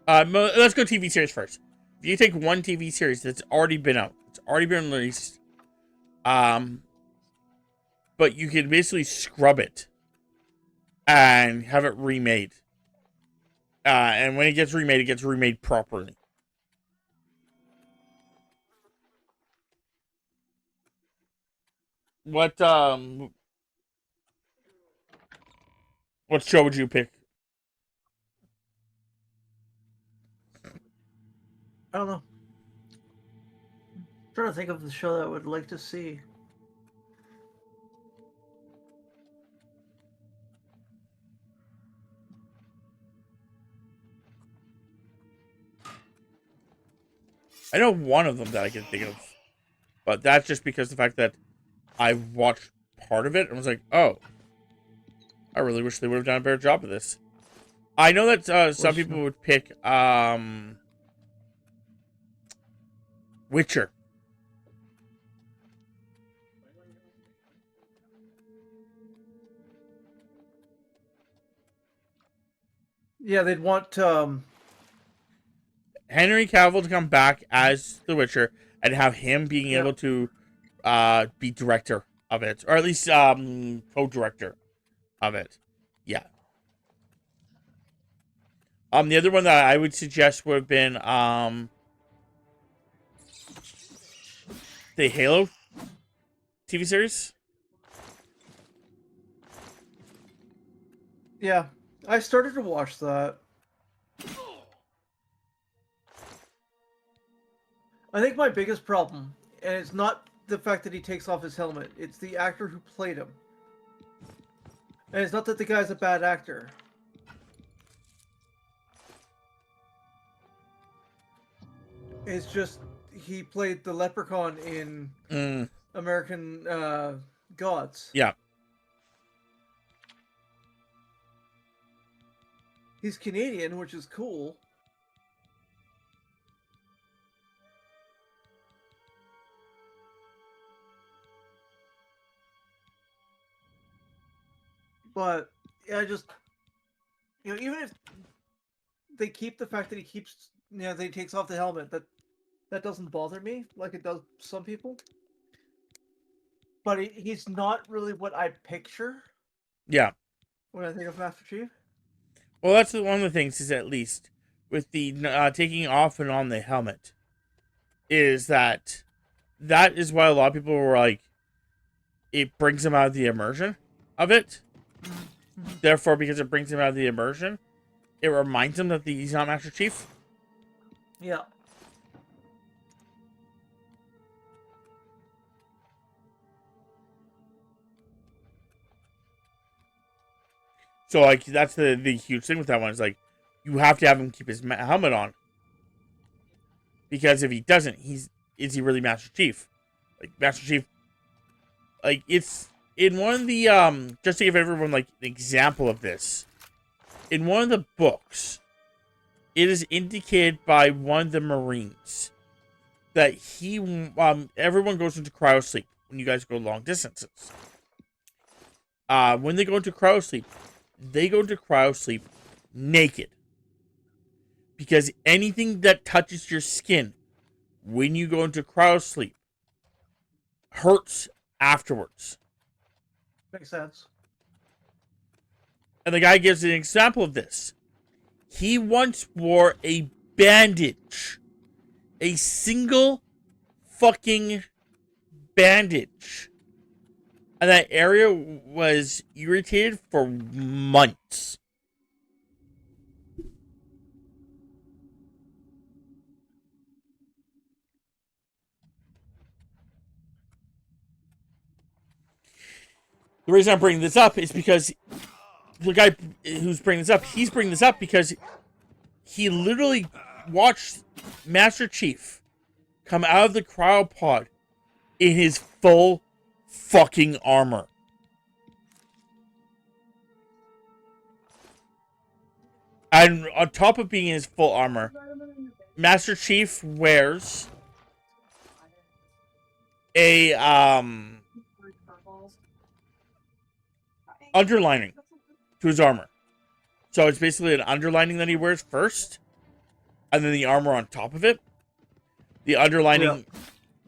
let's go TV series first. If you take one TV series that's already been out, it's already been released, but you can basically scrub it and have it remade. And when it gets remade properly. What show would you pick? I don't know. I'm trying to think of the show that I would like to see. I know one of them that I can think of, but that's just because the fact that I watched part of it and was like, oh, I really wish they would have done a better job of this. I know that some people would pick Witcher. Yeah, they'd want Henry Cavill to come back as the Witcher and have him being able to be director of it, or at least co-director of it. Yeah. The other one that I would suggest would have been the Halo TV series. Yeah, I started to watch that. I think my biggest problem, and it's not the fact that he takes off his helmet, it's the actor who played him. And it's not that the guy's a bad actor. It's just he played the leprechaun in American Gods. Yeah. He's Canadian, which is cool. But yeah, I just, even if they keep the fact that he keeps, that he takes off the helmet, that doesn't bother me like it does some people. But he's not really what I picture. Yeah. When I think of Master Chief. Well, that's one of the things, is at least with the taking off and on the helmet, is that is why a lot of people were like, it brings him out of the immersion of it. Therefore, because it brings him out of the immersion, it reminds him that he's not Master Chief. Yeah. So, like, that's the huge thing with that one. Is like, you have to have him keep his helmet on. Because if he doesn't, is he really Master Chief? Like, Master Chief, like, it's in one of the, just to give everyone, like, an example of this, in one of the books, it is indicated by one of the Marines that everyone goes into cryosleep when you guys go long distances. When they go into cryosleep, they go into cryosleep naked. Because anything that touches your skin when you go into cryosleep hurts afterwards. Makes sense. And the guy gives an example of this. He once wore a bandage. A single fucking bandage. And that area was irritated for months. The reason I'm bringing this up is because the guy who's bringing this up, he's bringing this up because he literally watched Master Chief come out of the cryopod in his full fucking armor. And on top of being in his full armor, Master Chief wears a underlining to his armor. So it's basically an underlining that he wears first, and then the armor on top of it. The underlining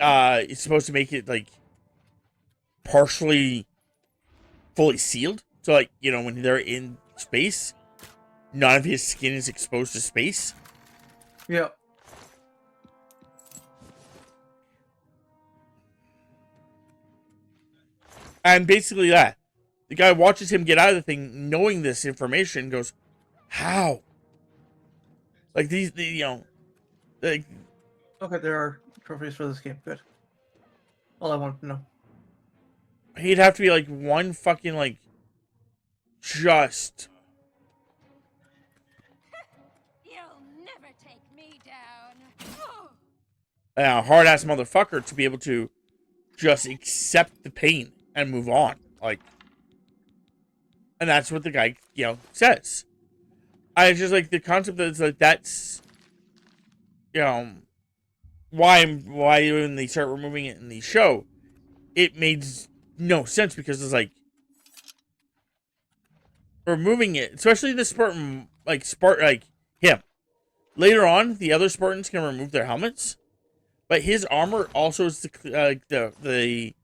is supposed to make it like partially fully sealed. So like, you know, when they're in space, none of his skin is exposed to space. Yep. And basically that. The guy watches him get out of the thing knowing this information, goes, how? Like you know, like... Okay, there are trophies for this game. Good. All I wanted to know. He'd have to be like one fucking like just... You'll never take me down. a hard-ass motherfucker to be able to just accept the pain and move on. Like... And that's what the guy, you know, says. I just like the concept that it's like that's, you know, why when they start removing it in the show, it made no sense because it's like removing it, especially the Spartan, like him. Later on, the other Spartans can remove their helmets, but his armor also is the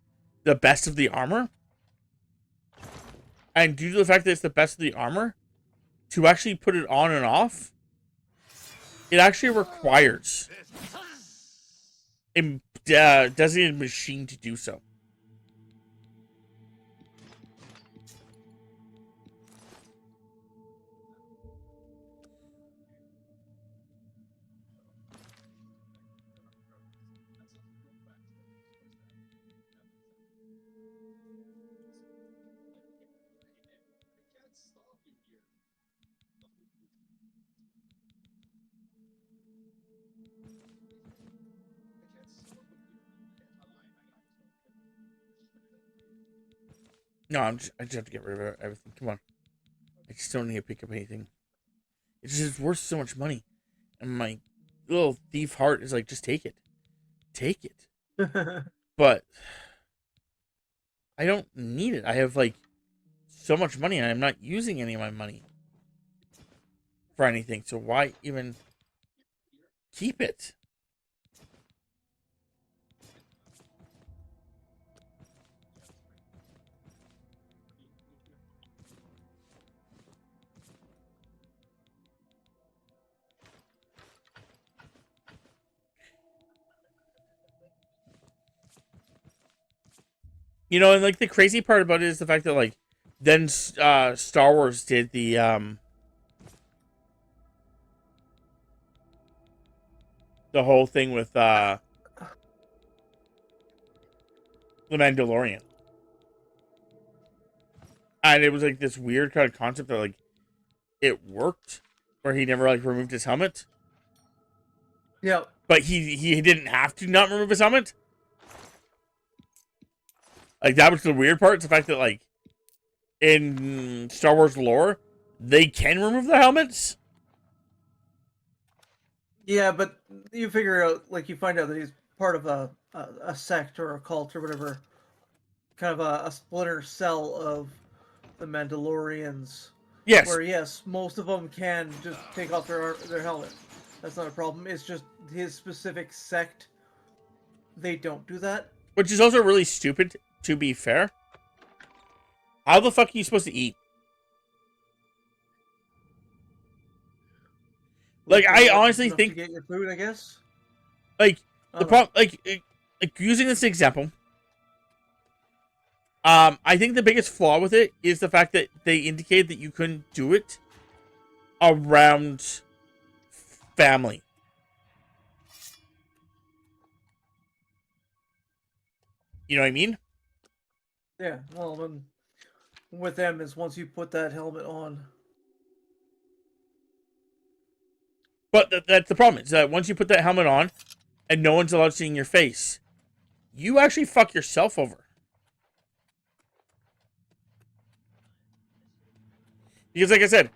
best of the armor. And due to the fact that it's the best of the armor, to actually put it on and off, it actually requires a designated machine to do so. No, I just have to get rid of everything. Come on. I just don't need to pick up anything. It's just worth so much money. And my little thief heart is like, just take it. Take it. But I don't need it. I have like so much money and I'm not using any of my money for anything. So why even keep it? You know, and like the crazy part about it is the fact that like then Star Wars did the whole thing with the Mandalorian. And it was like this weird kind of concept that like it worked where he never like removed his helmet. Yeah. But he didn't have to not remove his helmet. Like, that was the weird part. It's the fact that, like, in Star Wars lore, they can remove their helmets. Yeah, but you figure out, like, you find out that he's part of a sect or a cult or whatever. Kind of a splinter cell of the Mandalorians. Yes. Where, yes, most of them can just take off their helmet. That's not a problem. It's just his specific sect, they don't do that. Which is also really stupid, to be fair. How the fuck are you supposed to eat? Like, I honestly think... To get your food, I guess? Like, the problem... Like, using this example... I think the biggest flaw with it is the fact that they indicated that you couldn't do it around family. You know what I mean? Yeah, well, then with them is once you put that helmet on. But that's the problem, is that once you put that helmet on and no one's allowed seeing your face, you actually fuck yourself over. Because like I said,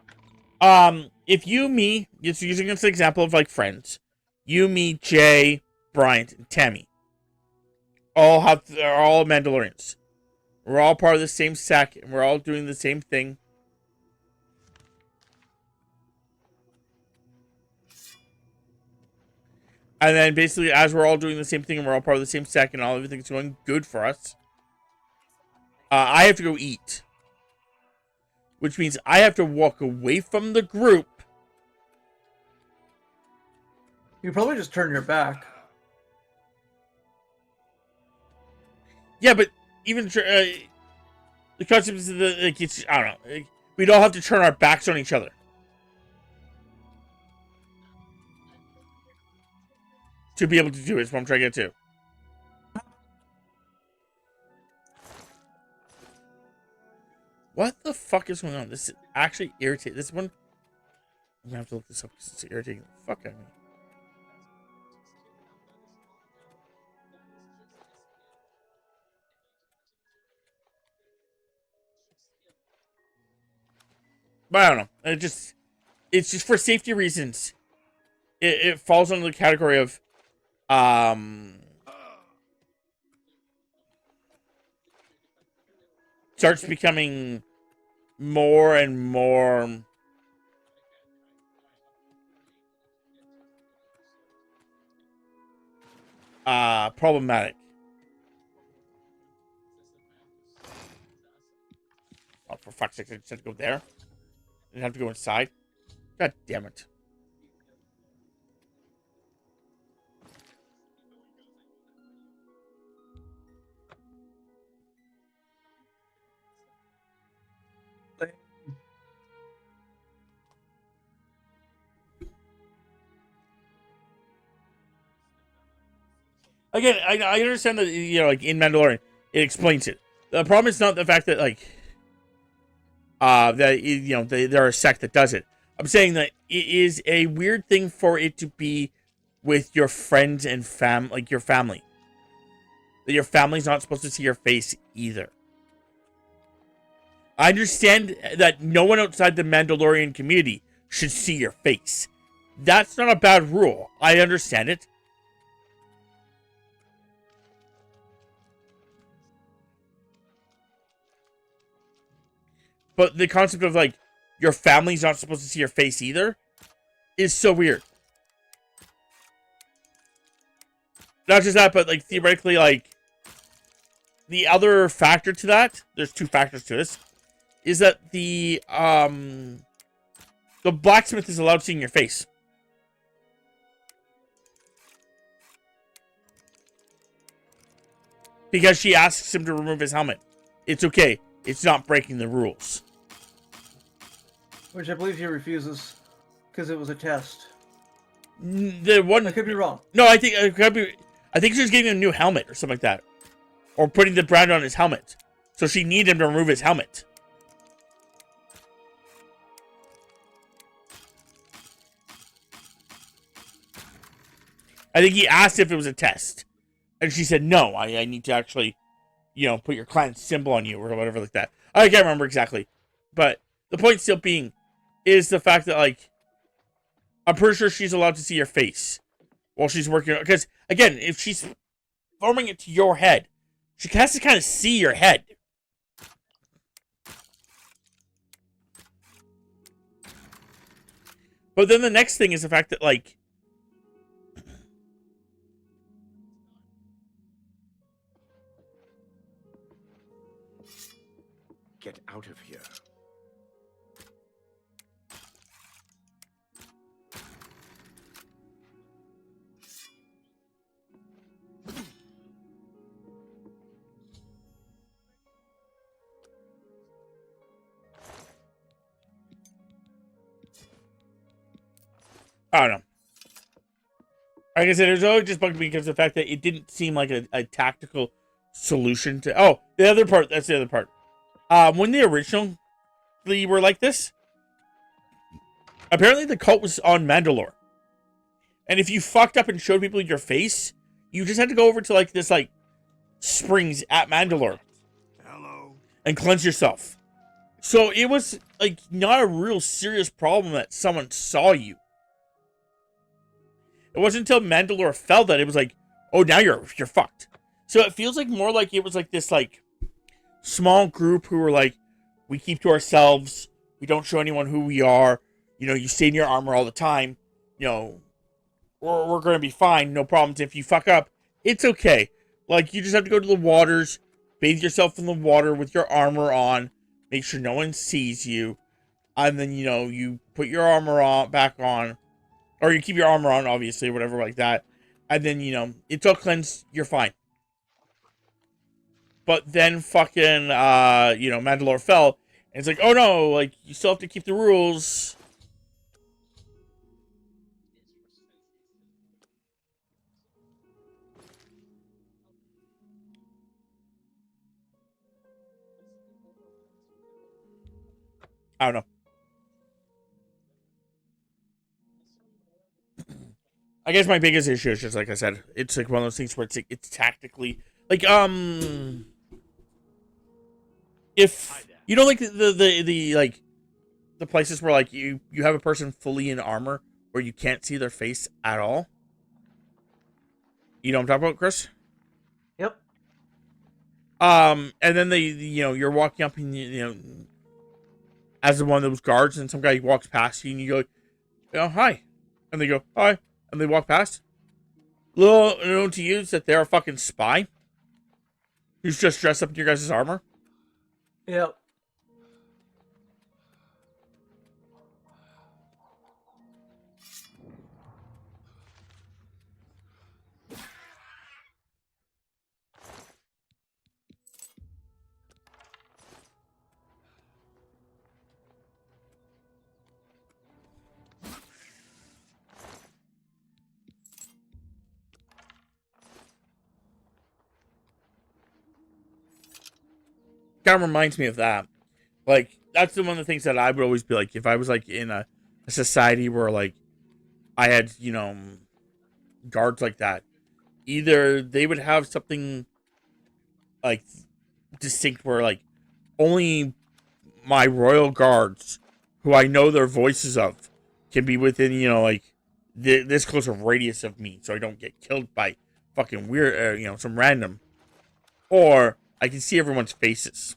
if you, me, just using this example of like friends, you, me, Jay, Bryant, and Tammy, are all Mandalorians. We're all part of the same sect, and we're all doing the same thing. And then basically, as we're all doing the same thing and we're all part of the same sect and all everything's going good for us, I have to go eat. Which means I have to walk away from the group. You probably just turn your back. Yeah, but even the concept is that, like, it's, I don't know. We'd all have to turn our backs on each other to be able to do it. Is what I'm trying to get to. What the fuck is going on? This is actually irritating. This one, I'm gonna have to look this up because it's irritating the fuck out of me. But I don't know. It's just for safety reasons. It falls under the category of, starts becoming more and more problematic. Oh, for fuck's sake, I just had to go there. I didn't have to go inside. God damn it. Again, I understand that, you know, like in Mandalorian, it explains it. The problem is not the fact that, like, that, you know, they're a sect that does it. I'm saying that it is a weird thing for it to be with your friends and like your family. That your family's not supposed to see your face either. I understand that no one outside the Mandalorian community should see your face. That's not a bad rule. I understand it. But the concept of, like, your family's not supposed to see your face either is so weird. Not just that, but, like, theoretically, like, the other factor to that, there's two factors to this, is that the blacksmith is allowed seeing your face. Because she asks him to remove his helmet. It's okay. It's not breaking the rules. Which I believe he refuses, because it was a test. The one I could be wrong. No, I think she was getting a new helmet or something like that, or putting the brand on his helmet. So she needed him to remove his helmet. I think he asked if it was a test, and she said no. I need to actually, you know, put your clan symbol on you or whatever like that. I can't remember exactly, but the point still being is the fact that, like, I'm pretty sure she's allowed to see your face while she's working. Because, again, if she's forming it to your head, she has to kind of see your head. But then the next thing is the fact that, like, get out of here. I don't know. Like I said, it was always just bugged me because of the fact that it didn't seem like a tactical solution to... Oh, the other part. That's the other part. When they originally were like this, apparently the cult was on Mandalore. And if you fucked up and showed people your face, you just had to go over to, like, this, like, springs at Mandalore. Hello. And cleanse yourself. So it was, like, not a real serious problem that someone saw you. It wasn't until Mandalore fell that it was like, oh, now you're fucked. So it feels like more like it was like this, like, small group who were like, we keep to ourselves. We don't show anyone who we are. You know, you stay in your armor all the time. You know, we're going to be fine. No problems. If you fuck up, it's okay. Like, you just have to go to the waters, bathe yourself in the water with your armor on, make sure no one sees you, and then, you know, you put your armor on back on, or you keep your armor on, obviously, whatever like that, and then, you know, it's all cleansed, you're fine. But then fucking, you know, Mandalore fell, and it's like, oh no, like, you still have to keep the rules. I don't know. I guess my biggest issue is just, like I said, it's like one of those things where it's tactically, like, if, you know, like, the like, the places where, like, you have a person fully in armor where you can't see their face at all. You know what I'm talking about, Chris? Yep. And then you know, you're walking up and, you know, as one of those guards, and some guy walks past you and you go, oh, hi. And they go, hi. And they walk past. Little known to you is that they're a fucking spy who's just dressed up in your guys' armor. Yep. Kind of reminds me of that. Like, that's one of the things that I would always be like, if I was, like, in a society where, like, I had, you know, guards like that, either they would have something, like, distinct where, like, only my royal guards, who I know their voices of, can be within, you know, like, this close of radius of me, so I don't get killed by fucking weird, you know, some random. Or I can see everyone's faces.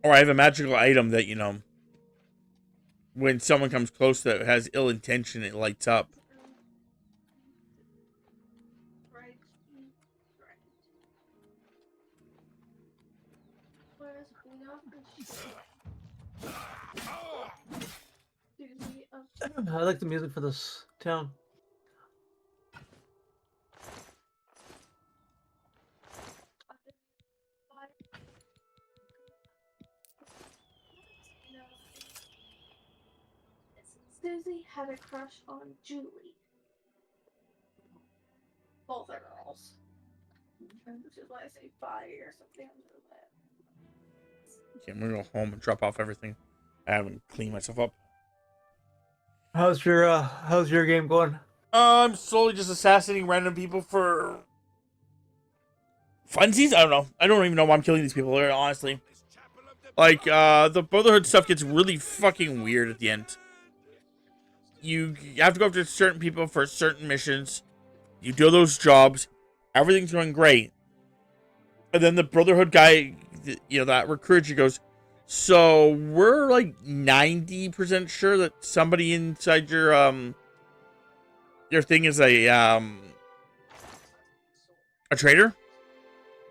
Or I have a magical item that, you know, when someone comes close that has ill intention, it lights up. I like the music for this town. Susie had a crush on Julie. Both are girls. Which is why I say fire or something under that. Okay, I'm gonna go home and drop off everything. I haven't cleaned myself up. How's your game going? I'm slowly just assassinating random people for funsies. I don't know. I don't even know why I'm killing these people, honestly. Like, the Brotherhood stuff gets really fucking weird at the end. You have to go after certain people for certain missions. You do those jobs. Everything's going great. And then the Brotherhood guy, you know, that recruits you goes, so we're like 90% sure that somebody inside your thing is a traitor.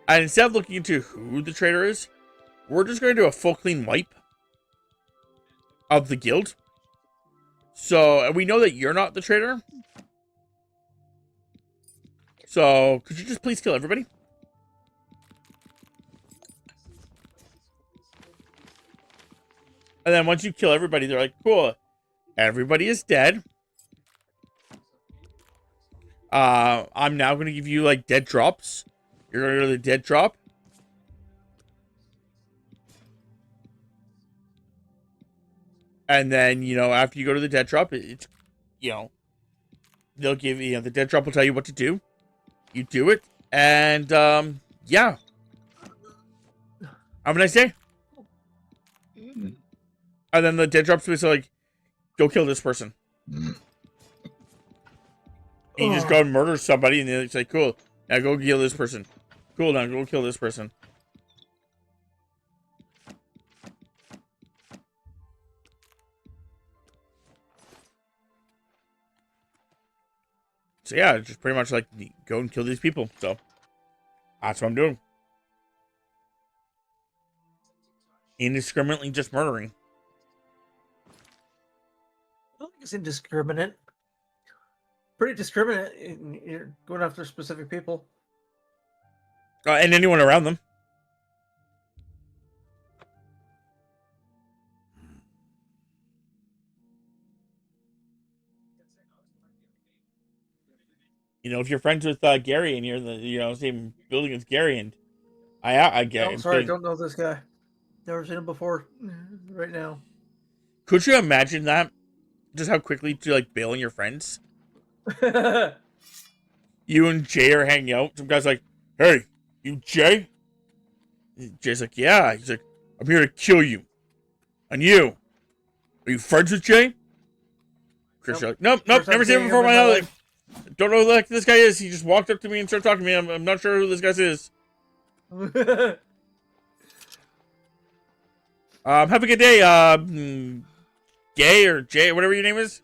And instead of looking into who the traitor is, we're just going to do a full clean wipe of the guild. So, and we know that you're not the traitor. So, could you just please kill everybody? And then once you kill everybody, they're like, cool. Everybody is dead. I'm now going to give you, like, dead drops. You're going to go to the dead drop. And then, you know, after you go to the dead drop, it's, you know, they'll give you, the dead drop will tell you what to do. You do it. And, yeah. Have a nice day. And then the dead drop's basically like, go kill this person. And you just go and murder somebody, and it's like, cool, now go kill this person. Cool, now go kill this person. So yeah, just pretty much like go and kill these people. So that's what I'm doing. Indiscriminately just murdering. I don't think it's indiscriminate. Pretty discriminate. You're going after specific people. And anyone around them. You know, if you're friends with Gary and you're in the same building as Gary, and I get. I'm sorry, I don't know this guy. Never seen him before. Right now. Could you imagine that? Just how quickly to like bail on your friends. You and Jay are hanging out. Some guy's like, "Hey, you Jay?" Jay's like, "Yeah." He's like, "I'm here to kill you." And you? Are you friends with Jay? Chris, you're like, nope, never seen him before in my life. Don't know who this guy is. He just walked up to me and started talking to me. I'm not sure who this guy is. Have a good day, Gay or Jay, whatever your name is.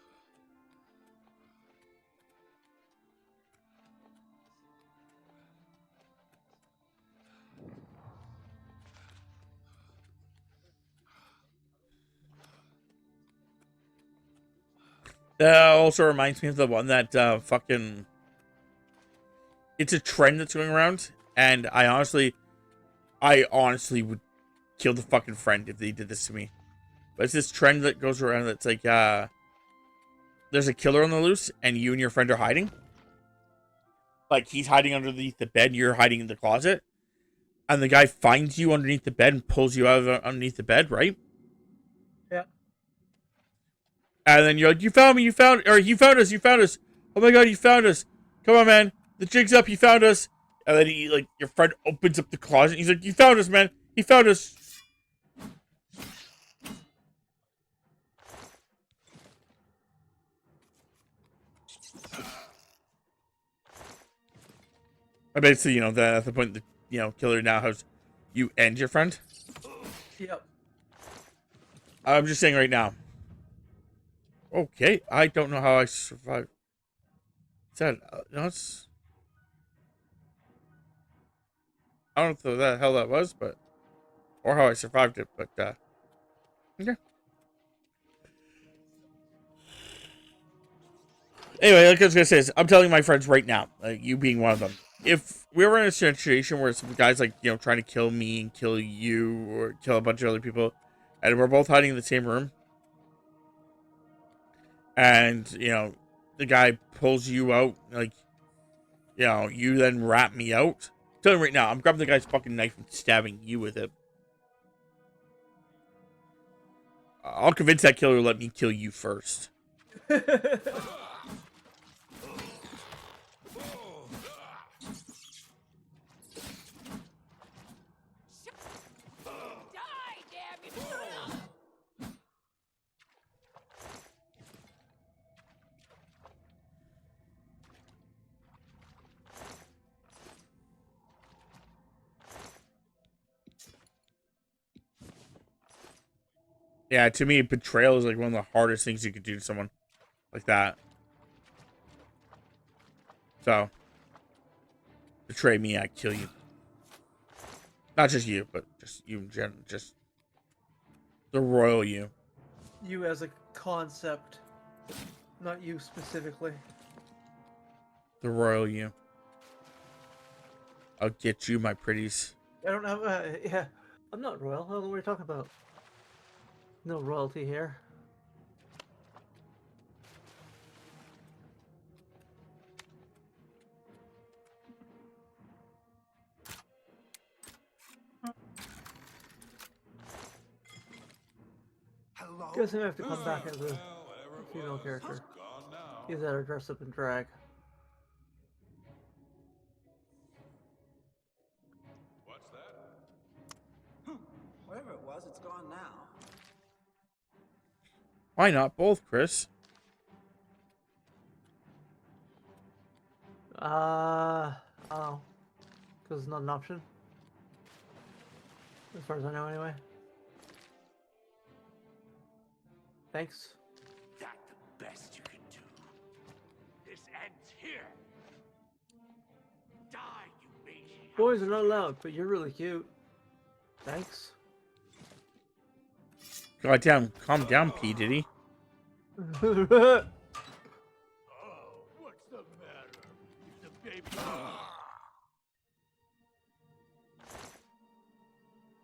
That also reminds me of the one that fucking... It's a trend that's going around, and I honestly would kill the fucking friend if they did this to me. But it's this trend that goes around that's like, there's a killer on the loose, and you and your friend are hiding. Like, he's hiding underneath the bed, and you're hiding in the closet. And the guy finds you underneath the bed and pulls you out of underneath the bed, right? Yeah. And then you're like, you found us. Oh my god, you found us. Come on, man. The jig's up, you found us. And then your friend opens up the closet. He's like, you found us, man. He found us. I basically, at the point that, killer now has you and your friend. Yep. I'm just saying right now. Okay, I don't know how I survived. Is that, no, it's... I don't know what the hell that was, but... Or how I survived it, but, okay. Anyway, like I was gonna say, I'm telling my friends right now, you being one of them, if we were in a situation where some guy's trying to kill me and kill you or kill a bunch of other people, and we're both hiding in the same room, and the guy pulls you out, you then rat me out. I'm telling you right now, I'm grabbing the guy's fucking knife and stabbing you with it. I'll convince that killer to let me kill you first. Yeah, to me, betrayal is one of the hardest things you could do to someone like that. So, betray me, I kill you. Not just you, but just you in general. Just the royal you. You as a concept, not you specifically. The royal you. I'll get you, my pretties. I don't know. Yeah, I'm not royal. I don't know what you're talking about. No royalty here. Hello? Guess I have to come back as a female character. Either that or dress up in drag. What's that? Whatever it was, it's gone now. Why not both, Chris? Oh, because it's not an option. As far as I know, anyway. Thanks. That's the best you can do. This ends here. Die, you mangy. Boys are not allowed, but you're really cute. Thanks. Goddamn, calm down, P. Diddy. Oh, what's the matter? Is the baby?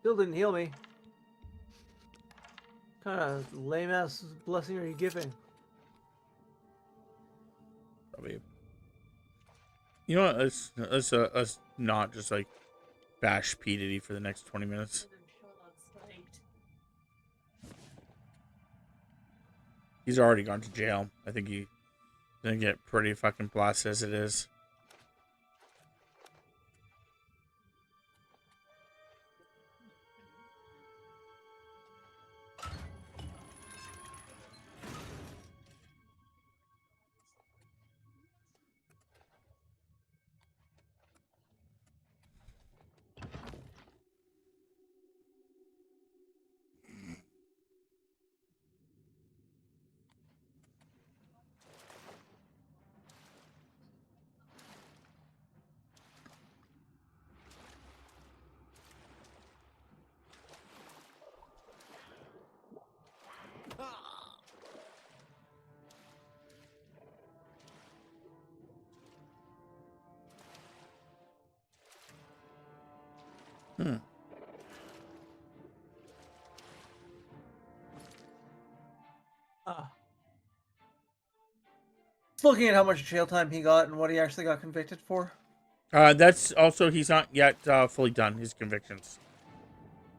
Still didn't heal me. What kind of lame ass blessing are you giving? Probably. You know what? Let's not just like bash P. Diddy for the next 20 minutes. He's already gone to jail. I think he's gonna get pretty fucking blasted as it is. Just looking at how much jail time he got and what he actually got convicted for. That's also, he's not yet fully done his convictions.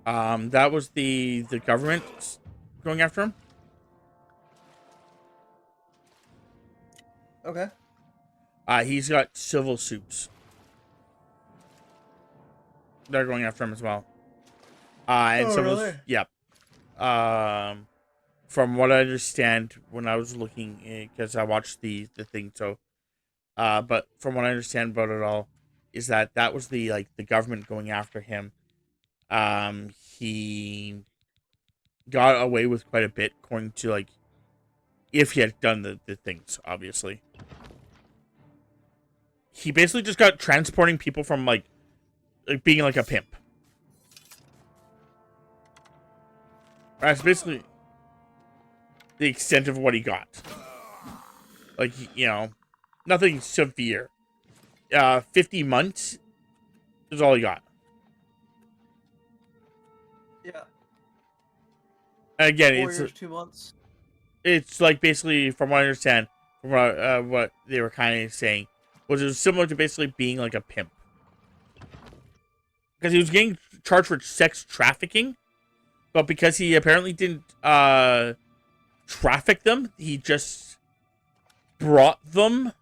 That was the government going after him. Okay. He's got civil suits. They're going after him as well. And some of those, yep. From what I understand, when I was looking, because I watched the thing, so, but from what I understand about it all, is that was the government going after him. He got away with quite a bit, according to if he had done the things, obviously. He basically just got transporting people from being like a pimp. That's basically the extent of what he got. Nothing severe. 50 months is all he got. Yeah. And again, 4 years, 2 months. It's basically, from what I understand, from what they were kind of saying, was it was similar to basically being like a pimp. Because he was getting charged for sex trafficking, but because he apparently didn't traffic them, he just brought them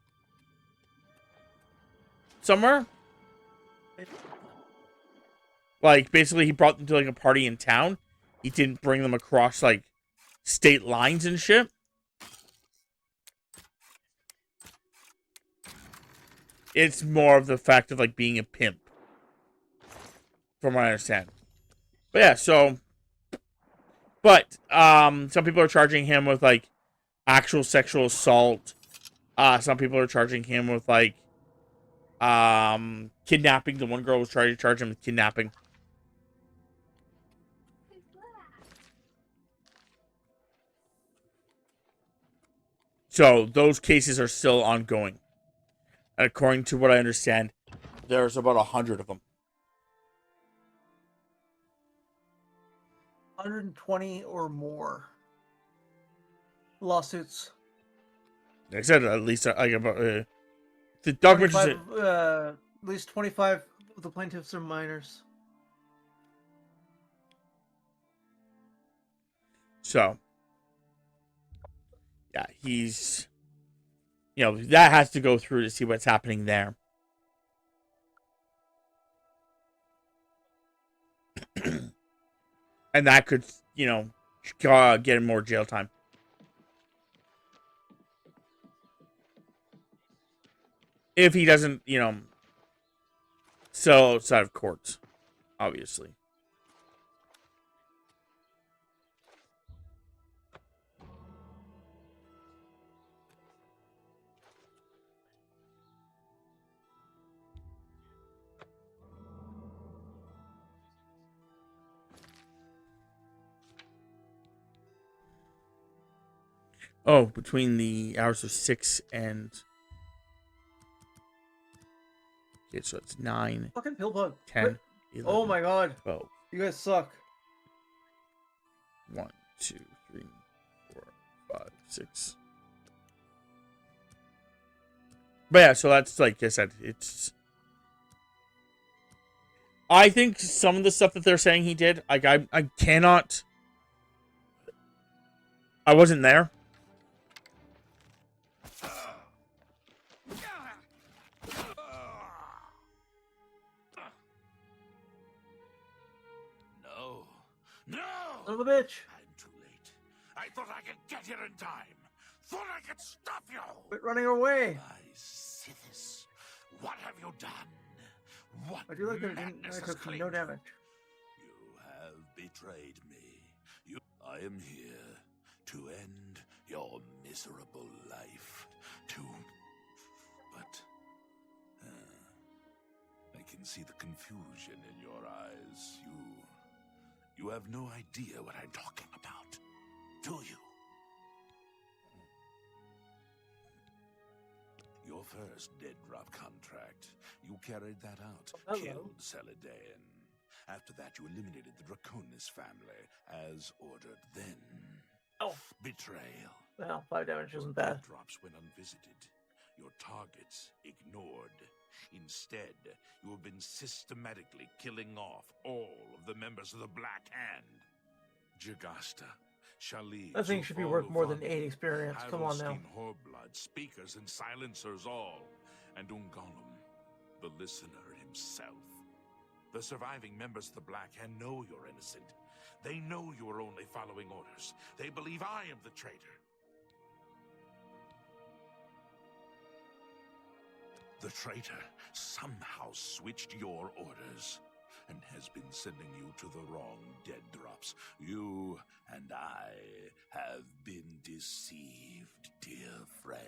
somewhere. Basically, he brought them to a party in town. He didn't bring them across state lines and shit. It's more of the fact of being a pimp, from what I understand. But yeah, so, but some people are charging him with actual sexual assault. Some people are charging him with kidnapping. The one girl was trying to charge him with kidnapping. So those cases are still ongoing. And according to what I understand, there's about 100 of them. 120 or more lawsuits. Like I said, at least the document. At least 25 of the plaintiffs are minors. So, yeah, he's, that has to go through to see what's happening there. And that could, get him more jail time. If he doesn't, you know, sell outside of court, obviously. Oh, between the hours of 6 and... Okay, so it's 9. Fucking pill bug. 10. 11, oh my god. 12. You guys suck. 1, 2, 3, 4, 5, 6. But yeah, so that's like I said, it's... I think some of the stuff that they're saying he did, like I cannot... I wasn't there. No! Son of a bitch! I'm too late. I thought I could get here in time. Thought I could stop you. Quit running away. My Sithis, what have you done? What I do like that it madness has took claimed no you? damage. You have betrayed me. I am here to end your miserable life. But I can see the confusion in your eyes. You have no idea what I'm talking about, do you? Your first dead drop contract. You carried that out. Hello. Killed Celadæan. After that, you eliminated the Draconis family, as ordered. Then, betrayal. Well, 5 damage isn't bad. Drops went unvisited. Your targets ignored. Instead, you have been systematically killing off all of the members of the Black Hand. Jagasta, Shalid, That thing should be worth more than 8 experience. Come on now. Horblood, speakers and silencers all, and Ungolum, the listener himself. The surviving members of the Black Hand know you're innocent. They know you are only following orders. They believe I am the traitor. The traitor somehow switched your orders and has been sending you to the wrong dead drops. You and I have been deceived, dear friend.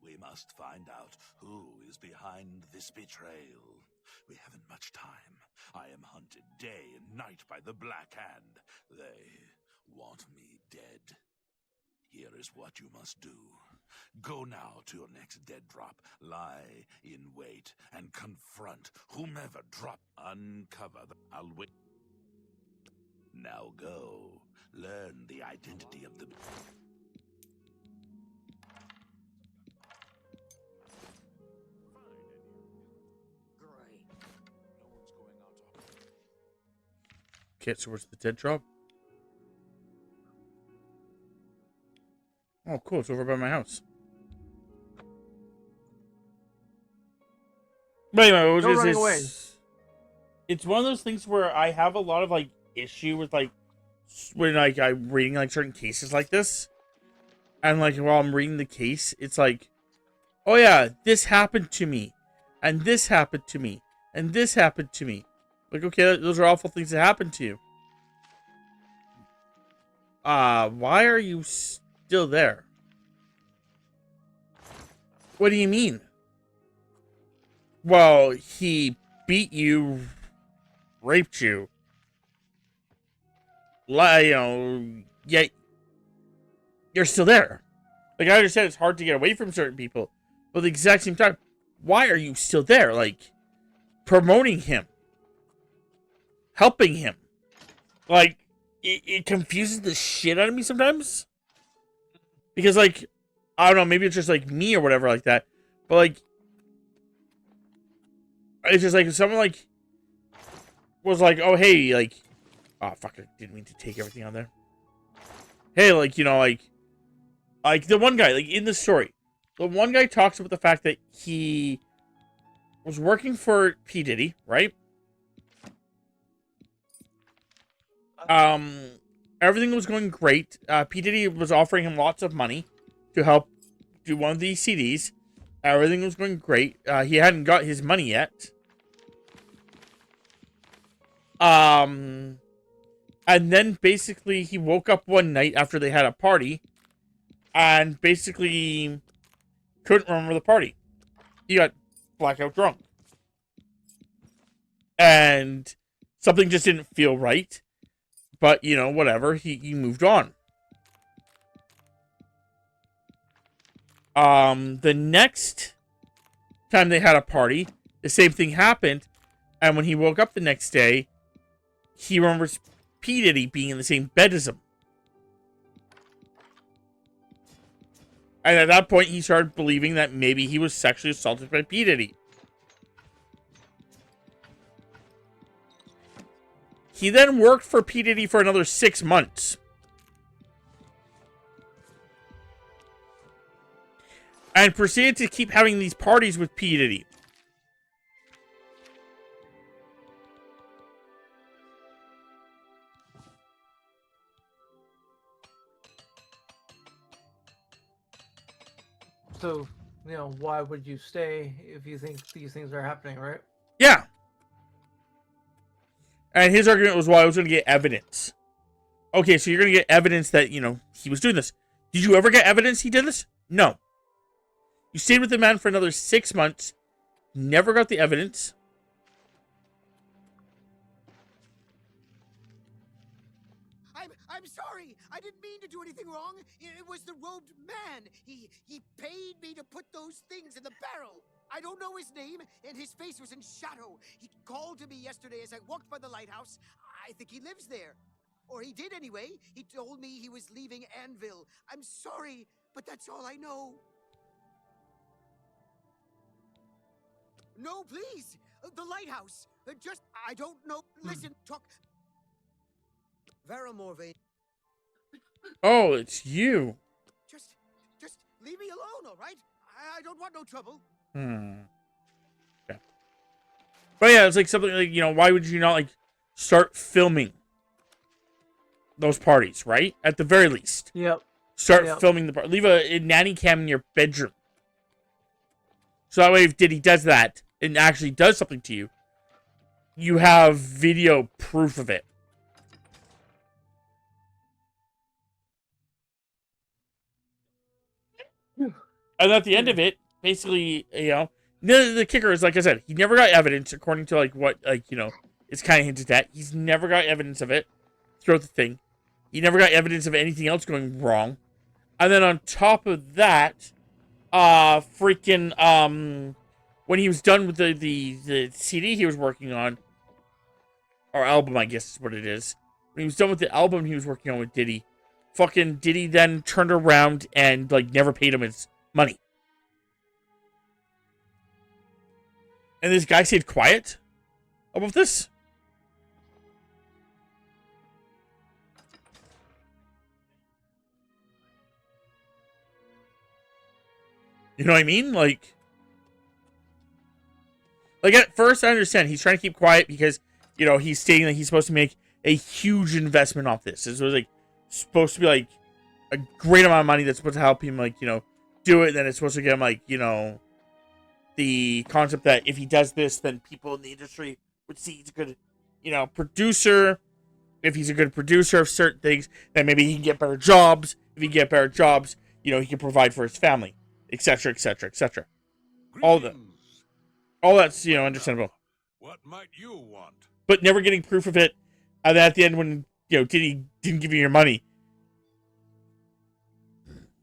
We must find out who is behind this betrayal. We haven't much time. I am hunted day and night by the Black Hand. They want me dead. Here is what you must do. Go now to your next dead drop, lie in wait, and confront whomever drop. Uncover the... I'll wait. Now go. Learn the identity of the... Okay, so where's the dead drop? Oh, cool. It's over by my house. But anyway, No running away. It's one of those things where I have a lot of like issue with like when like I'm reading like certain cases like this, and like while I'm reading the case, it's like, oh yeah, this happened to me, and this happened to me, and this happened to me. Like, okay, those are awful things that happened to you. Why are you still there? What do you mean? Well, he beat you, raped you. You know, yet you're still there. Like, I understand it's hard to get away from certain people, but at the exact same time, why are you still there? Like, promoting him. Helping him. Like, it confuses the shit out of me sometimes. Because, like, I don't know, maybe it's just, like, me or whatever like that. But, like, it's just, like, if someone, like, was like, oh, hey, like, oh, fuck, I didn't mean to take everything on there. Hey, like, you know, like the one guy, like, in the story, the one guy talks about the fact that he was working for P. Diddy, right? Everything was going great. P. Diddy was offering him lots of money to help do one of these CDs. Everything was going great. He hadn't got his money yet. And then basically he woke up one night after they had a party and basically couldn't remember the party. He got blackout drunk. And something just didn't feel right. But, you know, whatever. He moved on. The next time they had a party, the same thing happened. And when he woke up the next day, he remembers P. Diddy being in the same bed as him. And at that point, he started believing that maybe he was sexually assaulted by P. Diddy. He then worked for P. Diddy for another 6 months. And proceeded to keep having these parties with P. Diddy. So, you know, why would you stay if you think these things are happening, right? Yeah. And his argument was, well, I was going to get evidence. Okay, so you're going to get evidence that, you know, he was doing this. Did you ever get evidence he did this? No. You stayed with the man for another 6 months. Never got the evidence. I'm sorry. I didn't mean to do anything wrong. It was the robed man. He paid me to put those things in the barrel. I don't know his name, and his face was in shadow. He called to me yesterday as I walked by the lighthouse. I think he lives there. Or he did anyway. He told me he was leaving Anvil. I'm sorry, but that's all I know. No, please. The lighthouse. I don't know. Listen, talk. Varamorve. Oh, it's you. Just leave me alone, all right? I don't want no trouble. Yeah. But yeah, it's like something like, you know, why would you not, like, start filming those parties, right? At the very least. Yep. Start filming the party. Leave a nanny cam in your bedroom. So that way, if Diddy does that and actually does something to you, you have video proof of it. And at the end of it, basically, you know, the kicker is, like I said, he never got evidence, according to, like, what, like, you know, it's kind of hinted at. He's never got evidence of it throughout the thing. He never got evidence of anything else going wrong. And then on top of that, when he was done with the CD he was working on, or album, I guess is what it is. When he was done with the album he was working on with Diddy, fucking Diddy then turned around and, like, never paid him his money. And this guy stayed quiet about this. You know what I mean? Like at first I understand he's trying to keep quiet because, you know, he's stating that he's supposed to make a huge investment off this. This was, like, supposed to be, like, a great amount of money that's supposed to help him, like, you know, do it. And then it's supposed to get him, like, you know, the concept that if he does this, then people in the industry would see he's a good, you know, producer. If he's a good producer of certain things, then maybe he can get better jobs. If he can get better jobs, you know, he can provide for his family, etc., etc., etc. All that's, you know, understandable. What might you want? But never getting proof of it, and then at the end when, you know, Diddy didn't give you your money,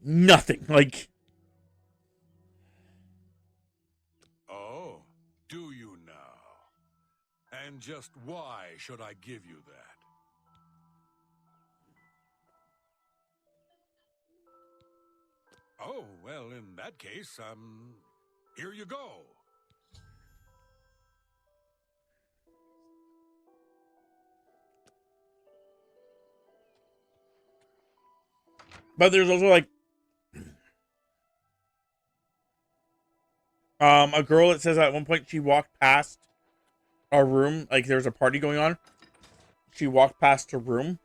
nothing. Like, oh, do you now? And just why should I give you that? Oh, well, in that case, here you go. but there's also, like, a girl that says at one point she walked past a room, like there was a party going on. She walked past a room,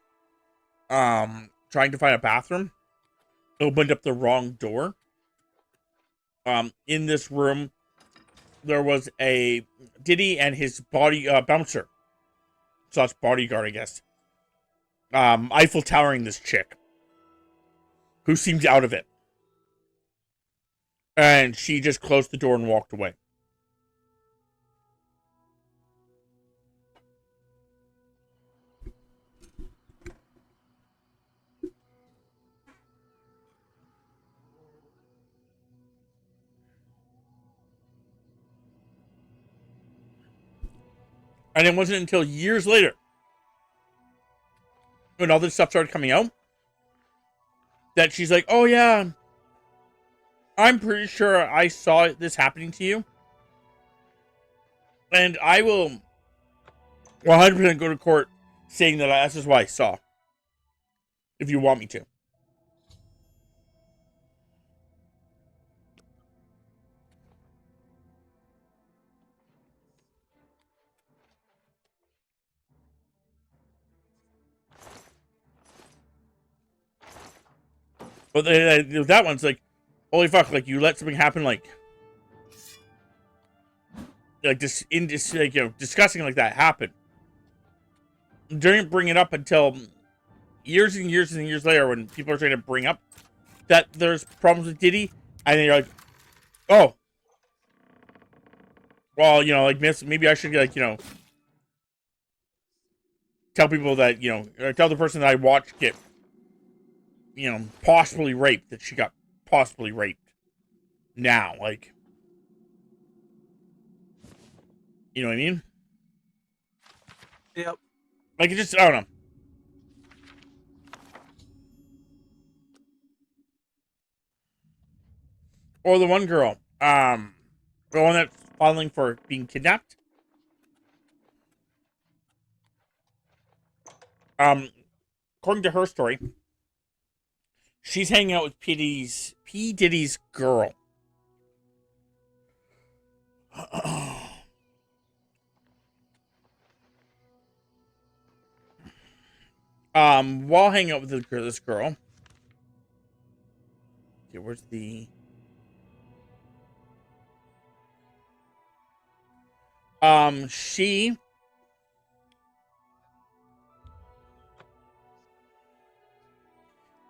trying to find a bathroom, opened up the wrong door, in this room, there was a Diddy and his body bouncer. So that's bodyguard, I guess. Eiffel Towering this chick, who seemed out of it. And she just closed the door and walked away. And it wasn't until years later, when all this stuff started coming out, that she's like, oh yeah, I'm pretty sure I saw this happening to you. And I will 100% go to court saying that this is what I saw. If you want me to. But that one's like, holy fuck, like you let something happen like this like, you know, disgusting like that happen. Didn't bring it up until years and years and years later when people are trying to bring up that there's problems with Diddy, and then you're like, oh, well, you know, like maybe I should, like, you know, tell people that, you know, or tell the person that I watched get, you know, possibly raped, that she got possibly raped. Now, like, you know what I mean? Yep. Like, it just, I don't know. Or the one girl, the one that's filing for being kidnapped. According to her story, she's hanging out with P. Diddy's girl. While hanging out with this girl. Okay, where's the... she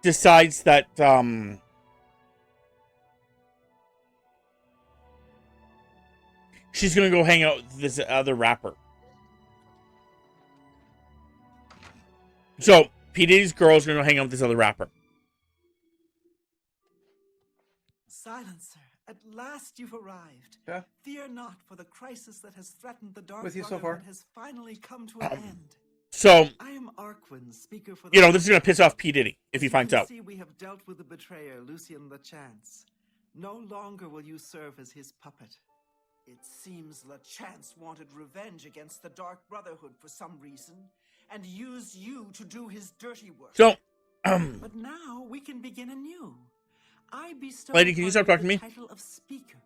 decides that, she's gonna go hang out with this other rapper. So, P. Diddy's girl is gonna go hang out with this other rapper. Silencer, at last you've arrived. Yeah. Fear not, for the crisis that has threatened the Dark With you so Brotherhood far. has finally come to an end. So, I am Arquin, speaker for the... you know, this is gonna piss off P. Diddy if he finds out. See, we have dealt with the betrayer, Lucien LaChance. No longer will you serve as his puppet. It seems LaChance wanted revenge against the Dark Brotherhood for some reason, and used you to do his dirty work. So, but now we can begin anew. I bestow lady, can you stop talking to me? the title of speaker.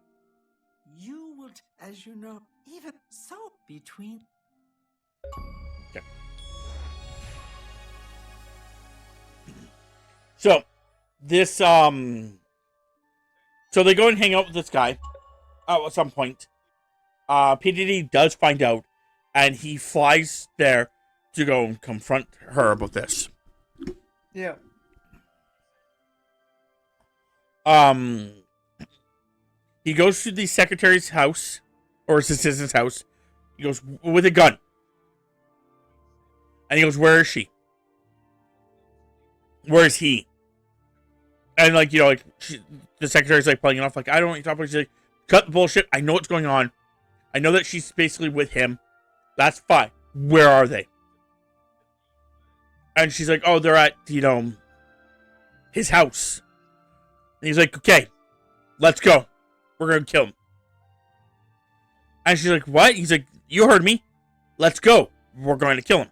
You will, as you know, even so between... Okay. So, this, so they go and hang out with this guy at some point. P. Diddy does find out, and he flies there to go and confront her about this. Yeah. He goes to the secretary's house, or his assistant's house. He goes with a gun. And he goes, where is she? Where is he? And, like, you know, like, the secretary's, like, playing it off, like, I don't know what you're talking about. She's like, cut the bullshit. I know what's going on. I know that she's basically with him. That's fine. Where are they? And she's like, oh, they're at, you know, his house. And he's like, okay, let's go. We're going to kill him. And she's like, what? He's like, you heard me. Let's go. We're going to kill him.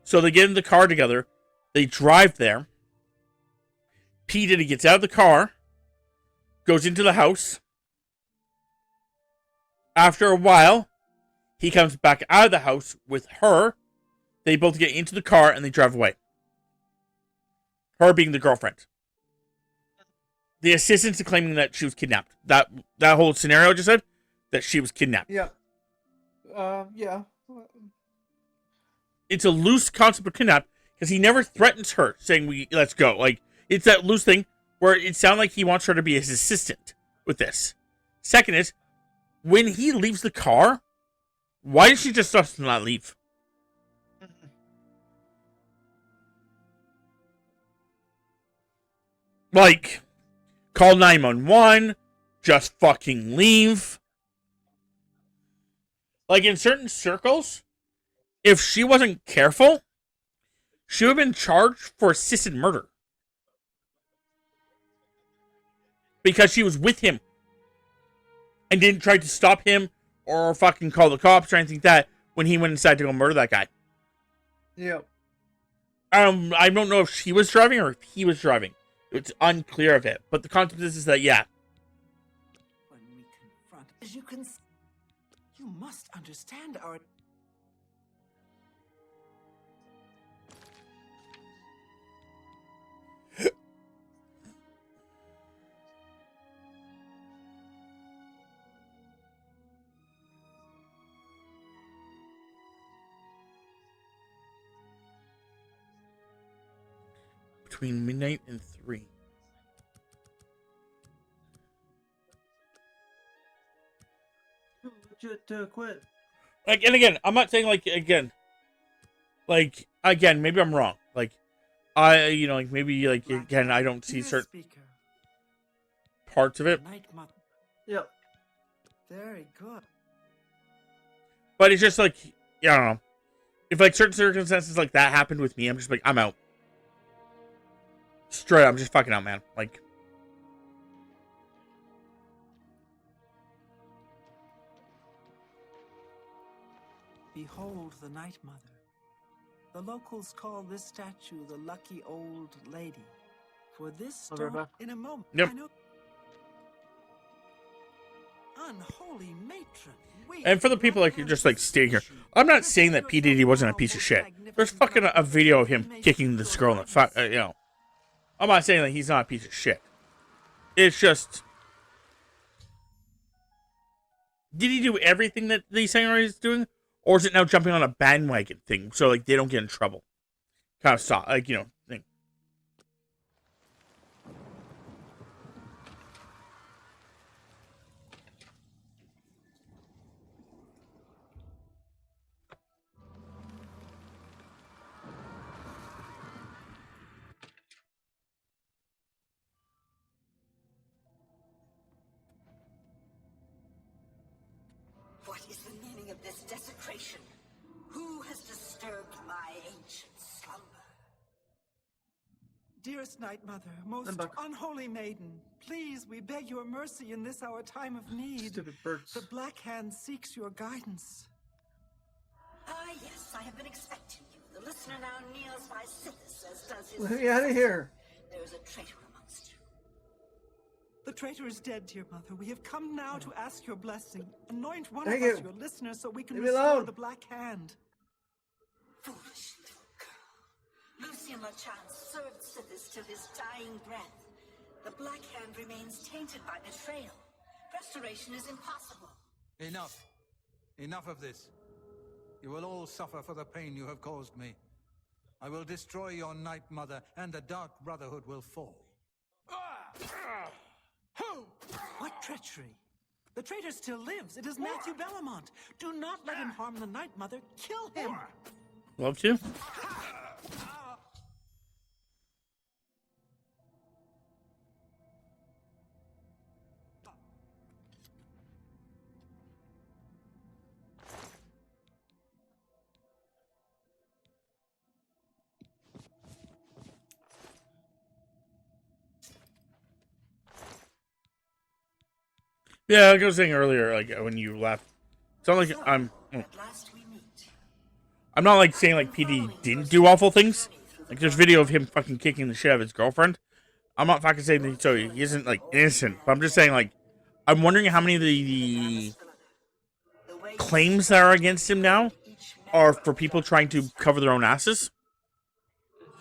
So they get in the car together. They drive there. P. Diddy gets out of the car. Goes into the house. After a while, he comes back out of the house with her. They both get into the car and they drive away. Her being the girlfriend. the assistants are claiming that she was kidnapped. That whole scenario just said that she was kidnapped. Yeah. Yeah. It's a loose concept of kidnap because he never threatens her, saying let's go. Like, it's that loose thing where it sounds like he wants her to be his assistant with this. Second is, when he leaves the car, why did she just not leave? Like, call 911, just fucking leave. Like, in certain circles, if she wasn't careful, she would have been charged for assisted murder. Because she was with him. And didn't try to stop him or fucking call the cops or anything like that when he went inside to go murder that guy. Yep. I don't know if she was driving or if he was driving. It's unclear of it. But the concept is that, yeah. When we confront, as you can, you must understand our. Between midnight and 3. Legit quit. Like, and again, I'm not saying again, maybe I'm wrong. Like, maybe again, I don't see certain parts of it. Yep. Very good. But it's just like, I don't know. If certain circumstances like that happened with me, I'm just like, I'm out. Straight up, I'm just fucking out, man. Like, behold the Night Mother. The locals call this statue the Lucky Old Lady. For this stone, in a moment, yep. I know. Unholy matron. And for the people you're just staying here, I'm not saying that P. Diddy wasn't a piece of shit. There's fucking a video of him kicking this girl in the I'm not saying that he's not a piece of shit. It's just, did he do everything that the singer is doing, or is it now jumping on a bandwagon thing so they don't get in trouble? Kind of stop, thing. What is the meaning of this desecration? Who has disturbed my ancient slumber? Dearest Night Mother, most unholy maiden, please, we beg your mercy in this our time of need. Stupid birds. The Black Hand seeks your guidance. Ah, yes, I have been expecting you. The listener now kneels by Sithis, as does his... Let me out of here. There is a traitor amongst you. The traitor is dead, dear mother. We have come now to ask your blessing. Anoint one Thank of us you. your listener so we can Leave me restore alone. the Black Hand. Foolish little girl. Lucien Lachance served Sithis till his dying breath. The Black Hand remains tainted by betrayal. Restoration is impossible. Enough. Enough of this. You will all suffer for the pain you have caused me. I will destroy your Night Mother, and the Dark Brotherhood will fall. What treachery? The traitor still lives. It is Matthew Bellamont. Do not let him harm the Night Mother. Kill him. Love to. Yeah, like I was saying earlier, when you left, it's not like I'm not saying PD didn't do awful things. There's video of him fucking kicking the shit out of his girlfriend. I'm not fucking saying that he isn't innocent, but I'm just saying I'm wondering how many of the claims that are against him now are for people trying to cover their own asses.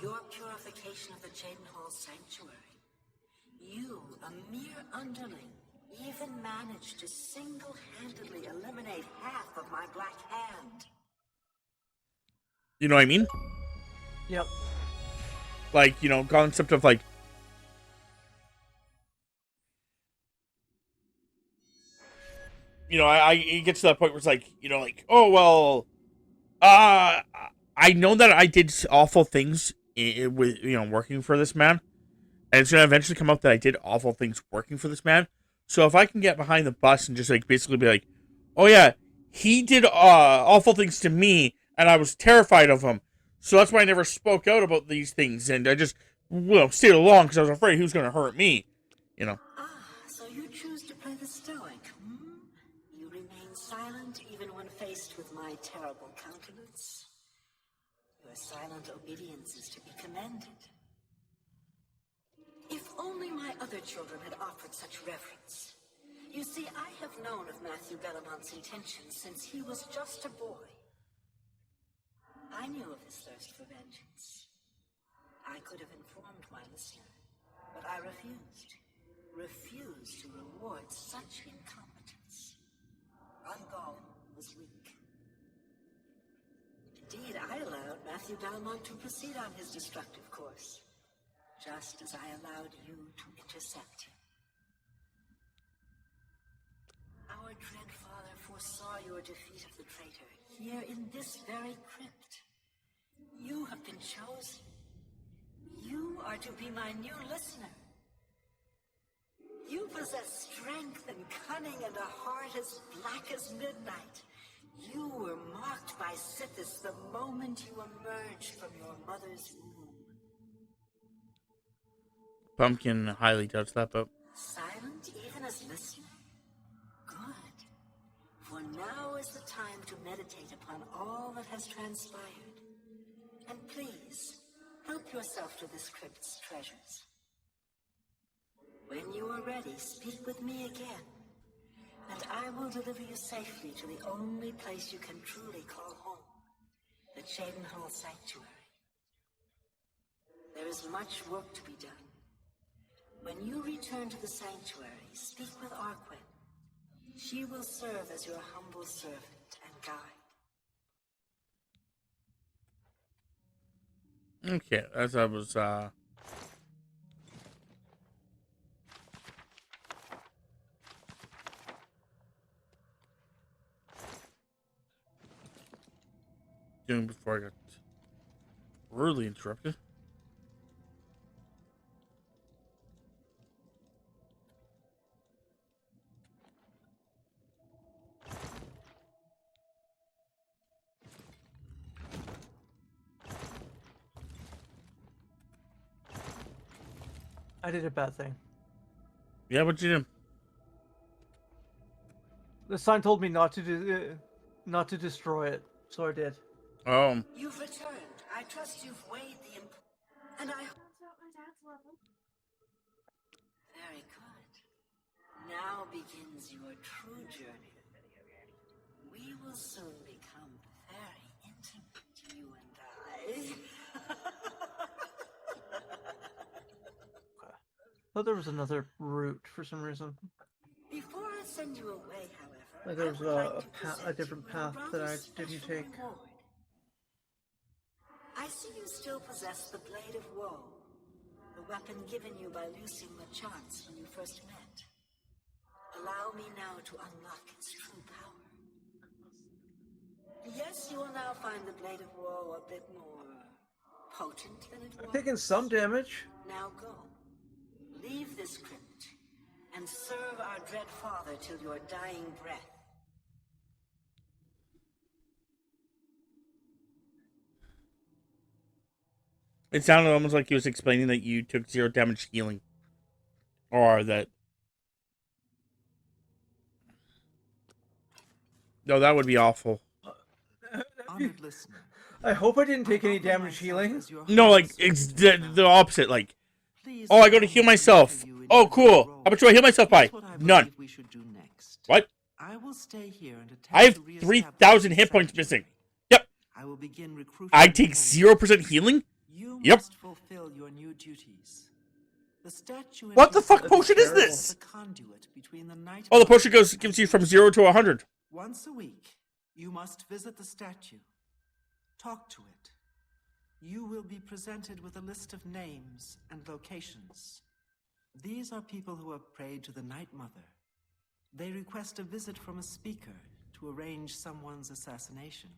Your purification of the Jaden Hall Sanctuary. You A mere underling even managed to single-handedly eliminate half of my Black Hand. You know what I mean? Yep. Like, you know, concept of like, you know, it gets to that point where it's like, you know, like, oh well, I know that I did awful things with, you know, working for this man, and it's gonna eventually come out that I did awful things working for this man. So if I can get behind the bus and just like basically be like, oh yeah, he did awful things to me, and I was terrified of him. So that's why I never spoke out about these things, and I just, well, stayed along because I was afraid he was gonna hurt me. You know. So you choose to play the stoic, hmm? You remain silent even when faced with my terrible countenance. Your silent obedience is to be commended. If only my other children had offered such reverence. You see, I have known of Matthew Bellamont's intentions since he was just a boy. I knew of his thirst for vengeance. I could have informed my listener, but I refused. Refused to reward such incompetence. Ungol was weak. Indeed, I allowed Matthew Bellamont to proceed on his destructive course, just as I allowed you to intercept him. Our dread father foresaw your defeat of the traitor here in this very crypt. You have been chosen. You are to be my new listener. You possess strength and cunning and a heart as black as midnight. You were marked by Sithis the moment you emerged from your mother's womb. Pumpkin highly doubts that, but Silent even as listener? Good. For now is the time to meditate upon all that has transpired. And please, help yourself to this crypt's treasures. When you are ready, speak with me again, and I will deliver you safely to the only place you can truly call home, the Cheydinhal Sanctuary. There is much work to be done. When you return to the sanctuary, speak with Arquin. She will serve as your humble servant and guide. okay, as I was doing before I got rudely interrupted. I did a bad thing. Yeah, what you do? The sign told me not to destroy it, so I did. You've returned. I trust you've weighed the and I. Very good. Now begins your true journey. We will soon become very intimate, you and I. I thought there was another route for some reason. Before I send you away, however, Like there was a different path that I didn't take. Reward. I see you still possess the Blade of Woe, the weapon given you by Lucien LeChance when you first met. Allow me now to unlock its true power. Yes, you will now find the Blade of Woe a bit more potent than it was. I'm taking some damage. Now go. Leave this crypt and serve our dread father till your dying breath. It sounded almost like he was explaining that you took 0 damage healing. Or that... No, that would be awful. I hope I didn't take any damage healing. No, like, it's the opposite. Like, oh, I go to heal myself. Oh, cool. How much do I heal myself by? None. What? I will stay here and I have 3,000 hit points missing. Yep. I will begin recruiting. I take 0% healing? You Yep. must fulfill your new duties. The statue. What the fuck potion is this? The conduit between the night. Oh, the potion gives you from 0 to 100. Once a week, you must visit the statue. Talk to it. You will be presented with a list of names and locations. These are people who have prayed to the Night Mother. They request a visit from a speaker to arrange someone's assassination.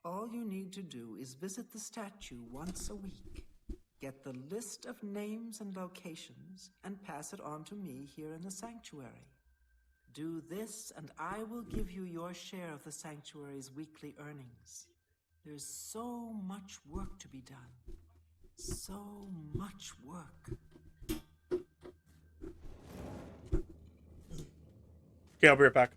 All you need to do is visit the statue once a week, get the list of names and locations, and pass it on to me here in the sanctuary. Do this, and I will give you your share of the sanctuary's weekly earnings. There's so much work to be done. So much work. Okay, I'll be right back.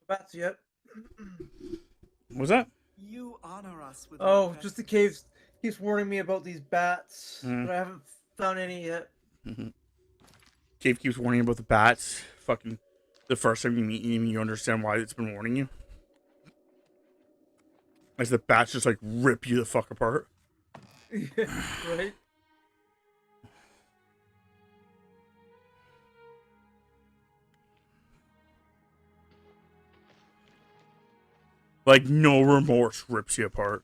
Bats yet? What was that? You honor us with Oh, just the caves keeps warning me about these bats, Mm. but I haven't found any yet. Cave keeps warning you about the bats. Fucking the first time you meet him, you understand why it's been warning you. As the bats just like rip you the fuck apart. Right? Like no remorse rips you apart.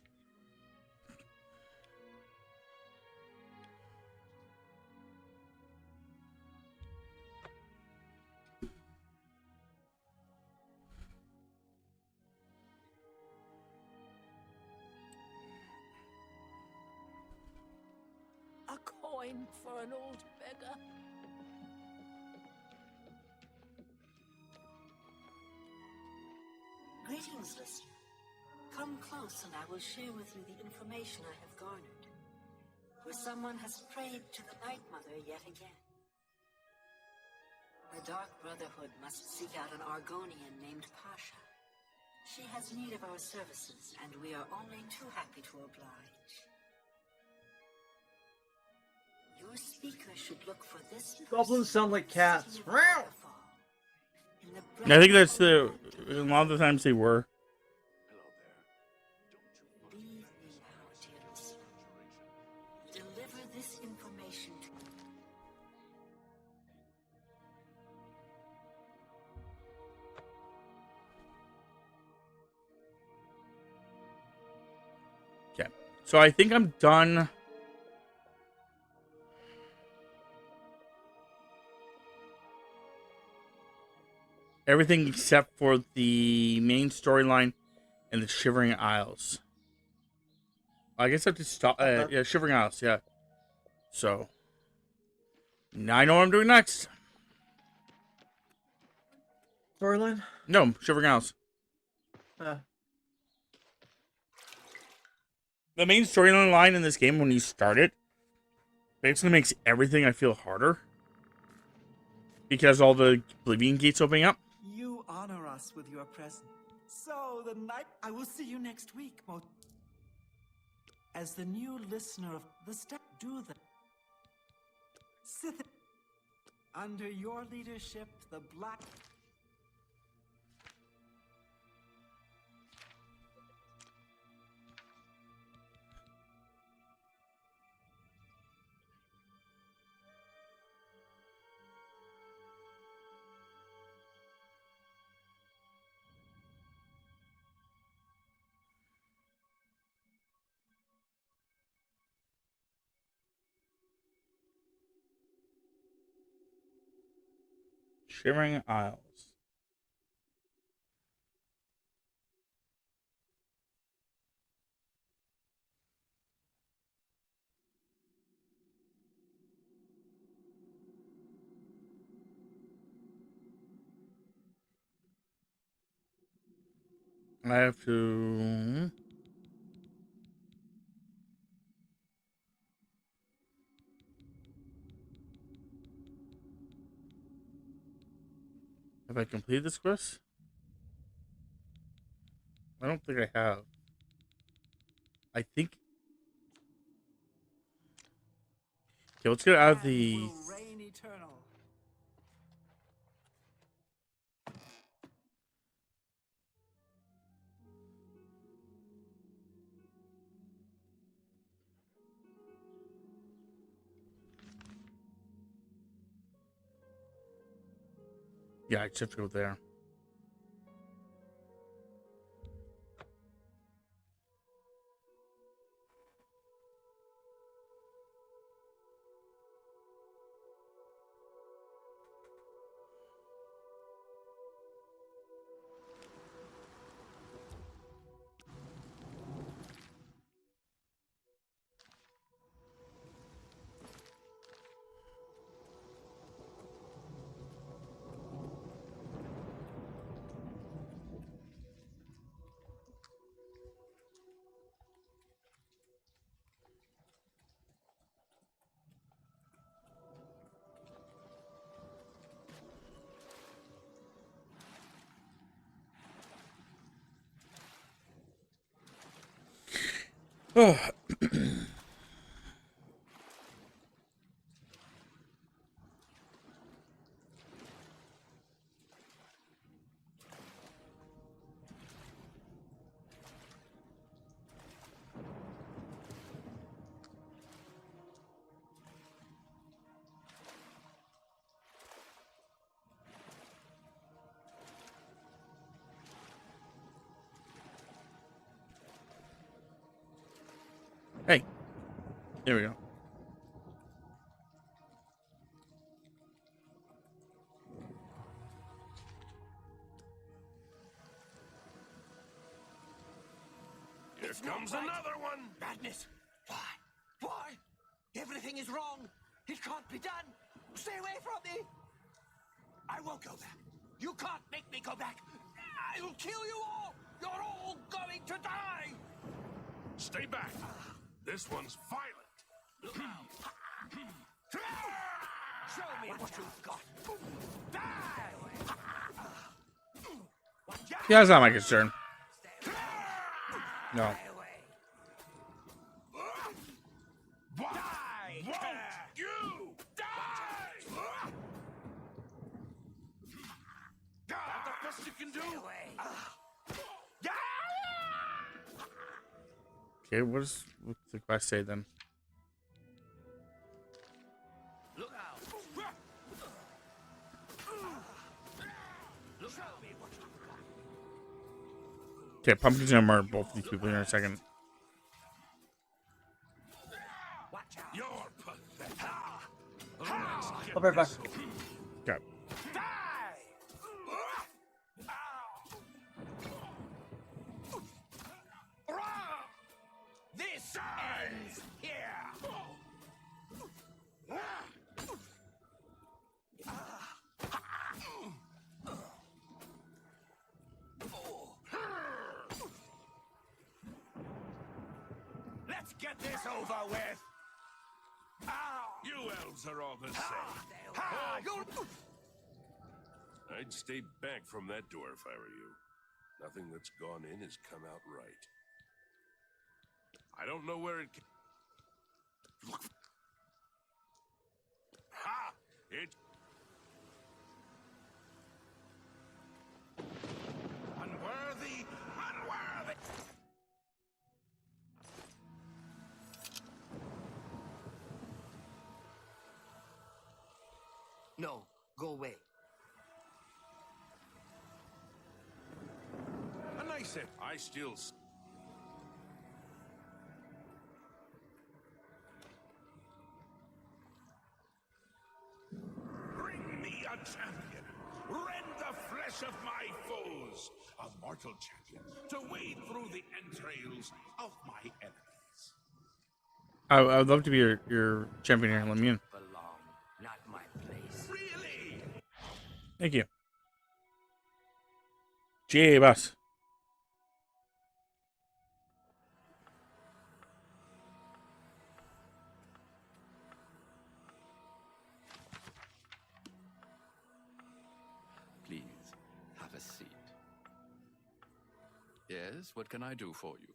A coin for an old beggar. Greetings, listener. Come close and I will share with you the information I have garnered. For someone has prayed to the Night Mother yet again. The Dark Brotherhood must seek out an Argonian named Pasha. She has need of our services, and we are only too happy to oblige. Your speaker should look for this. Goblins sound like cats. And I think that's a lot of the times they were. Deliver this information to Okay. So I think I'm done. Everything except for the main storyline and the Shivering Isles. I guess I have to stop. Yeah, Shivering Isles, yeah. So, now I know what I'm doing next. Storyline? No, Shivering Isles. The main storyline line in this game, when you start it, basically makes everything I feel harder. Because all the Oblivion gates opening up. You honor us with your presence. So the night I will see you next week, as the new listener of the step. Do that. Sith. Under your leadership, the Black. Shimmering Isles. I have to... Have I completed this quest? I don't think I have. I think... Okay, let's get out of the... Reign eternal. Yeah, I just have to go there. Oh. Hey, there we go. Here comes another one! Madness! Why? Why? Everything is wrong! It can't be done! Stay away from me! I won't go back. You can't make me go back! I'll kill you all! You're all going to die! Stay back. This one's violent. Show me what you've got! Die! Yeah, that's not my concern. No. Die! Won't you die? That the best you can do? Okay, what's the quest say then? Look out! Show me what you've got! Okay, Pumpkin's gonna murder both of these people here in a second. Watch out! You're pathetic. I'll be right back. Okay. This ends here! Let's get this over with! You elves are all the same. I'd stay back from that door if I were you. Nothing that's gone in has come out right. I don't know where it came. Ha! It. Unworthy! Unworthy! No, go away. And I said, I still. Bring me a champion. flesh of my foes, a mortal champion to wade through the entrails of my enemies. I would love to be your champion here. Let me in. Belong, not my place. Really? Thank you. GA boss. Please, have a seat. Yes, what can I do for you?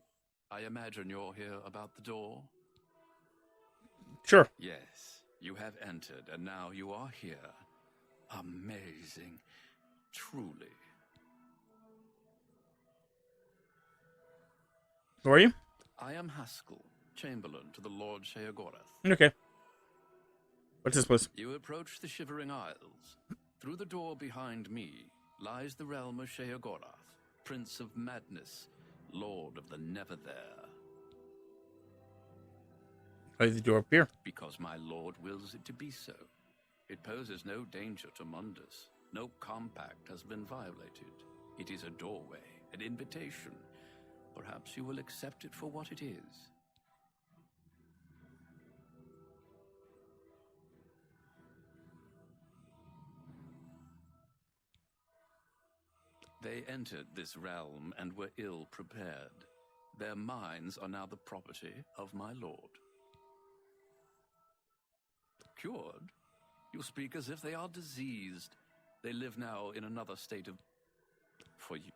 I imagine you're here about the door? Sure. Yes, you have entered, and now you are here. Amazing. Truly. Who are you? I am Haskell, Chamberlain to the Lord Sheogorath. Okay. What's this place? You approach the Shivering Isles. Through the door behind me lies the realm of Sheogorath, Prince of Madness, Lord of the Never There. Why did the door appear? Because my lord wills it to be so. It poses no danger to Mundus. No compact has been violated. It is a doorway, an invitation. Perhaps you will accept it for what it is. They entered this realm and were ill prepared. Their minds are now the property of my lord. Cured? You speak as if they are diseased. They live now in another state of... For you,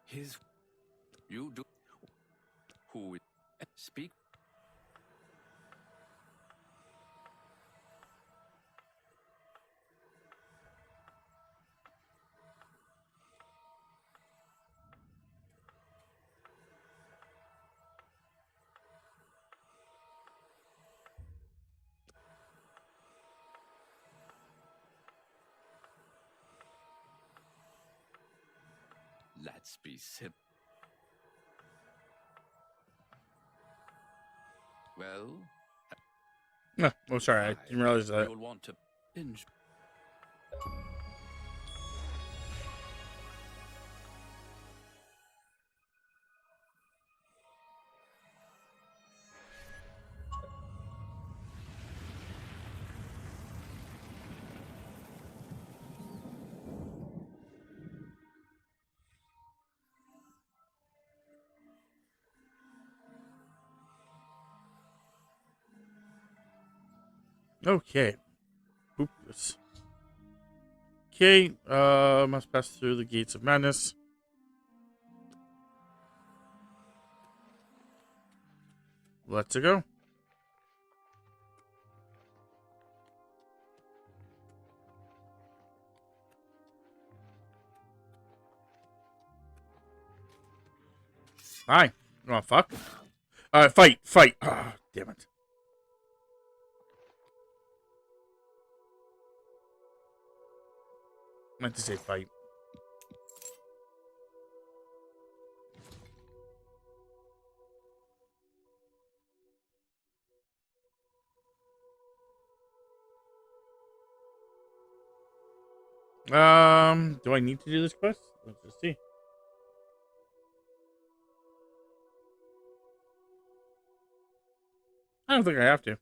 you do... Who... Speak... Let's be simple. Well... No, oh, sorry, I didn't realize that. You'll want to binge... Okay. Oops. Okay, must pass through the gates of madness. Let's go. Hi. Oh, fuck. Fight. Ah, damn it. I meant to say fight. Do I need to do this quest? Let's just see. I don't think I have to.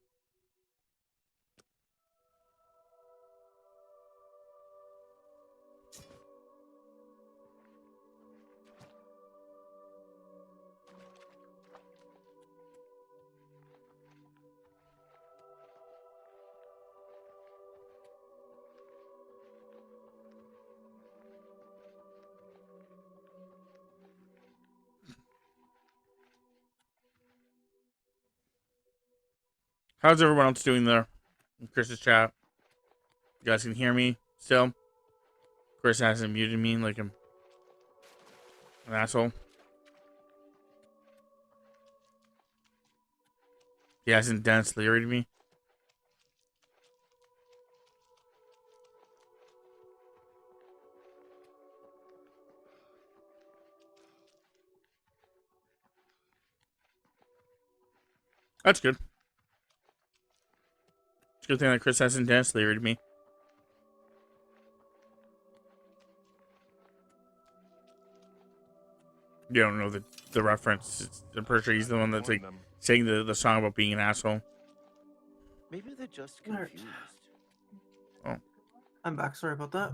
How's everyone else doing there? In Chris's chat. You guys can hear me still? Chris hasn't muted me like I'm an asshole. He hasn't dance lyried me. That's good. It's a good thing that Chris hasn't dance lyried me. You don't know the reference. I'm pretty sure he's the one that's like saying the song about being an asshole. Maybe they're just confused. Oh, I'm back. Sorry about that.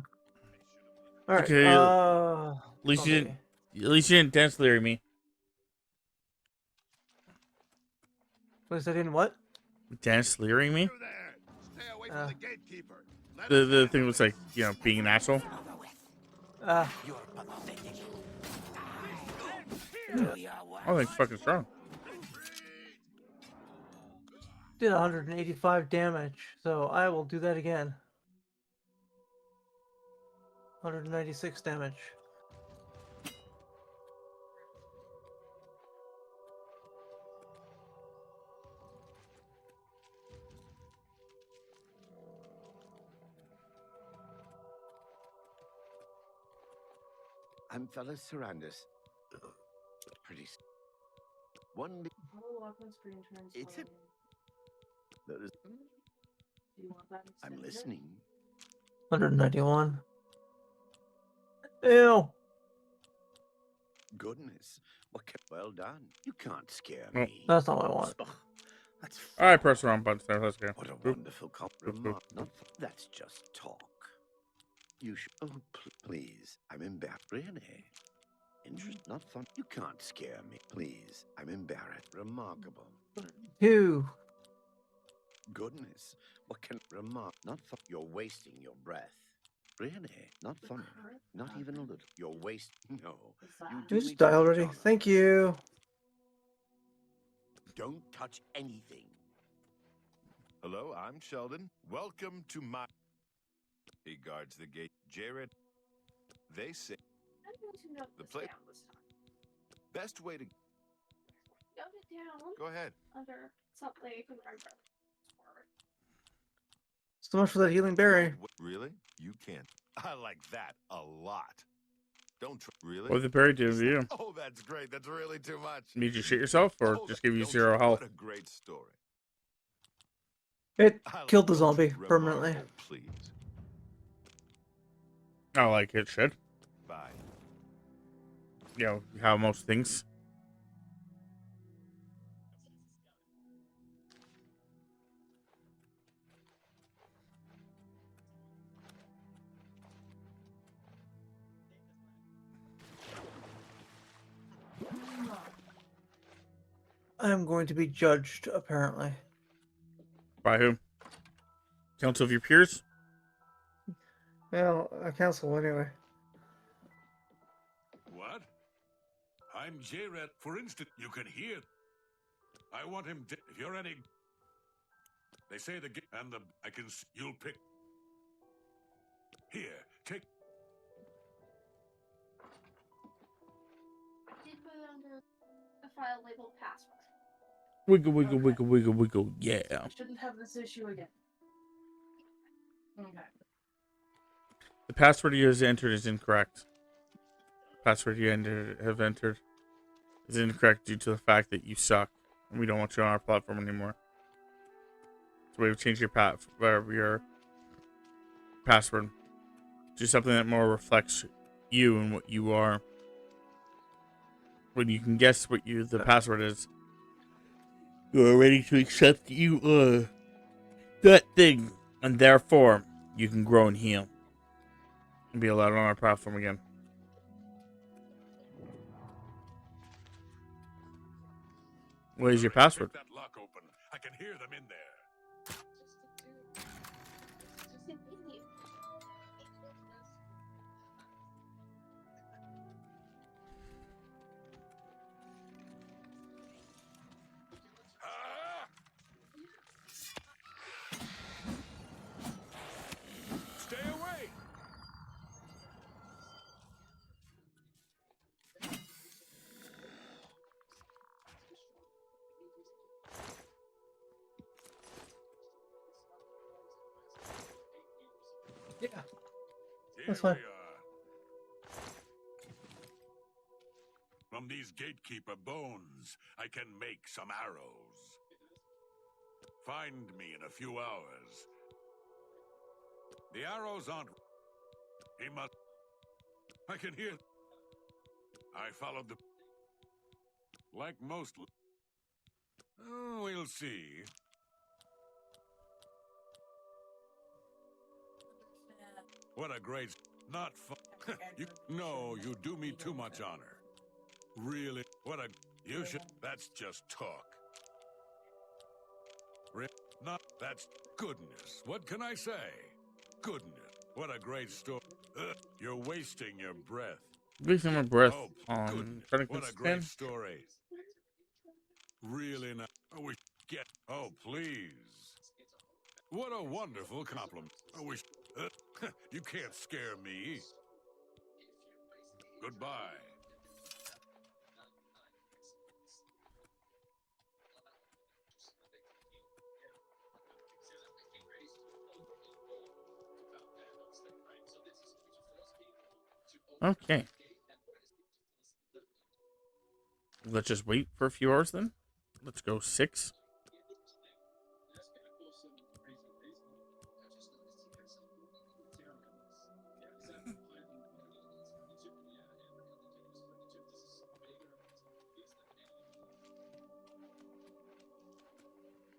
All right. okay. At least okay. you didn't dance lyric me. At least I didn't what? Dance lyric me. Stay away from the gatekeeper. The thing was like, you know, being an asshole. Oh, that's fucking strong. Did 185 damage, so I will do that again. 196 damage. I'm fellas Sarandis. Pretty. One. It's a. There is. I'm listening. 191. Ew. Goodness. Well done. You can't scare Oh. me. That's not what I want. That's All right, press the wrong button. So let's go. what a wonderful compliment. That's just talk. You should. Oh, please. I'm embarrassed. Really? Not fun. You can't scare me. Please. I'm embarrassed. Remarkable. 2. Goodness. What can not fun. You're wasting your breath. Really? Not funny. Not even a little. You're wasting. No. You do Just me die too much already. honor. Thank you. Don't touch anything. Hello, I'm Sheldon. Welcome to my. He guards the gate. Jared. They say I'm going to note the this place. down this time. Best way to Note it down. go ahead. Under something I can remember. So much for that healing berry. Really? You can't. I like that a lot. Don't really. What did the berry do to you? Oh, that's great. That's really too much. Did you shit yourself, or just give you 0 health? What a great story. It killed the zombie permanently. Please. Oh, like it should. Bye. You know how most things. I'm going to be judged, apparently. By whom? Council of your peers? Well, a council anyway. What? I'm Jared. For instance, you can hear. I want him to. If you're any. They say the and the. I can. You'll pick. Here, take. I did put it under a file labeled password. Wiggle, wiggle, wiggle, wiggle, wiggle. Yeah. I shouldn't have this issue again. Okay. The password you have entered is incorrect. Password you have entered is incorrect due to the fact that you suck, and we don't want you on our platform anymore. So we've changed your password. Do something that more reflects you and what you are. When you can guess what the password is, you are ready to accept you are that thing, and therefore you can grow and heal and be allowed on our platform again. What is your password? That lock open. I can hear them in there. Stay away. Yeah. Here That's fine. we are. From these gatekeeper bones, I can make some arrows. Find me in a few hours. The arrows aren't. He must. I can hear. I followed the. Like most... Oh, we'll see. What a great... Not fun. No, you do me too much honor. Really? What a... You should... That's just talk. Not... That's goodness. What can I say? Goodness. What a great story. You're wasting your breath. Wasting my breath Oh, on goodness. What a great story. Really not... I wish... Get... Oh, please. What a wonderful compliment. I wish... you can't scare me. Goodbye. Okay. Let's just wait for a few hours then. Let's go 6.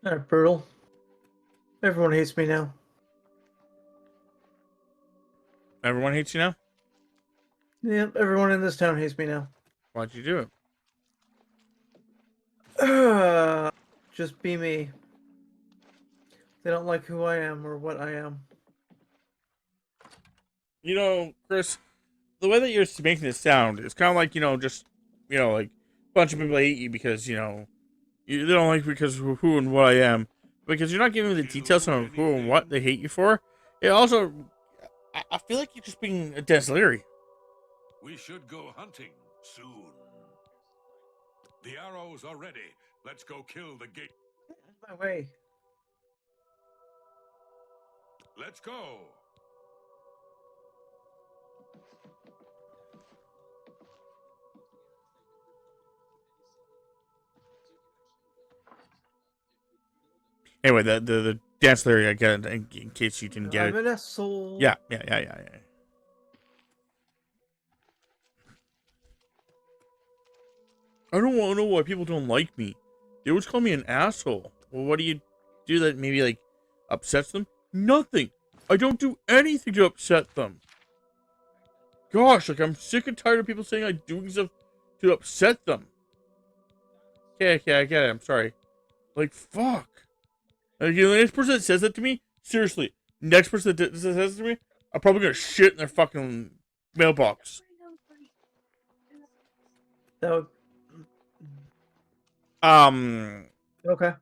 Alright, brutal. Everyone hates me now. Everyone hates you now? Yep, everyone in this town hates me now. Why'd you do it? Just be me. They don't like who I am or what I am. You know, Chris, the way that you're making this sound is kind of like, just, like a bunch of people hate you because, they don't like because of who and what I am. Because you're not giving the details on who and what they hate you for. It also, I feel like you're just being a Des Leary. We should go hunting soon. The arrows are ready. Let's go kill the gate. My way. Let's go. Anyway, the dance Larry, I get it, in case you didn't get it. I'm an asshole. Yeah. I don't want to know why people don't like me. They always call me an asshole. Well, what do you do that maybe, like, upsets them? Nothing. I don't do anything to upset them. Gosh, like, I'm sick and tired of people saying I'm doing stuff to upset them. Okay, I get it. I'm sorry. Like, fuck. Like, the next person that says that to me, seriously, next person that says that to me, I'm probably gonna shit in their fucking mailbox. That would... Okay.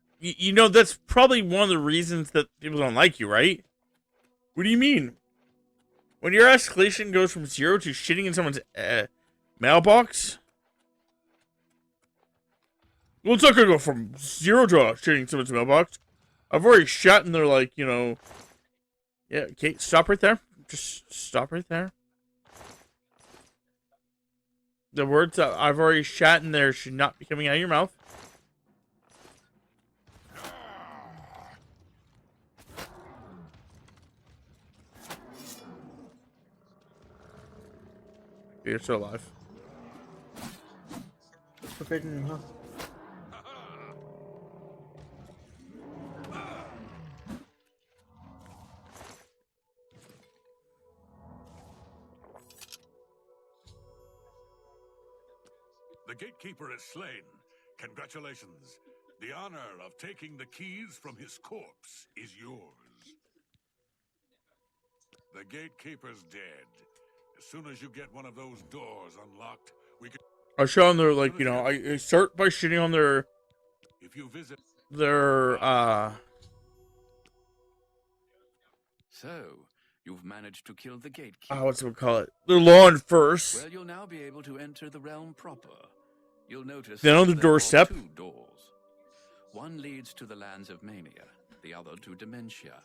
That's probably one of the reasons that people don't like you, right? What do you mean? When your escalation goes from 0 to shitting in someone's mailbox? Well, it's not gonna go from 0 to shitting in someone's mailbox. I've already shot in there, like, Yeah, okay, stop right there. Just stop right there. The words that I've already shot in there should not be coming out of your mouth. You're still alive. Forbidden, huh? The gatekeeper is slain. Congratulations. The honor of taking the keys from his corpse is yours. The gatekeeper's dead. As soon as you get one of those doors unlocked, we can... I show them their, like, I start by shitting on their... If you visit... So, you've managed to kill the gatekeeper. What's it call it? Their lawn first. Well, you'll now be able to enter the realm proper. You'll notice then on the there doorstep. are 2 doors. One leads to the lands of Mania, the other to Dementia.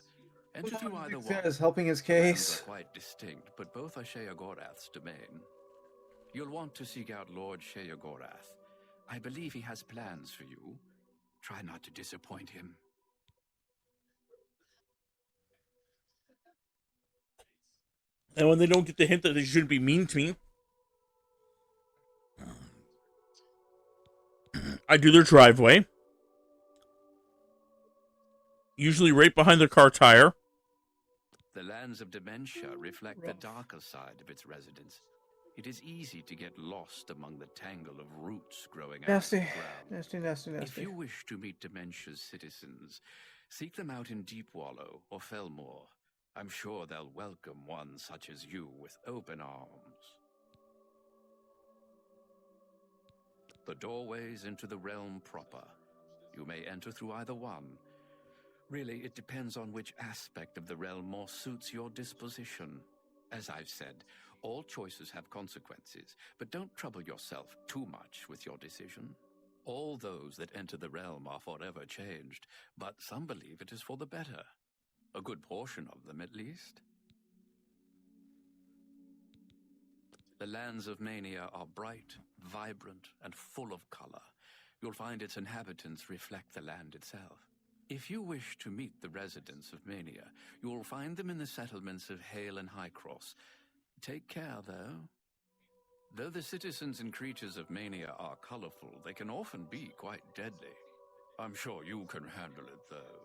Enter through either one. Is helping his case. Are quite distinct, but both are Sheogorath's domain. You'll want to seek out Lord Sheogorath. I believe he has plans for you. Try not to disappoint him. And when they don't get the hint that they shouldn't be mean to me. I do their driveway. Usually right behind their car tire. The lands of dementia reflect the darker side of its residents. It is easy to get lost among the tangle of roots growing out of the Nasty. ground. Nasty, nasty, nasty. If you wish to meet dementia's citizens, seek them out in Deep Wallow or Fellmore. I'm sure they'll welcome one such as you with open arms. The doorways into the realm proper. You may enter through either one. Really, it depends on which aspect of the realm more suits your disposition. As I've said, all choices have consequences, but don't trouble yourself too much with your decision. All those that enter the realm are forever changed, but some believe it is for the better. A good portion of them, at least. The lands of Mania are bright, vibrant, and full of color. You'll find its inhabitants reflect the land itself. If you wish to meet the residents of Mania, you will find them in the settlements of Hale and Highcross. Take care, though. Though the citizens and creatures of Mania are colorful, they can often be quite deadly. I'm sure you can handle it, though.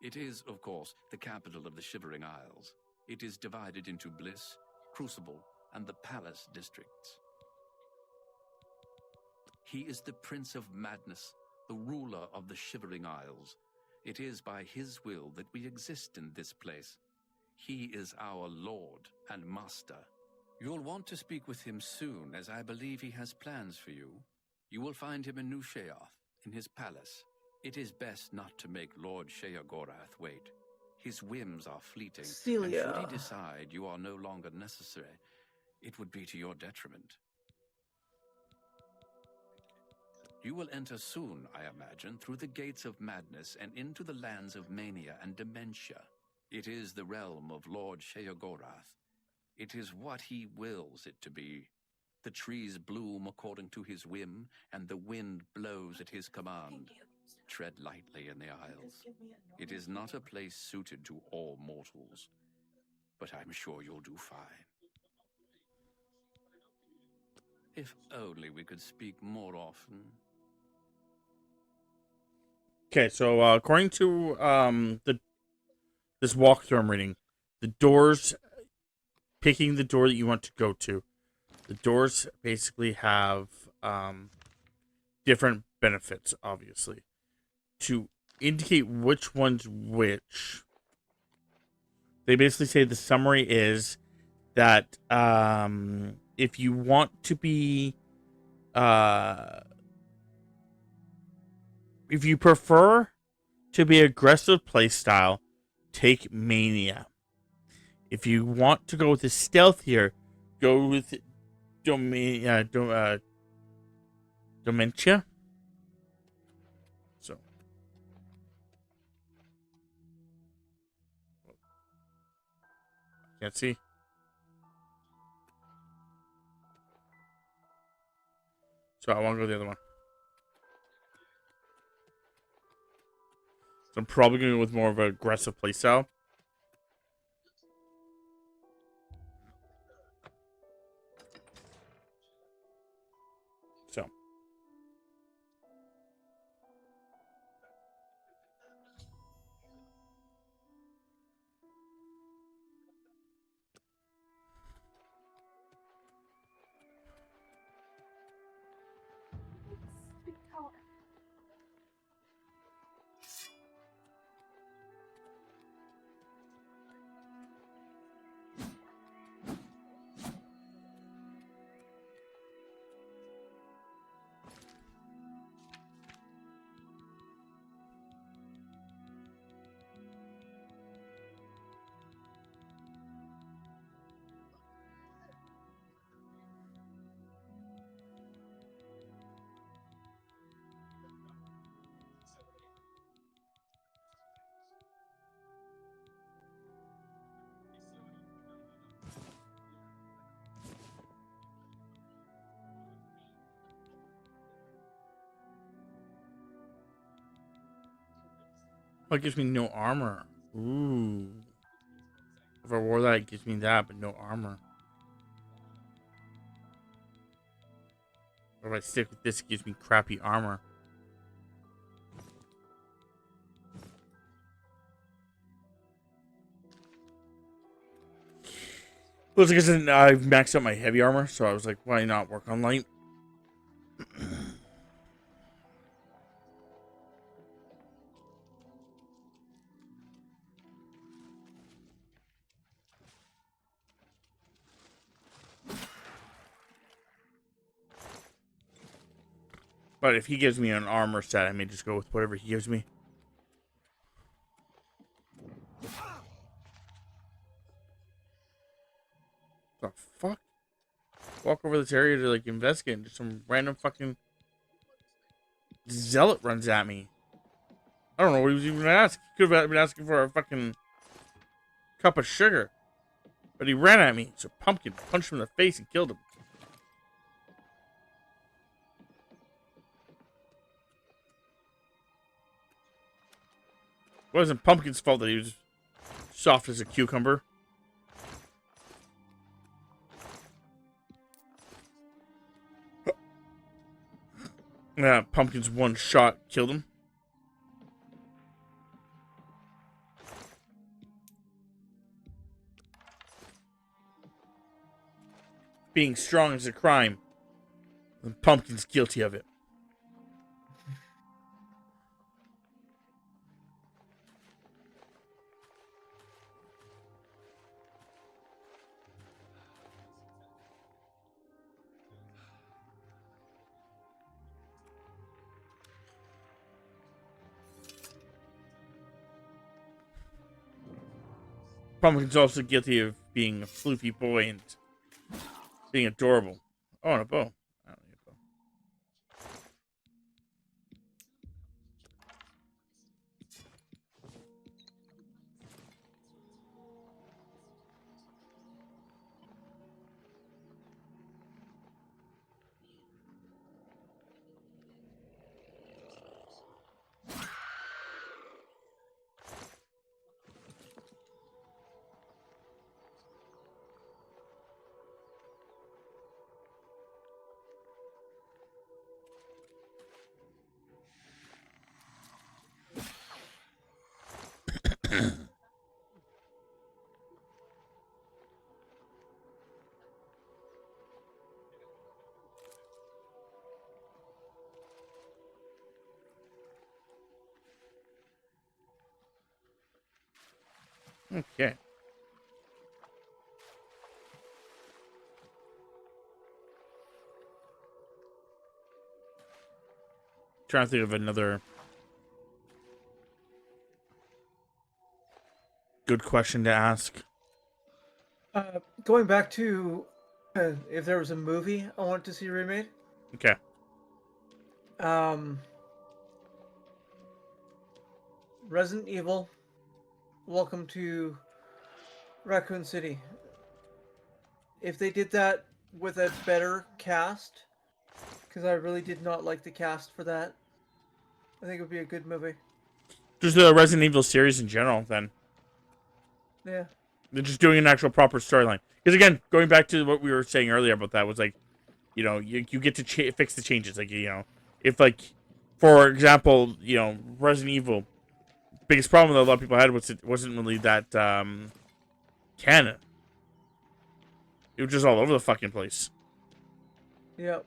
It is, of course, the capital of the Shivering Isles. It is divided into Bliss, Crucible, and the Palace districts. He is the Prince of Madness, the ruler of the Shivering Isles. It is by his will that we exist in this place. He is our Lord and Master. You'll want to speak with him soon, as I believe he has plans for you. You will find him in New Sheoth, in his palace. It is best not to make Lord Sheogorath wait. His whims are fleeting, Celia. and should he decide you are no longer necessary, it would be to your detriment. You will enter soon, I imagine, through the gates of madness and into the lands of mania and dementia. It is the realm of Lord Sheogorath. It is what he wills it to be. The trees bloom according to his whim, and the wind blows at his command. Tread lightly in the Isles. It is not a place suited to all mortals, but I'm sure you'll do fine. If only we could speak more often. Okay, so according to this walkthrough I'm reading, the doors, picking the door that you want to go to, the doors basically have different benefits, obviously. To indicate which one's which, they basically say the summary is that if you want to be, if you prefer to be aggressive playstyle, take Mania. If you want to go with the stealthier, go with Dementia. So. Can't see. So I want to go the other one. So I'm probably going to go with more of an aggressive playstyle. So. Oh, it gives me no armor. Ooh. If I wore that, it gives me that, but no armor. If I stick with this, it gives me crappy armor. Well, it's because I've maxed out my heavy armor, so I was like, why not work on light? But if he gives me an armor set, I may just go with whatever he gives me. The fuck? Walk over this area to like investigate, and just some random fucking zealot runs at me. I don't know what he was even gonna ask. He could have been asking for a fucking cup of sugar. But he ran at me, so Pumpkin punched him in the face and killed him. It wasn't Pumpkin's fault that he was soft as a cucumber. Yeah, Pumpkin's one shot killed him. Being strong is a crime, and Pumpkin's guilty of it. Pumpkin's also guilty of being a floofy boy and being adorable. Oh, and a bow. I don't need a bow. Okay. Trying to think of another good question to ask. Going back to if there was a movie I want to see remade. Okay. Resident Evil, Welcome to Raccoon City. If they did that with a better cast, because I really did not like the cast for that, I think it would be a good movie. Just the Resident Evil series in general, then. Yeah. They're just doing an actual proper storyline. Because again, going back to what we were saying earlier about that was like, you know, you get to fix the changes. Like, you know, if like, for example, you know, Resident Evil, biggest problem that a lot of people had was it wasn't really that canon. It was just all over the fucking place. Yep.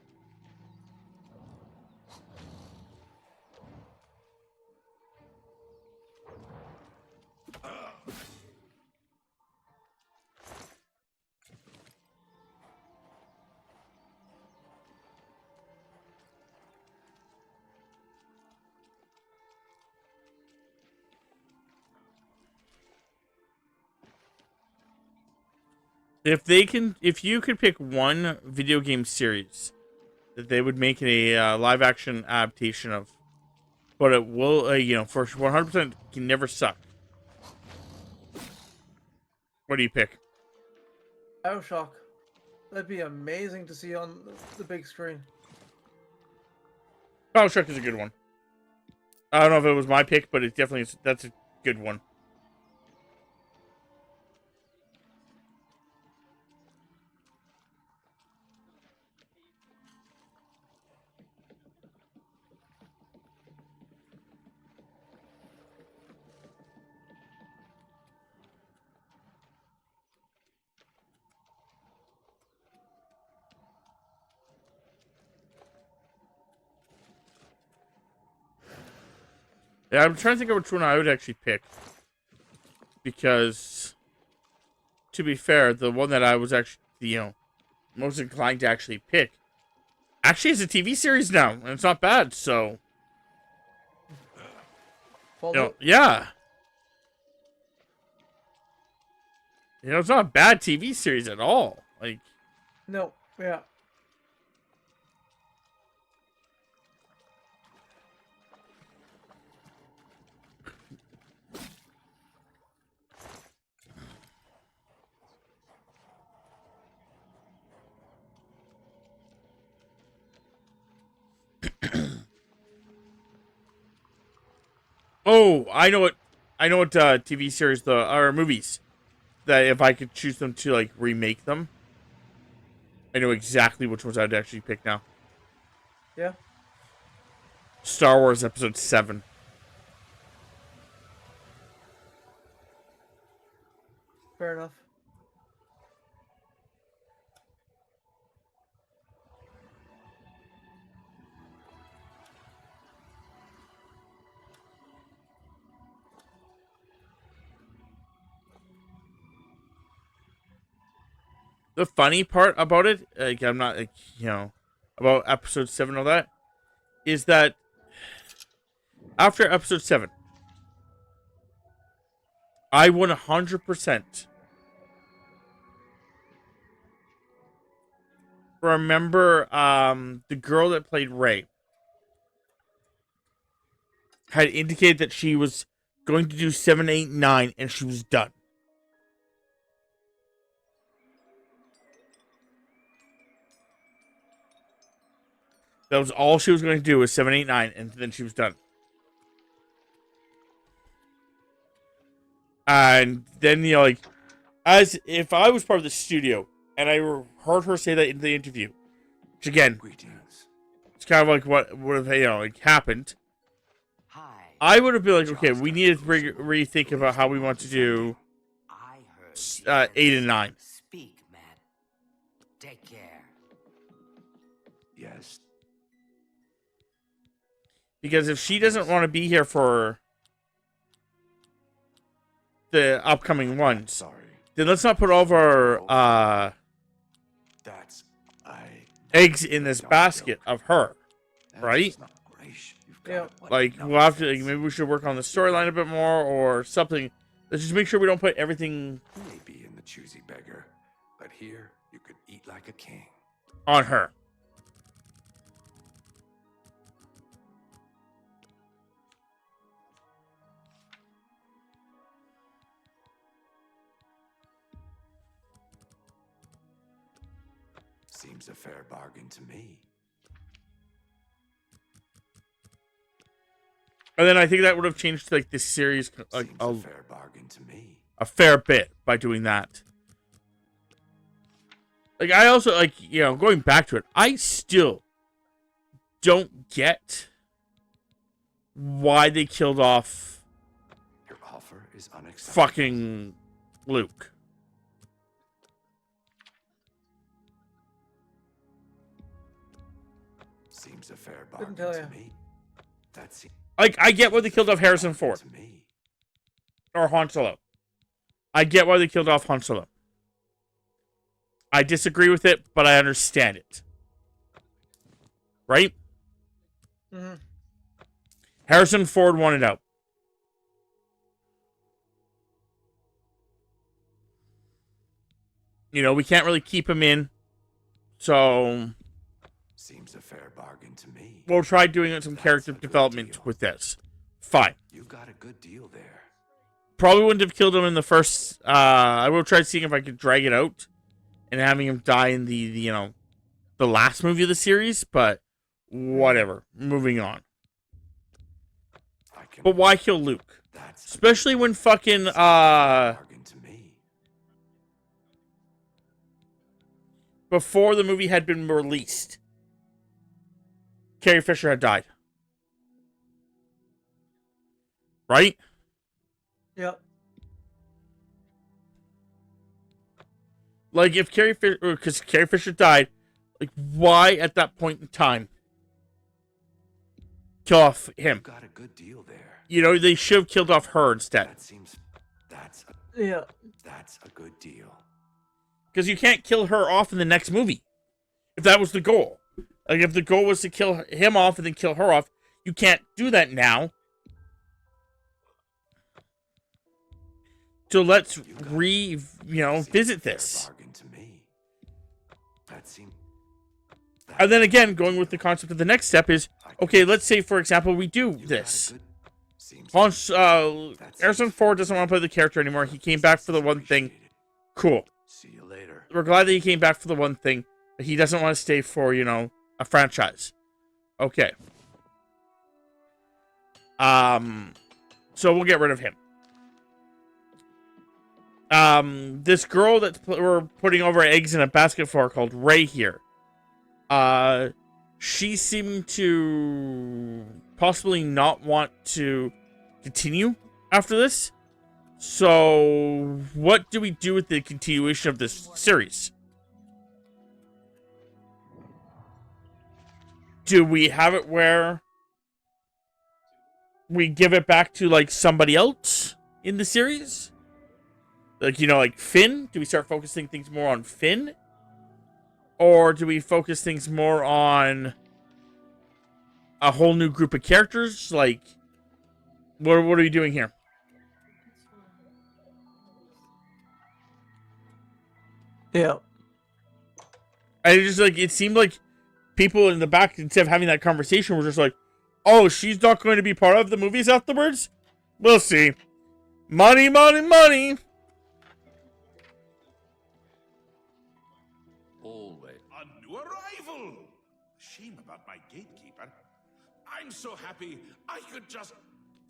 If you could pick one video game series that they would make a live action adaptation of, but it will, you know, for 100% can never suck. What do you pick? BioShock. That'd be amazing to see on the big screen. BioShock is a good one. I don't know if it was my pick, but it definitely is, that's a good one. Yeah, I'm trying to think of which one I would actually pick. Because, to be fair, the one that I was actually, most inclined to actually pick, actually is a TV series now, and it's not bad, so... yeah. It's not a bad TV series at all. Like... No, yeah. Oh, I know what TV series or movies that if I could choose them to like remake them, I know exactly which ones I'd actually pick now. Yeah. Star Wars Episode 7. Fair enough. The funny part about it, like I'm not like, about Episode 7 of that, is that after Episode 7, I 100% remember the girl that played Rey had indicated that she was going to do 7, 8, 9, and she was done. That was all she was going to do was 7, 8, 9, and then she was done. And then, like, as if I was part of the studio and I heard her say that in the interview, which again, it's kind of like what would have, like happened. I would have been like, okay, we need to rethink about how we want to do 8 and 9. Speak, man. Take care. Yes. Because if she doesn't want to be here for the upcoming ones, then let's not put all of our eggs in this basket of her, right? Yeah. Like, we'll have to, maybe we should work on the storyline a bit more or something. Let's just make sure we don't put everything Maybe in the choosy beggar, but here you could eat like a king. on her. Seems a fair bargain to me. And then I think that would have changed like this series like a fair bargain to me. A fair bit by doing that. Like I also like, going back to it, I still don't get why they killed off Your offer is unacceptable. fucking Luke. Seems a fair Couldn't bargain tell to ya. me. That's Like, I get why they killed off Harrison Ford. Or Han Solo. I get why they killed off Han Solo. I disagree with it, but I understand it. Right? Mm-hmm. Harrison Ford wanted out. We can't really keep him in. So seems a fair bargain to me. we'll try doing some character development with this. Fine. You got a good deal there. Probably wouldn't have killed him in the first. I will try seeing if I could drag it out and having him die in the last movie of the series, but whatever. Moving on. But why kill Luke? Especially when fucking before the movie had been released, Carrie Fisher had died. Right? Yep. Like, if Carrie Fisher... Because Carrie Fisher died, like, why at that point in time kill off him. You got a good deal there. You know, they should have killed off her instead. That's a good deal. Because you can't kill her off in the next movie. If that was the goal. Like, if the goal was to kill him off and then kill her off, you can't do that now. So let's visit this. And then again, going with the concept of the next step is, okay, let's say, for example, we do this. Harrison Ford doesn't want to play the character anymore. He came back for the one thing. Cool. See you later. We're glad that he came back for the one thing, but he doesn't want to stay for, a franchise. Okay. So we'll get rid of him. This girl that we're putting over eggs in a basket for called Ray here. She seemed to possibly not want to continue after this. So, what do we do with the continuation of this series? Do we have it where we give it back to, like, somebody else in the series? Like, like Finn? Do we start focusing things more on Finn? Or do we focus things more on a whole new group of characters? Like, what are we doing here? Yeah. And it seemed like people in the back, instead of having that conversation, were just like, oh, she's not going to be part of the movies afterwards? We'll see. Money, money, money. A new arrival! Shame about my gatekeeper. I'm so happy I could just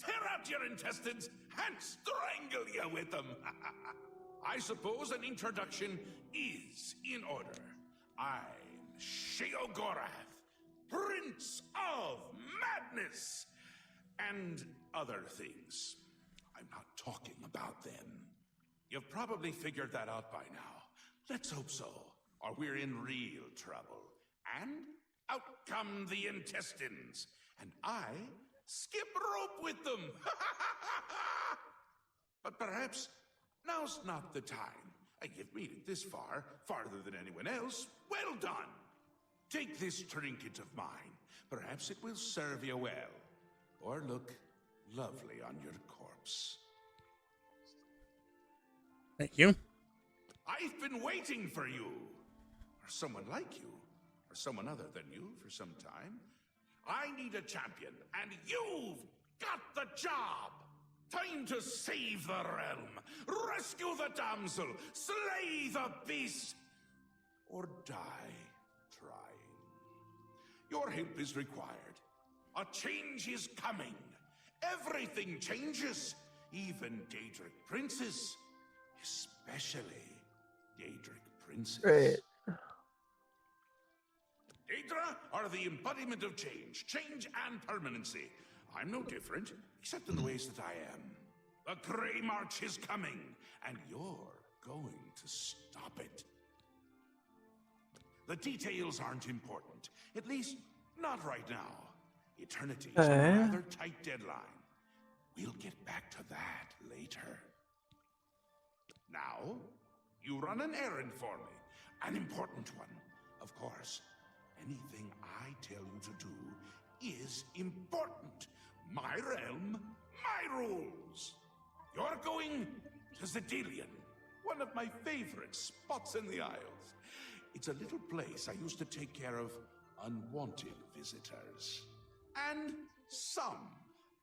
tear out your intestines and strangle you with them. I suppose an introduction is in order. I'm Sheogorath, Prince of Madness, and other things. I'm not talking about them. You've probably figured that out by now. Let's hope so, or we're in real trouble. And out come the intestines, and I skip rope with them. But perhaps now's not the time. You've made it this far, farther than anyone else. Well done. Take this trinket of mine. Perhaps it will serve you well, or look lovely on your corpse. Thank you. I've been waiting for you, or someone like you, or someone other than you for some time. I need a champion, and you've got the job. Time to save the realm, rescue the damsel, slay the beast, or die trying. Your help is required. A change is coming. Everything changes, even Daedric princes, especially Daedric princes. Right. Daedra are the embodiment of change and permanency. I'm no different, except in the ways that I am. The Grey March is coming, and you're going to stop it. The details aren't important, at least not right now. Eternity's a rather tight deadline. We'll get back to that later. Now, you run an errand for me, an important one. Of course, anything I tell you to do is important. My realm, my rules. You're going to Zedilian, one of my favorite spots in the Isles. It's a little place I used to take care of unwanted visitors. And some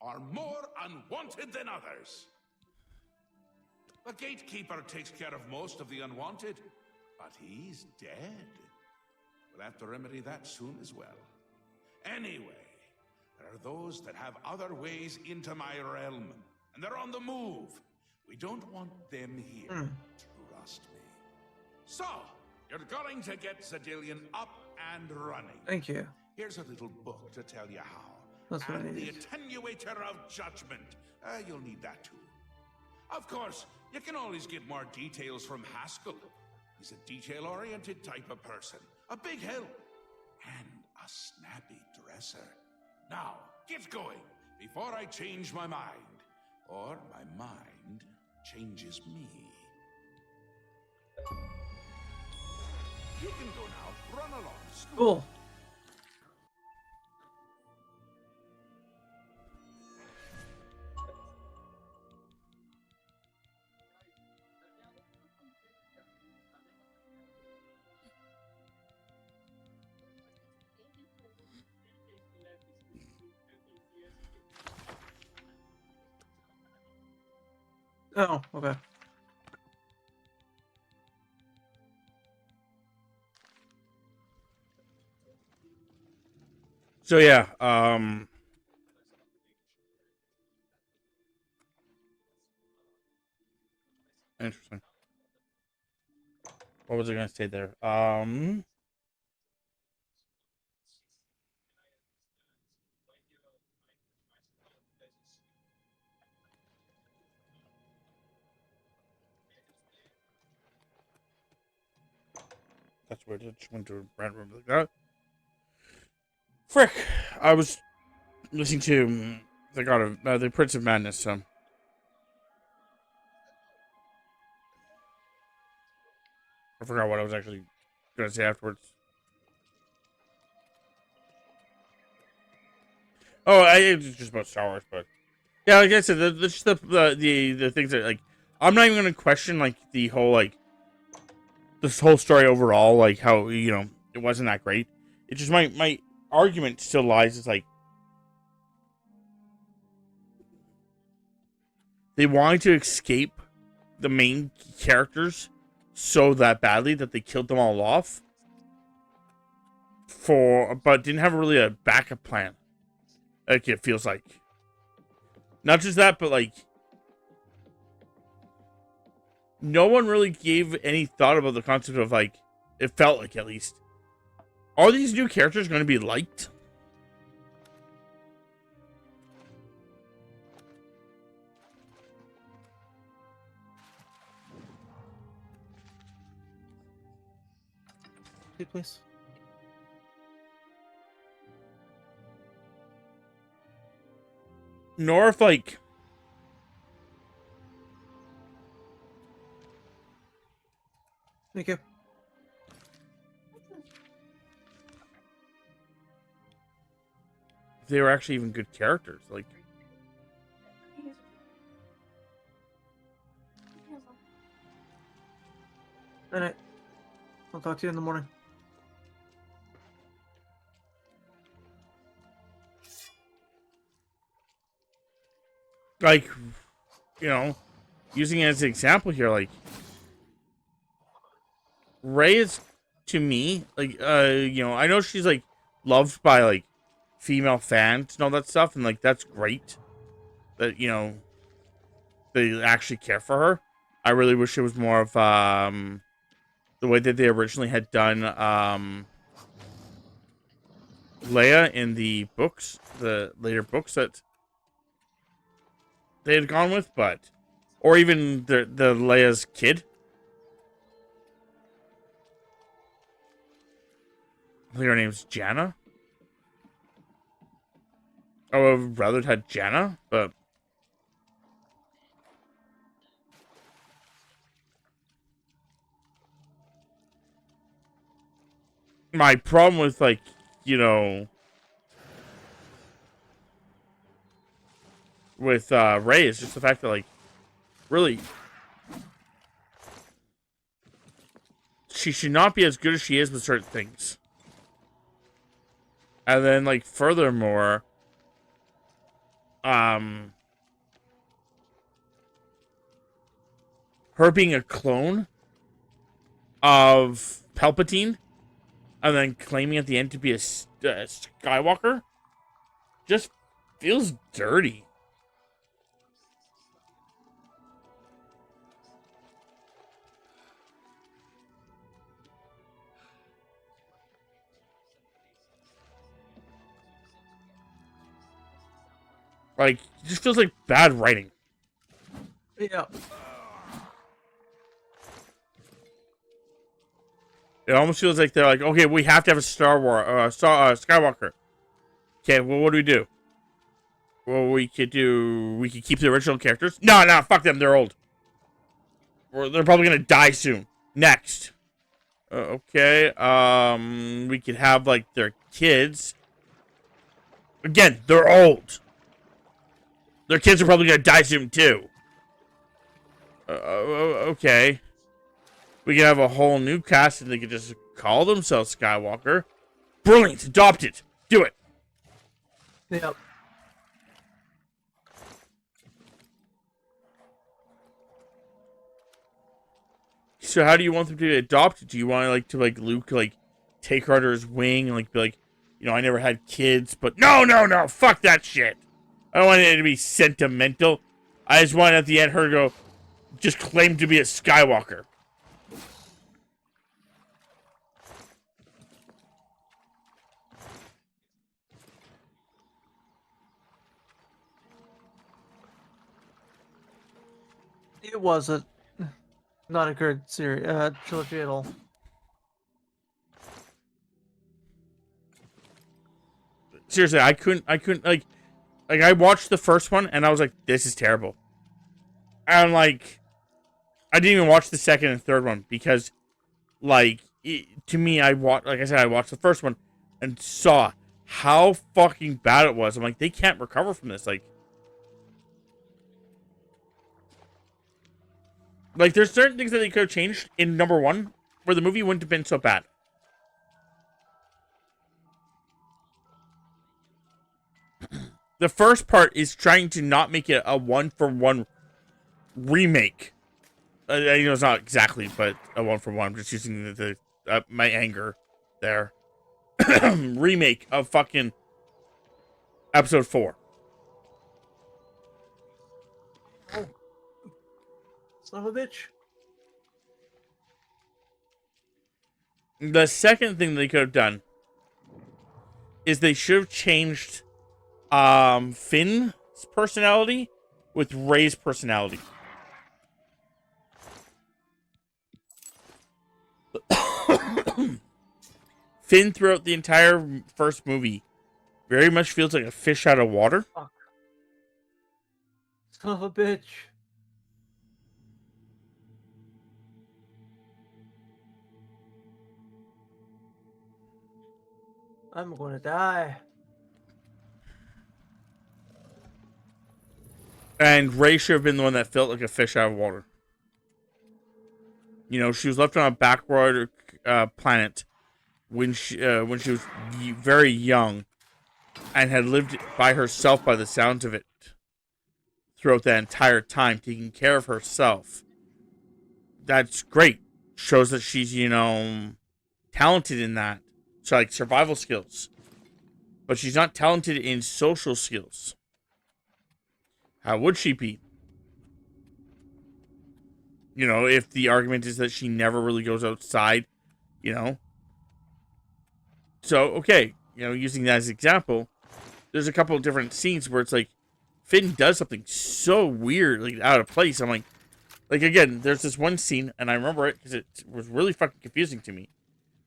are more unwanted than others. The gatekeeper takes care of most of the unwanted, but he's dead. We'll have to remedy that soon as well. Anyway, there are those that have other ways into my realm, and they're on the move. We don't want them here. Trust me. So, you're going to get Zedilian up and running. Thank you. Here's a little book to tell you how. That's what and it the is. Attenuator of Judgment. You'll need that too. Of course, you can always get more details from Haskell. He's a detail-oriented type of person. A big help. And a snappy dresser. Now, Get going before I change my mind. Or my mind changes me. You can go now. Run along. Cool. Oh, okay. So yeah, interesting. What was I gonna say there? That's weird. I just went to a random room like that. Frick! I was listening to the Prince of Madness. So I forgot what I was actually gonna say afterwards. Oh, it's just about Star Wars, but yeah, like I said, the things that like I'm not even gonna question like the whole like this whole story overall, like how it wasn't that great. It's just my argument still lies is like they wanted to escape the main characters so that badly that they killed them all off but didn't have really a backup plan. Like it feels like. Not just that, but like no one really gave any thought about the concept of like it felt like at least. Are these new characters going to be liked? Please. Nor if like Thank you. they were actually even good characters. Like All right. I'll talk to you in the morning. like using it as an example here, like Rey is to me like I know she's like loved by like female fans and all that stuff, and like that's great that they actually care for her. I really wish it was more of the way that they originally had done Leia in the books, the later books that they had gone with, or even the Leia's kid. I think her name's Janna. I would have rather had Janna, but my problem with like with Rey is just the fact that like really she should not be as good as she is with certain things. And then like furthermore, her being a clone of Palpatine and then claiming at the end to be a Skywalker just feels dirty. Like, it just feels like bad writing. Yeah. It almost feels like they're like, okay, we have to have a Skywalker. Okay, well, what do we do? Well, we could keep the original characters. No, fuck them. They're old. Or they're probably gonna die soon. Next. Okay. We could have like their kids. Again, they're old. Their kids are probably gonna die soon too. Okay. We can have a whole new cast and they could just call themselves Skywalker. Brilliant. Adopt it. Do it. Yep. So how do you want them to be adopted? Do you want like Luke take her under his wing and be like, I never had kids, but no, fuck that shit. I don't want it to be sentimental. I just want at the end her to go, just claim to be a Skywalker. It wasn't. Not a good series, trilogy at all. Seriously, I couldn't I watched the first one and I was like, this is terrible. And I didn't even watch the second and third one because to me, I watched the first one and saw how fucking bad it was. I'm like, they can't recover from this. There's certain things that they could have changed in number one where the movie wouldn't have been so bad. The first part is trying to not make it a one-for-one remake. I know it's not exactly, but a one-for-one. I'm just using my anger there. Remake of fucking episode 4. Son of a bitch. The second thing they could have done is they should have changed Finn's personality with Rey's personality. Finn throughout the entire first movie very much feels like a fish out of water. Fuck. Son of a bitch. I'm gonna die. And Rey should have been the one that felt like a fish out of water. She was left on a backward planet when she was very young and had lived by herself by the sounds of it throughout that entire time, taking care of herself. That's great. Shows that she's, talented in that. So, survival skills. But she's not talented in social skills. How would she be? If the argument is that she never really goes outside, So, okay, using that as an example, there's a couple of different scenes where it's Finn does something so weird, out of place. I'm again, there's this one scene, and I remember it because it was really fucking confusing to me,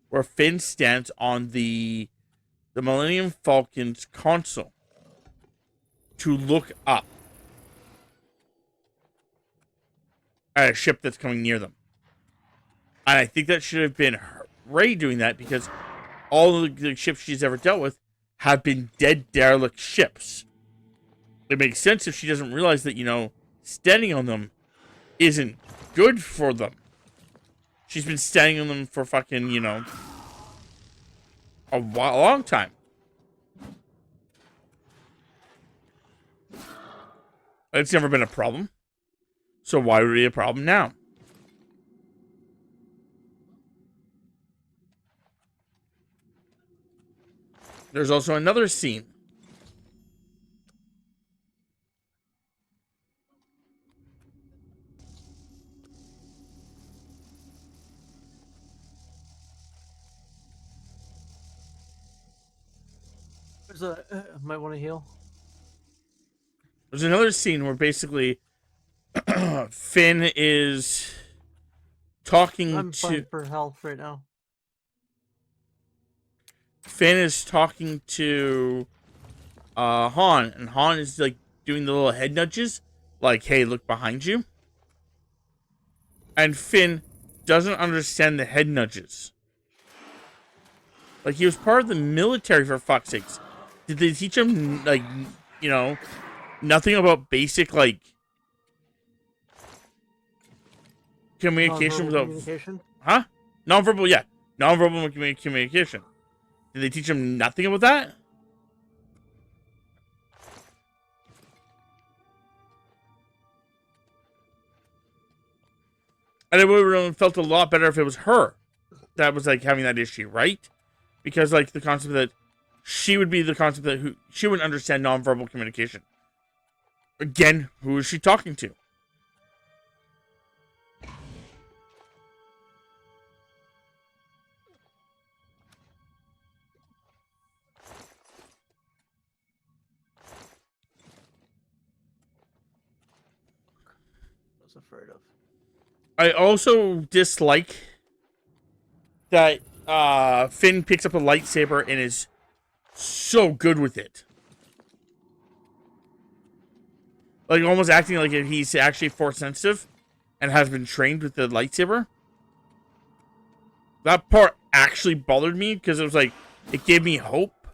where Finn stands on the Millennium Falcon's console to look up at a ship that's coming near them. And I think that should have been Rey doing that because all of the ships she's ever dealt with have been dead, derelict ships. It makes sense if she doesn't realize that, standing on them isn't good for them. She's been standing on them for fucking, a long time. It's never been a problem. So why would it be a problem now? There's also another scene. Might want to heal. There's another scene where basically Finn is talking I'm to... fighting for health right now. Finn is talking to Han, and Han is like doing the little head nudges, like, "Hey, look behind you." And Finn doesn't understand the head nudges. Like, he was part of the military, for fuck's sakes. Did they teach him, like, you know, nothing about basic, like, communication without... communication? Huh? Nonverbal, yeah. Nonverbal communication. Did they teach him nothing about that? And it would have felt a lot better if it was her that was, like, having that issue, right? Because, like, the concept that she would be the concept that she wouldn't understand nonverbal communication. Again, who is she talking to? I was afraid of. I also dislike that Finn picks up a lightsaber and is so good with it. Like, almost acting like he's actually force sensitive and has been trained with the lightsaber. That part actually bothered me because it was like, it gave me hope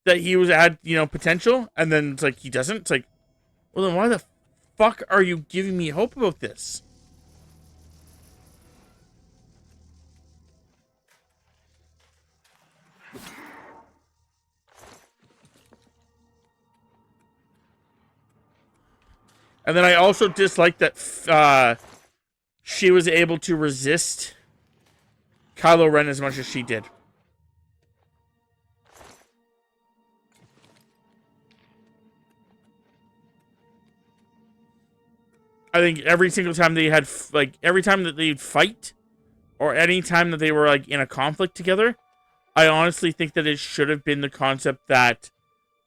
that he had, you know, potential, and then it's like he doesn't. It's like, well, then why the fuck are you giving me hope about this? And then I also dislike that she was able to resist Kylo Ren as much as she did. I think every single time they had, like, every time that they'd fight, or any time that they were, like, in a conflict together, I honestly think that it should have been the concept that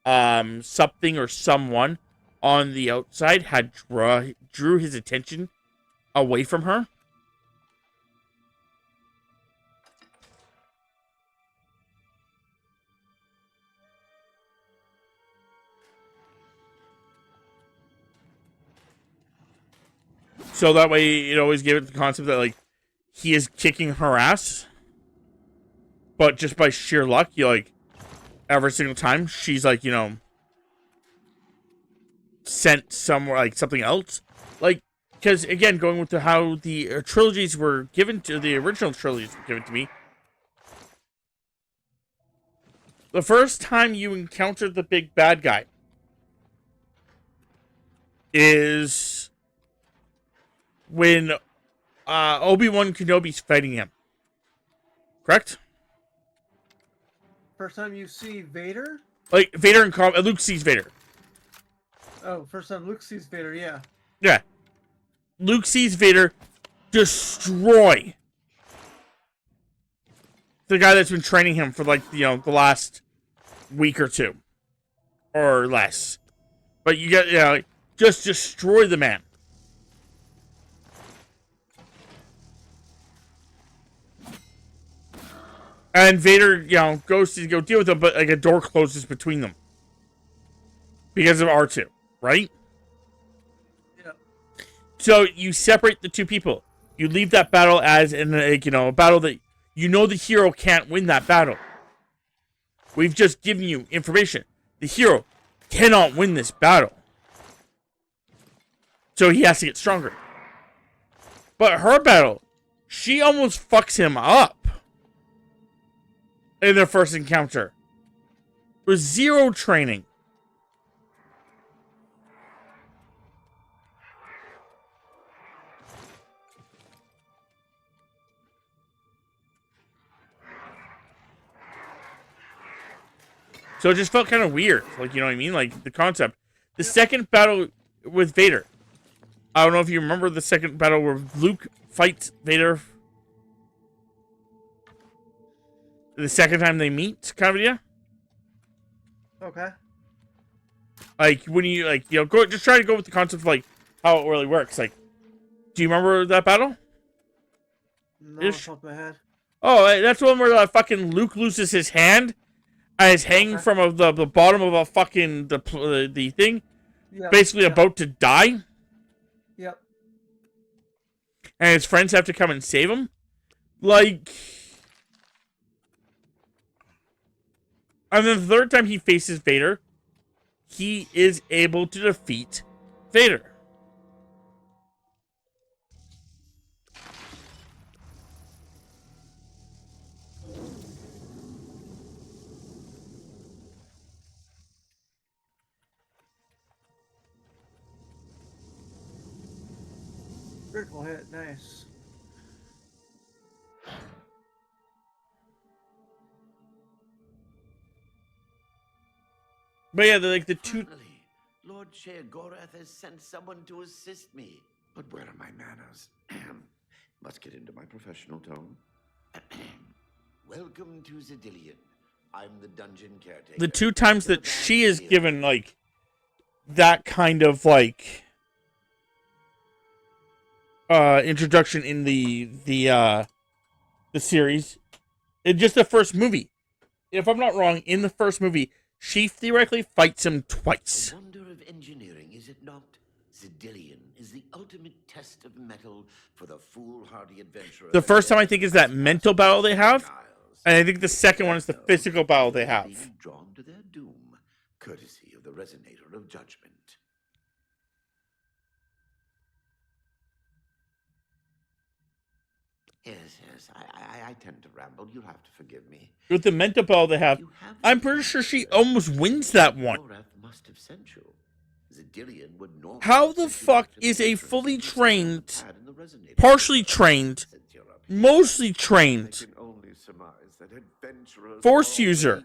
something or someone on the outside had drew his attention away from her. So that way it always gave it the concept that, like, he is kicking her ass. But just by sheer luck, you, like, every single time she's, like, you know, sent somewhere, like, something else. Like, because, again, going with how the trilogies were given to, the original trilogies were given to me. The first time you encountered the big bad guy is when Obi-Wan Kenobi's fighting him. Correct? First time you see Vader? Like, Vader and Luke sees Vader. Oh, first time Luke sees Vader, yeah. Yeah. Luke sees Vader destroy the guy that's been training him for, like, you know, the last week or two. Or less. But you get, you know, just destroy the man. And Vader, you know, goes to go deal with them, but, like, a door closes between them. Because of R2, right? Yeah. So you separate the two people. You leave that battle as, like, you know, a battle that you know the hero can't win that battle. We've just given you information. The hero cannot win this battle. So he has to get stronger. But her battle, she almost fucks him up in their first encounter. With zero training. So it just felt kind of weird. Like, you know what I mean? Like, the concept. The second battle with Vader. I don't know if you remember the second battle where Luke fights Vader. The second time they meet, kind of idea. Okay. Like, when you, like, you know, go, just try to go with the concept of, like, how it really works. Like, do you remember that battle? No, off the top of my head. Oh, that's the one where fucking Luke loses his hand, and is hanging from the bottom of a fucking the thing, Yep, basically yep. about to die, Yep. and his friends have to come and save him. Like, and then the third time he faces Vader, he is able to defeat Vader. Critical hit, nice. But yeah, they're like the two. Finally, Lord Sheogorath has sent someone to assist me. But where are my manners? Must get into my professional tone. Welcome to Zidillion. I'm the dungeon caretaker. The two times that she is given like that kind of like introduction in the series, in just the first movie. If I'm not wrong, in the first movie, she theoretically fights him twice. A wonder of engineering, is it not? Zidillion is the ultimate test of metal for the foolhardy adventurer. The first time I think is that mental battle they have, and I think the second one is the physical battle they have. Drawn to their doom, courtesy of the resonator of judgment. Yes, I tend to ramble. You'll have to forgive me. With the mental battle they have, I'm pretty sure she almost wins that one. Must have sent you. Zidillion would normally How the fuck is a fully trained, partially trained, mostly trained Force user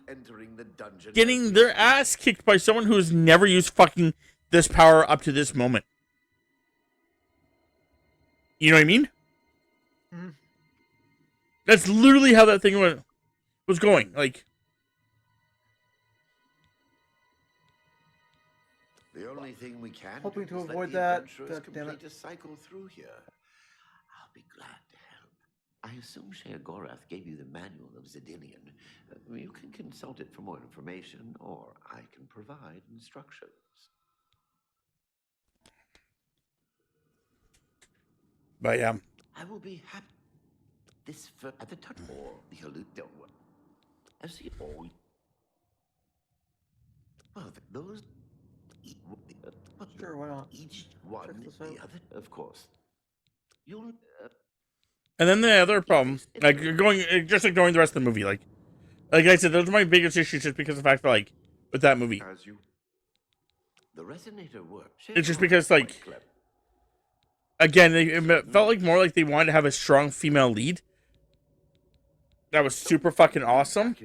getting their ass kicked by someone who has never used fucking this power up to this moment? You know what I mean? Mm-hmm. That's literally how that thing was going. Like, the only thing we can hoping to do is avoid let the that. adventurers God damn it. complete a cycle through here. I'll be glad to help. I assume Sheogorath gave you the manual of Zidillion. You can consult it for more information, or I can provide instructions. but yeah. I will be happy. This at the touch or the hallucination. As the all. Well, those. Sure, why not? Each one, the other, of course. You'll. And then the other problem, like you're going, just ignoring the rest of the movie, like I said, those are my biggest issues, just because of the fact that, like, with that movie, The resonator works. it's just because, like, again, it felt like more like they wanted to have a strong female lead. That was super fucking awesome,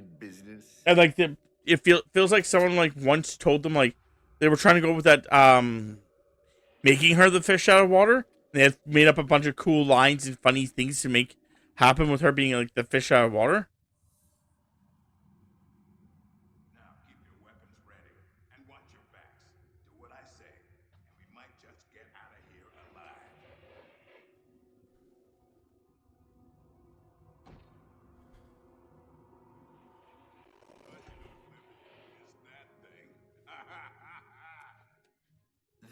and like it feels like someone like once told them like they were trying to go with that making her the fish out of water. They had made up a bunch of cool lines and funny things to make happen with her being like the fish out of water. Now keep your weapons ready and watch your backs. Do what I say, and we might just get out of here alive.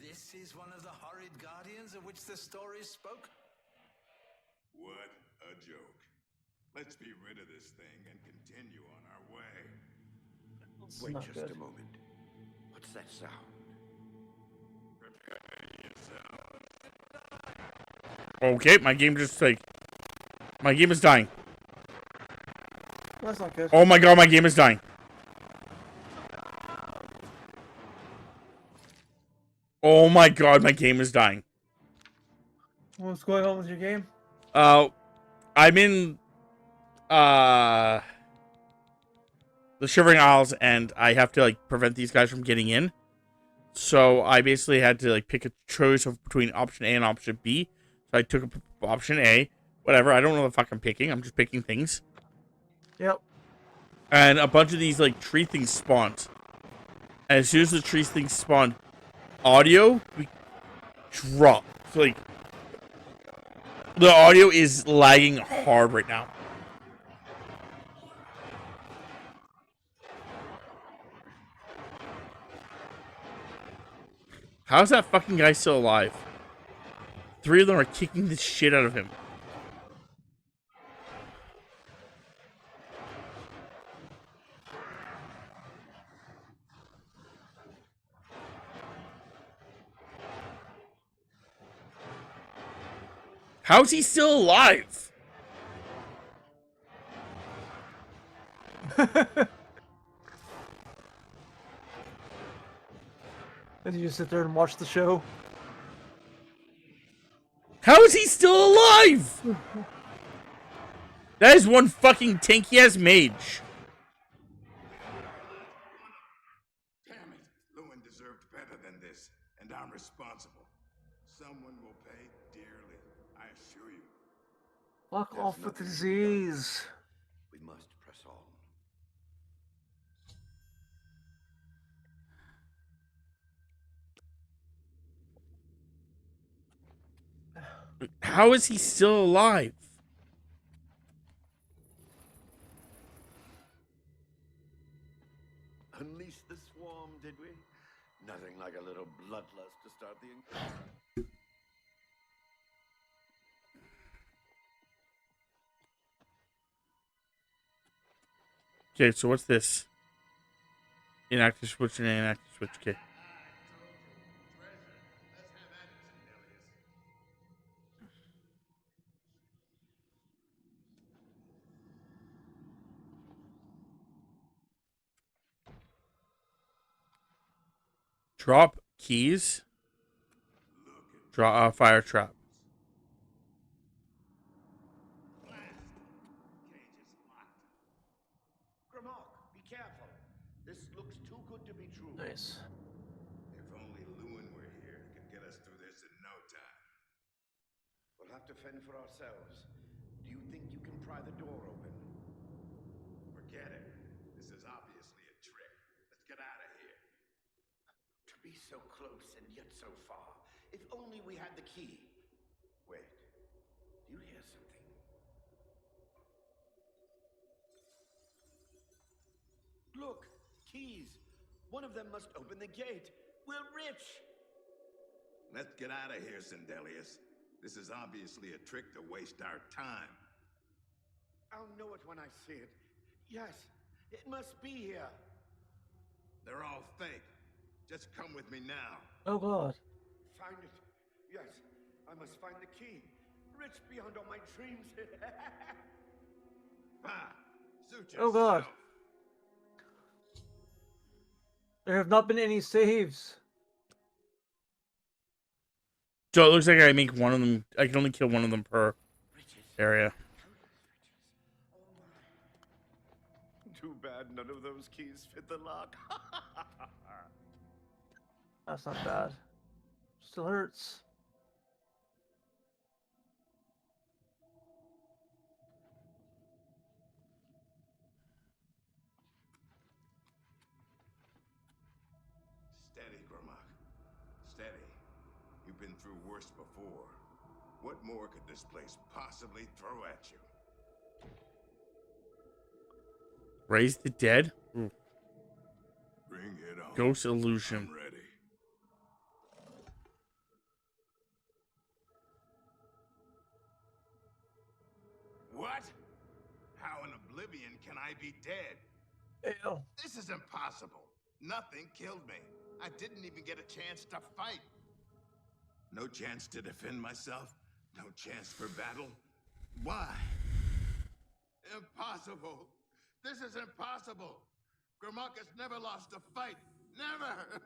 This is one of the horrid guardians of which the stories spoke? What a joke. Let's be rid of this thing and continue on our way. Wait not just good. a moment. What's that sound? Prepare yourself. Okay, my game is dying. Well, that's not good. Oh my god, my game is dying. Oh my god, my game is dying. What's going on with your game? I'm in the Shivering Isles, and I have to like prevent these guys from getting in. So I basically had to like pick a choice of between option A and option B. So I took option A. Whatever, I don't know the fuck I'm picking. I'm just picking things. Yep. And a bunch of these like tree things spawned. And as soon as the tree things spawned, audio we drop. So like the audio is lagging hard right now. How's that fucking guy still alive? 3 of them are kicking the shit out of him. How's he still alive? And you just sit there and watch the show. How is he still alive? That is one fucking tanky ass mage. Damn it! Lewin deserved better than this, and I'm responsible. Someone will pay dearly, I assure you. Fuck off with the disease. We must press on. How is he still alive? Unleash the swarm, did we? Nothing like a little bloodlust to start the encounter. Okay, so what's this? Inactive switch and inactive switch. Okay. Drop keys. Draw a fire trap. Be careful. This looks too good to be true. Nice. If only Lewin were here, he could get us through this in no time. We'll have to fend for ourselves. Do you think you can pry the door open? Forget it. This is obviously a trick. Let's get out of here. To be so close and yet so far. If only we had the key. Wait. Do you hear something? Look! Keys! One of them must open the gate. We're rich! Let's get out of here, Sindelius. This is obviously a trick to waste our time. I'll know it when I see it. Yes, it must be here. They're all fake. Just come with me now. Oh god. Find it. Yes, I must find the key. Rich beyond all my dreams. Suit Oh god. yourself. There have not been any saves. So it looks like I make one of them. I can only kill one of them per area. Too bad none of those keys fit the lock. That's not bad. Still hurts. Steady, Grimlock. Steady. You've been through worse before. What more could this place possibly throw at you? Raise the dead? Ooh. Bring it on. Ghost illusion. I'm ready. What? How in Oblivion can I be dead? Ew. This is impossible. Nothing killed me. I didn't even get a chance to fight. No chance to defend myself. No chance for battle. Why? Impossible. This is impossible. Grimlock has never lost a fight. Never.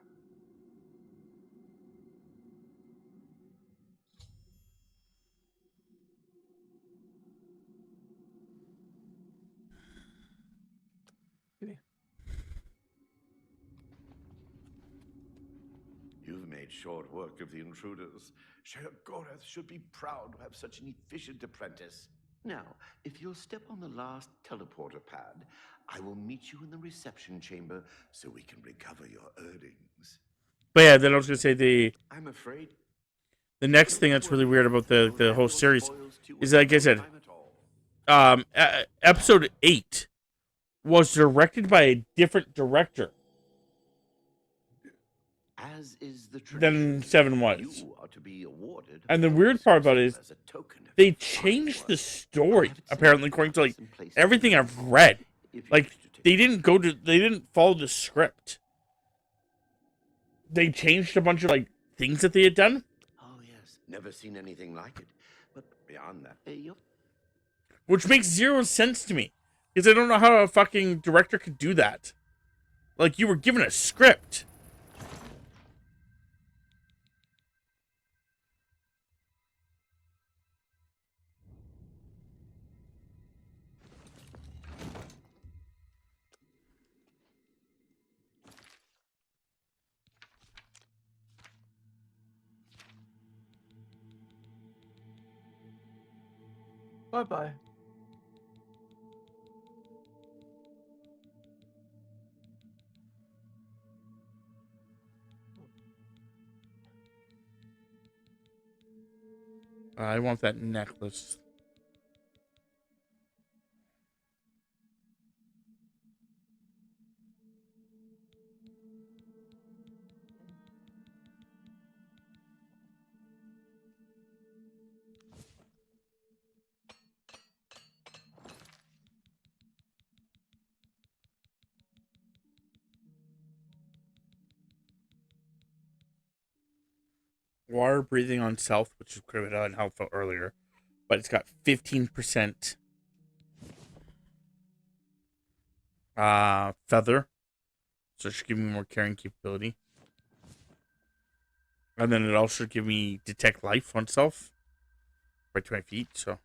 You've made short work of the intruders. Sheogorath should be proud to have such an efficient apprentice. Now, if you'll step on the last teleporter pad, I will meet you in the reception chamber so we can recover your earnings. But yeah, then I was gonna say I'm afraid the next thing that's really weird about the whole series is, like I said, episode 8 was directed by a different director. as is the than tradition. 7 was. You are to be awarded. And the weird part about it is as a token of they your fine changed the work. story, apparently, according to like everything I've read. Like they didn't follow the script. They changed a bunch of like things that they had done. Oh yes, never seen anything like it. But beyond that, Which makes zero sense to me. Because I don't know how a fucking director could do that. Like, you were given a script. Bye-bye. I want that necklace. Water breathing on self, which is pretty unhelpful earlier. But it's got 15% feather. So it should give me more carrying capability. And then it also should give me detect life on self. Right to my feet, so.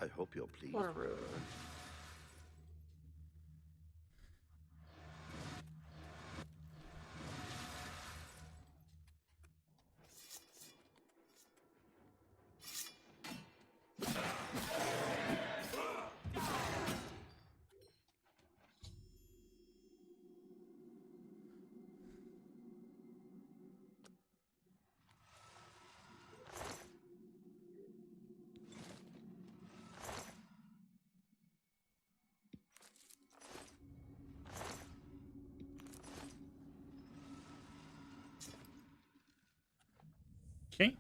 I hope you're pleased. Whatever. Okay.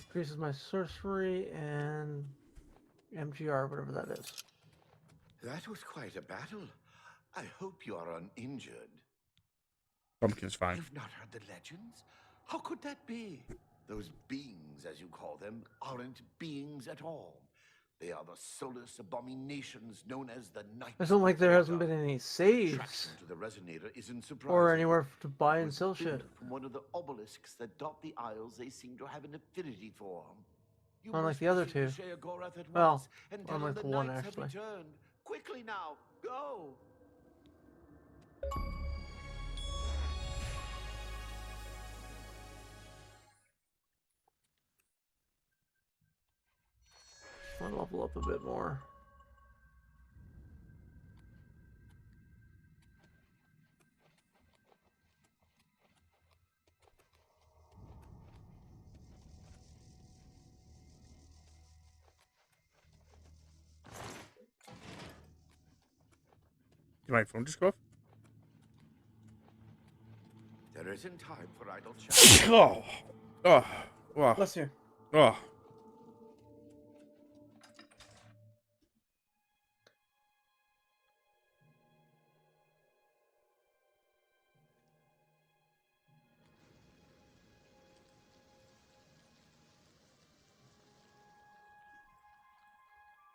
Increases my sorcery and MGR, whatever that is. That was quite a battle. I hope you are uninjured. Pumpkin's fine. You've not heard the legends? How could that be? Those beings, as you call them, aren't beings at all. They are the soulless abominations known as the Night. It's not like there hasn't been any saves Traction to the resonator isn't surprising. or anywhere to buy It and was sell built shit. From one of the obelisks that dot the isles they seem to have an affinity for. You Unlike must the other visit two. Sheogorath at Well, once and tell unlike them the the one knights have actually. returned. Quickly now, go! I'll level up a bit more. Did my phone just go off? There isn't time for idle chat. Oh. Oh. Oh. Bless you. Oh.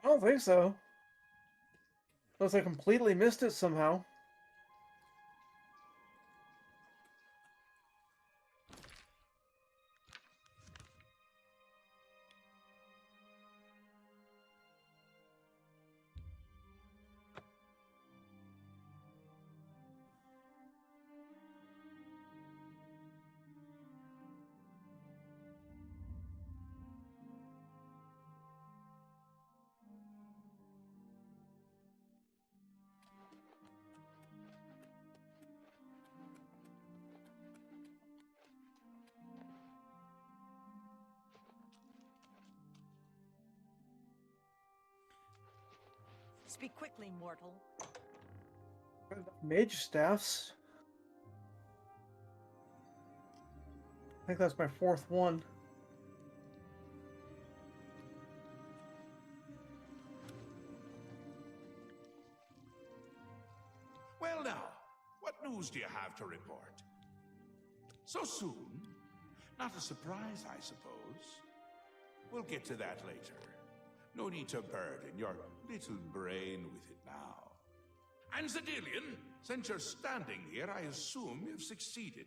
I don't think so. Unless I completely missed it somehow. Speak quickly, mortal. Mage staffs. I think that's my fourth one. Well now, what news do you have to report? So soon? Not a surprise, I suppose. We'll get to that later. No need to burden your little brain with it now. And Zedilian, since you're standing here, I assume you've succeeded.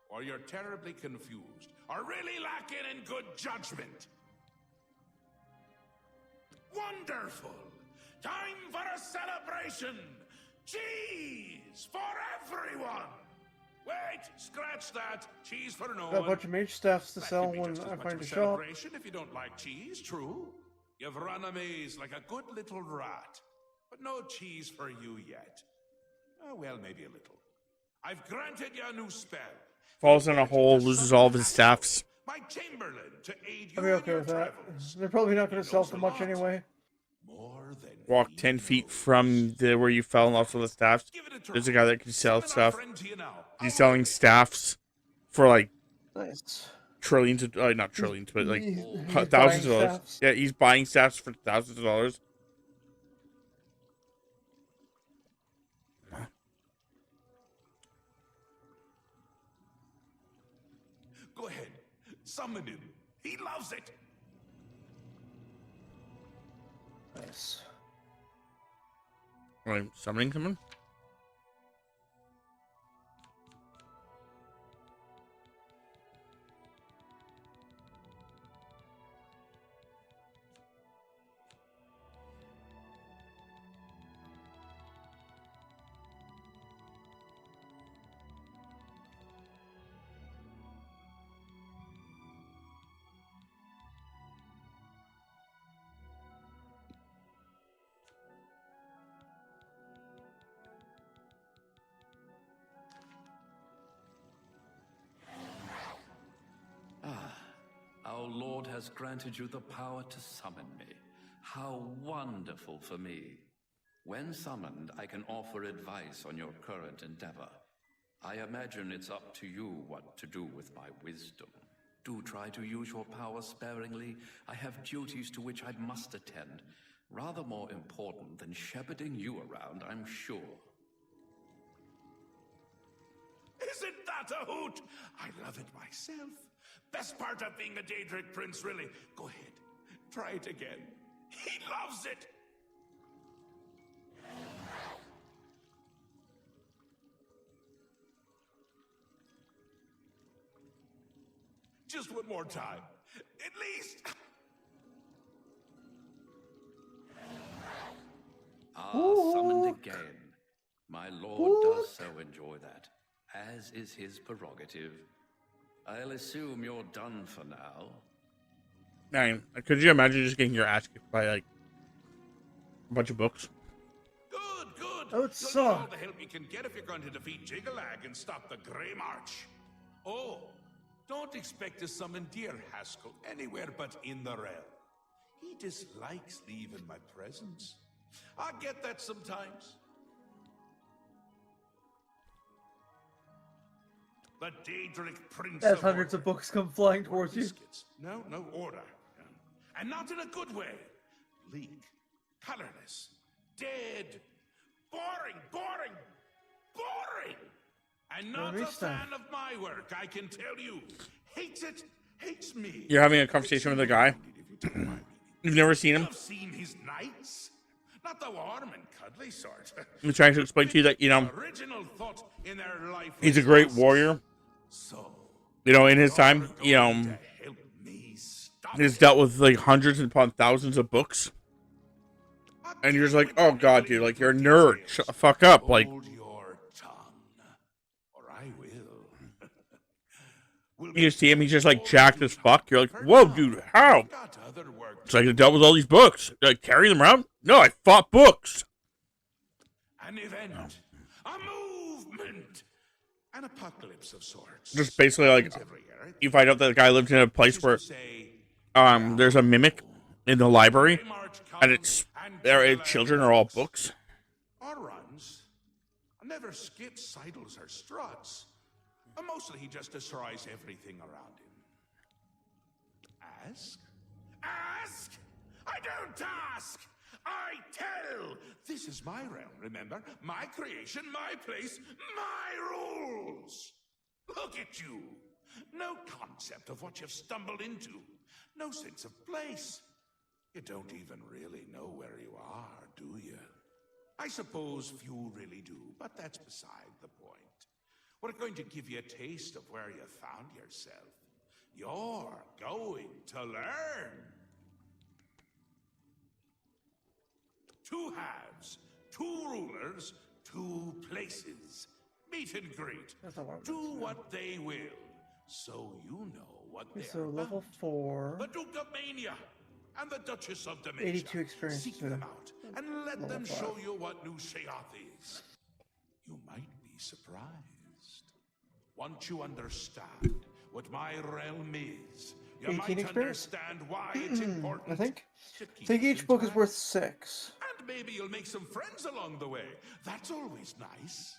Or you're terribly confused, or really lacking in good judgment. Wonderful! Time for a celebration! Cheese for everyone! Wait, scratch that. Cheese for no Got a one. bunch of mage staffs to That sell could be when just as I much find of a a shop. celebration if you don't like cheese, true. You've run a maze like a good little rat, but no cheese for you yet. Oh, well, maybe a little. I've granted you a new spell. Falls in a hole, loses all of his staffs. My Chamberlain to aid I'll you be in okay your with that. travels. They're probably not going to sell for much anyway. More than Walk 10 feet from where you fell off of the staffs. There's a guy that can sell stuff. He's selling staffs for like trillions of, not trillions, but like He's thousands of buying dollars. staffs. Yeah, he's buying staffs for thousands of dollars. Go ahead, summon him. He loves it. Nice. I'm summoning someone. Our Lord has granted you the power to summon me. How wonderful for me. When summoned, I can offer advice on your current endeavor. I imagine it's up to you what to do with my wisdom. Do try to use your power sparingly. I have duties to which I must attend. Rather more important than shepherding you around, I'm sure. Isn't that a hoot? I love it myself. Best part of being a Daedric prince, really. Go ahead, try it again. He loves it. Just one more time, at least. Summoned again. My lord does so enjoy that, as is his prerogative. I'll assume you're done for now. Man, could you imagine just getting your ass kicked by like a bunch of books? Good, good. Oh, it You'll need all sucked. the help you can get if you're going to defeat Jiggalag and stop the Grey March. Oh, don't expect to summon dear Haskell anywhere but in the realm. He dislikes leaving my presence. I get that sometimes. The Daedric Prince As of hundreds of books come flying towards you. No, no order. And not in a good way. Bleak, colorless, dead, boring, boring, boring. And not a fan of my work, I can tell you. Hates it, hates me. You're having a conversation with a guy. You've never seen him. I've seen his knights. Not the warm and cuddly sort. I'm trying to explain to you that, Original thought in their life he's a was great lost. warrior. So, In his time, he's dealt with like hundreds upon thousands of books. And you're just like, oh god, dude, like you're a nerd. Shut the fuck up. Like, hold your tongue, or I will. you see him, he's just like jacked as fuck. You're like, whoa, dude, how? It's like I dealt with all these books. Did I carry them around? No, I fought books. An event, a movement, an apocalypse of sorts. Just basically like, you find out that the guy lived in a place where there's a mimic in the library, and it's children are all books. Or runs. Never skips, sidles, or struts. Mostly he just destroys everything around him. Ask? Ask? I don't ask! I tell! This is my realm, remember? My creation, my place, my rules! Look at you! No concept of what you've stumbled into. No sense of place. You don't even really know where you are, do you? I suppose few really do, but that's beside the point. We're going to give you a taste of where you found yourself. You're going to learn. 2 halves, 2 rulers, 2 places. Meet and greet. Do what they will, so you know what they're So about. level 4. The Duke of Mania and the Duchess of Dementia. 82 experience. Seek them out and let them level 5. show you what New Sheoth is. You might be surprised. Once you understand what my realm is, you 18 might experience? understand why it's important. I think. to I keep think it each book is intact. worth 6. And maybe you'll make some friends along the way. That's always nice.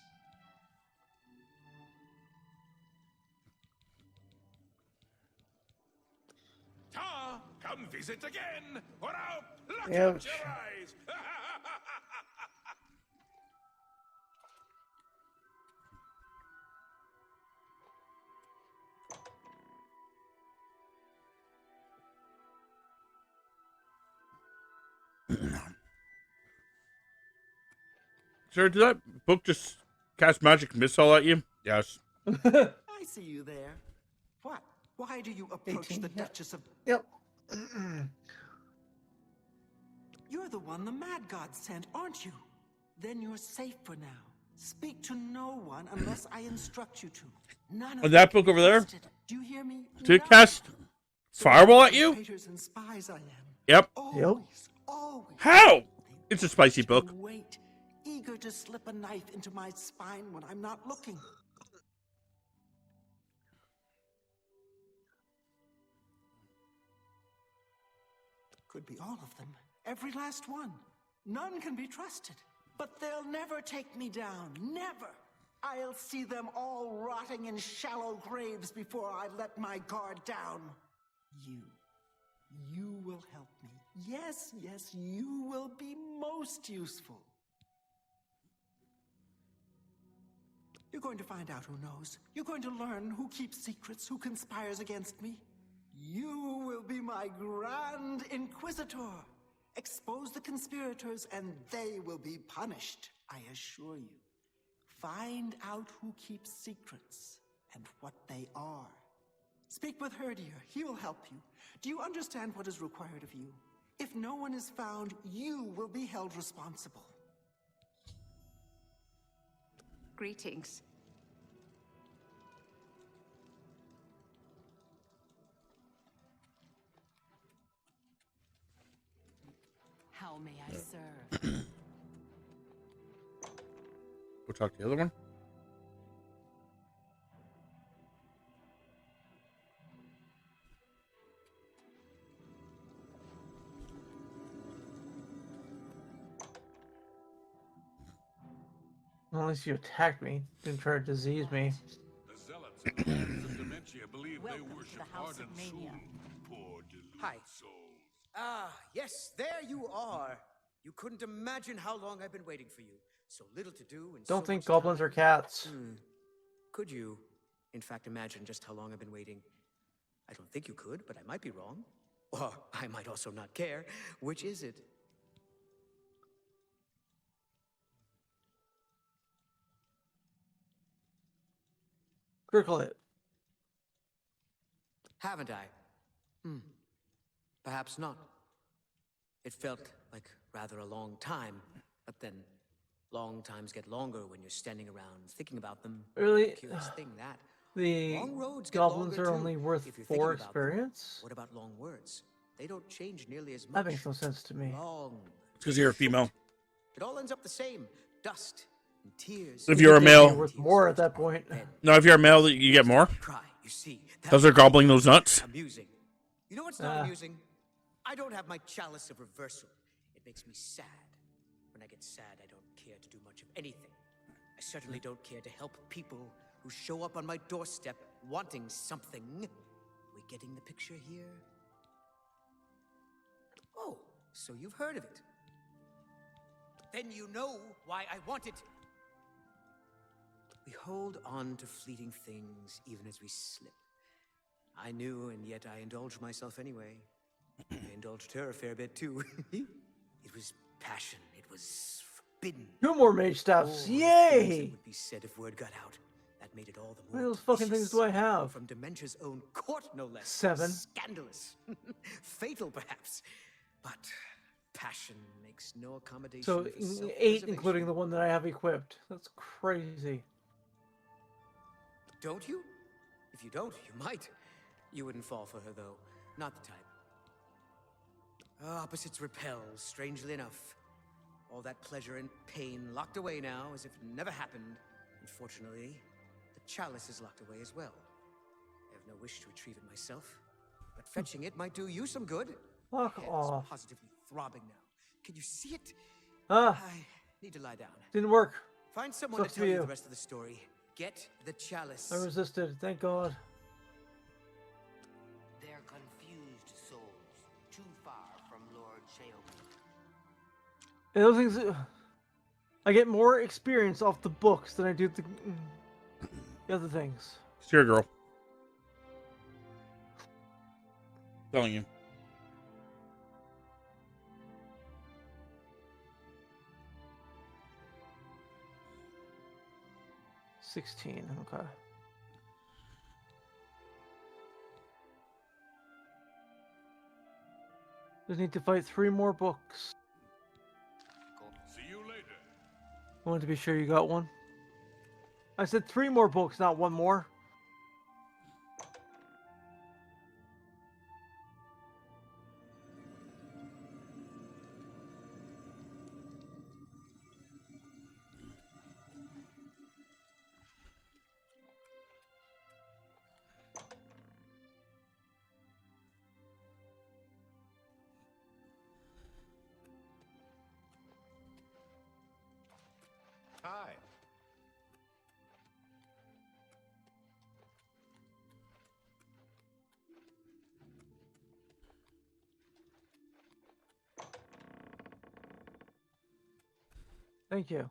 Ta, come visit again, or I'll pluck out Ouch. your eyes. Sir, did that book just cast magic missile at you? Yes. I see you there. What? Why do you approach 18, the yep. Duchess of... Yep. You're the one the Mad God sent, aren't you? Then you're safe for now. Speak to no one unless I instruct you to. None of Oh, that them book over there? trusted. Do you hear me? Did it cast fireball at you? Traitors and spies I am. Yep. Always, always. How? It's a spicy book. Wait, eager to slip a knife into my spine when I'm not looking. Could be all of them. Every last one. None can be trusted. But they'll never take me down. Never. I'll see them all rotting in shallow graves before I let my guard down. You will help me. Yes, yes, you will be most useful. You're going to find out who knows. You're going to learn who keeps secrets, who conspires against me. You will be my Grand Inquisitor. Expose the conspirators and they will be punished, I assure you. Find out who keeps secrets and what they are. Speak with Herdier. He will help you. Do you understand what is required of you? If no one is found, you will be held responsible. Greetings. How may I serve? We'll talk to the other one. Unless you attacked me, didn't try to disease me. The zealots and the Knights of Dementia believe they Welcome to worship the House of ardent Mania. souls. Poor deluded Hi. souls. Ah, yes, there you are. You couldn't imagine how long I've been waiting for you. So little to do and Don't so think much goblins time. are cats. Could you, in fact, imagine just how long I've been waiting? I don't think you could, but I might be wrong. Or I might also not care. Which is it? Critical hit. Haven't I? Perhaps not. It felt like rather a long time, but then long times get longer when you're standing around thinking about them. Really? Curious thing that. The Long roads get goblins longer, are too, only worth if you're 4 thinking about them. experience? What about long words? They don't change nearly as much. That makes no sense to me. Long. It's because you're a female. It all ends up the same. Dust and tears. If you're a male. Worth more at that point. No, if you're a male, you get more. Cry, you see. Because they're gobbling those nuts. Amusing. You know what's not amusing? I don't have my chalice of reversal. It makes me sad. When I get sad, I don't care to do much of anything. I certainly don't care to help people who show up on my doorstep wanting something. We getting the picture here? Oh, so you've heard of it. Then you know why I want it. We hold on to fleeting things even as we slip. I knew, and yet I indulged myself anyway. I indulged her a fair bit, too. It was passion. It was forbidden. 2 more mage staffs. That Yay! would be said if word got out. That made it all the How more many of those fucking things do I have? From Dementia's own court, no less. 7. Scandalous. Fatal, perhaps. But passion makes no accommodation So for 8, self-preservation. including the one that I have equipped. That's crazy. Don't you? If you don't, you might. You wouldn't fall for her, though. Not the type. Opposites repel, strangely enough. All that pleasure and pain locked away now, as if it never happened. Unfortunately, the chalice is locked away as well. I have no wish to retrieve it myself, but fetching it might do you some good. Fuck Head's off. positively throbbing now. Can you see it? Ah, I need to lie down. didn't work. Find someone Sucks to for tell you you. the rest of the story. Get the chalice. I resisted. Thank God. They're confused souls, too far from Lord Sheoman. And those things, I get more experience off the books than I do the other things. Sure, girl. Telling you. $16. Okay. Just need to fight 3 more books. See you later. I wanted to be sure you got one. I said 3 more books, not 1 more. Hi. Thank you.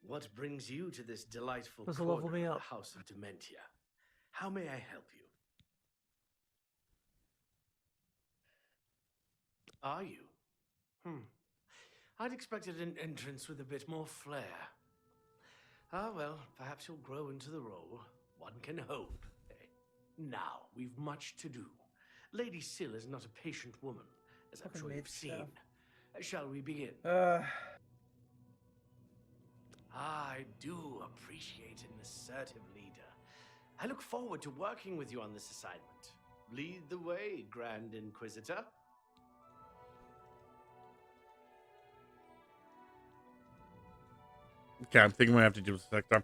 What brings you to this delightful This'll level corner me of up. the House of Dementia? How may I help you? Are you? I'd expected an entrance with a bit more flair. Ah, well, perhaps you'll grow into the role. One can hope. Now, we've much to do. Lady Syl is not a patient woman, as I'm Fucking sure made you've seen. stuff. Shall we begin? I do appreciate an assertive leader. I look forward to working with you on this assignment. Lead the way, Grand Inquisitor. Okay, I'm thinking we have to do this next time.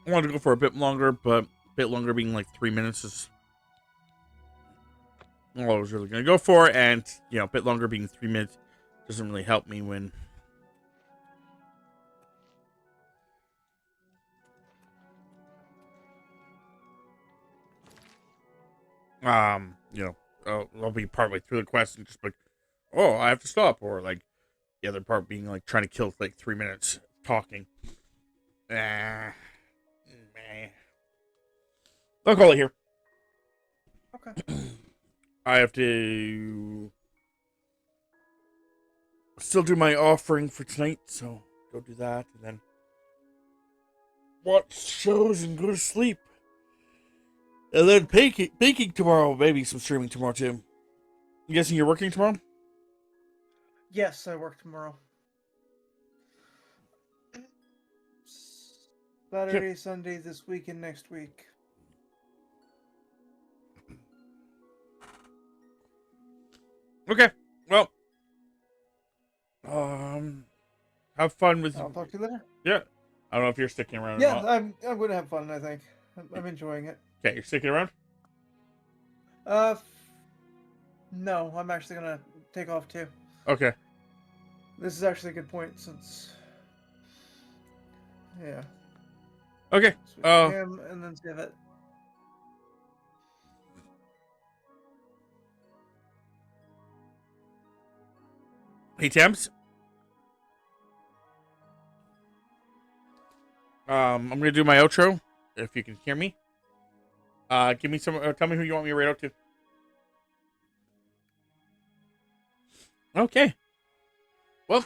I wanted to go for a bit longer, but a bit longer being like 3 minutes is all I was really going to go for. And, you know, a bit longer being 3 minutes doesn't really help me when... you know, I'll be partway through the quest and just like, oh, I have to stop. Or like the other part being like trying to kill like 3 minutes talking. I'll call it here. Okay. I have to still do my offering for tonight, so go do that and then watch shows and go to sleep. And then baking tomorrow, maybe some streaming tomorrow too. I'm guessing you're working tomorrow? Yes, I work tomorrow. Saturday, Sunday, this week, and next week. Okay, well, have fun with. I'll talk to you later. Yeah, I don't know if you're sticking around. Yeah, or not. I'm going to have fun. I think I'm enjoying it. Okay, you're sticking around. No, I'm actually gonna take off too. Okay. This is actually a good point since. Yeah. Okay. Him and then save it. Hey, Tams. I'm gonna do my outro. If you can hear me. Give me some. Tell me who you want me to read out to. Okay. Well,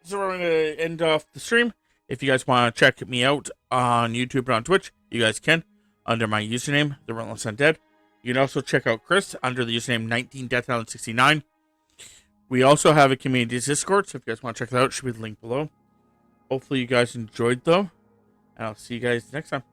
so we're gonna end off the stream. If you guys want to check me out on YouTube and on Twitch, you guys can under my username, The Relentless Undead. You can also check out Chris under the username 19deathtalent69. We also have a community Discord, so if you guys want to check that out, it should be the link below. Hopefully you guys enjoyed though, and I'll see you guys next time.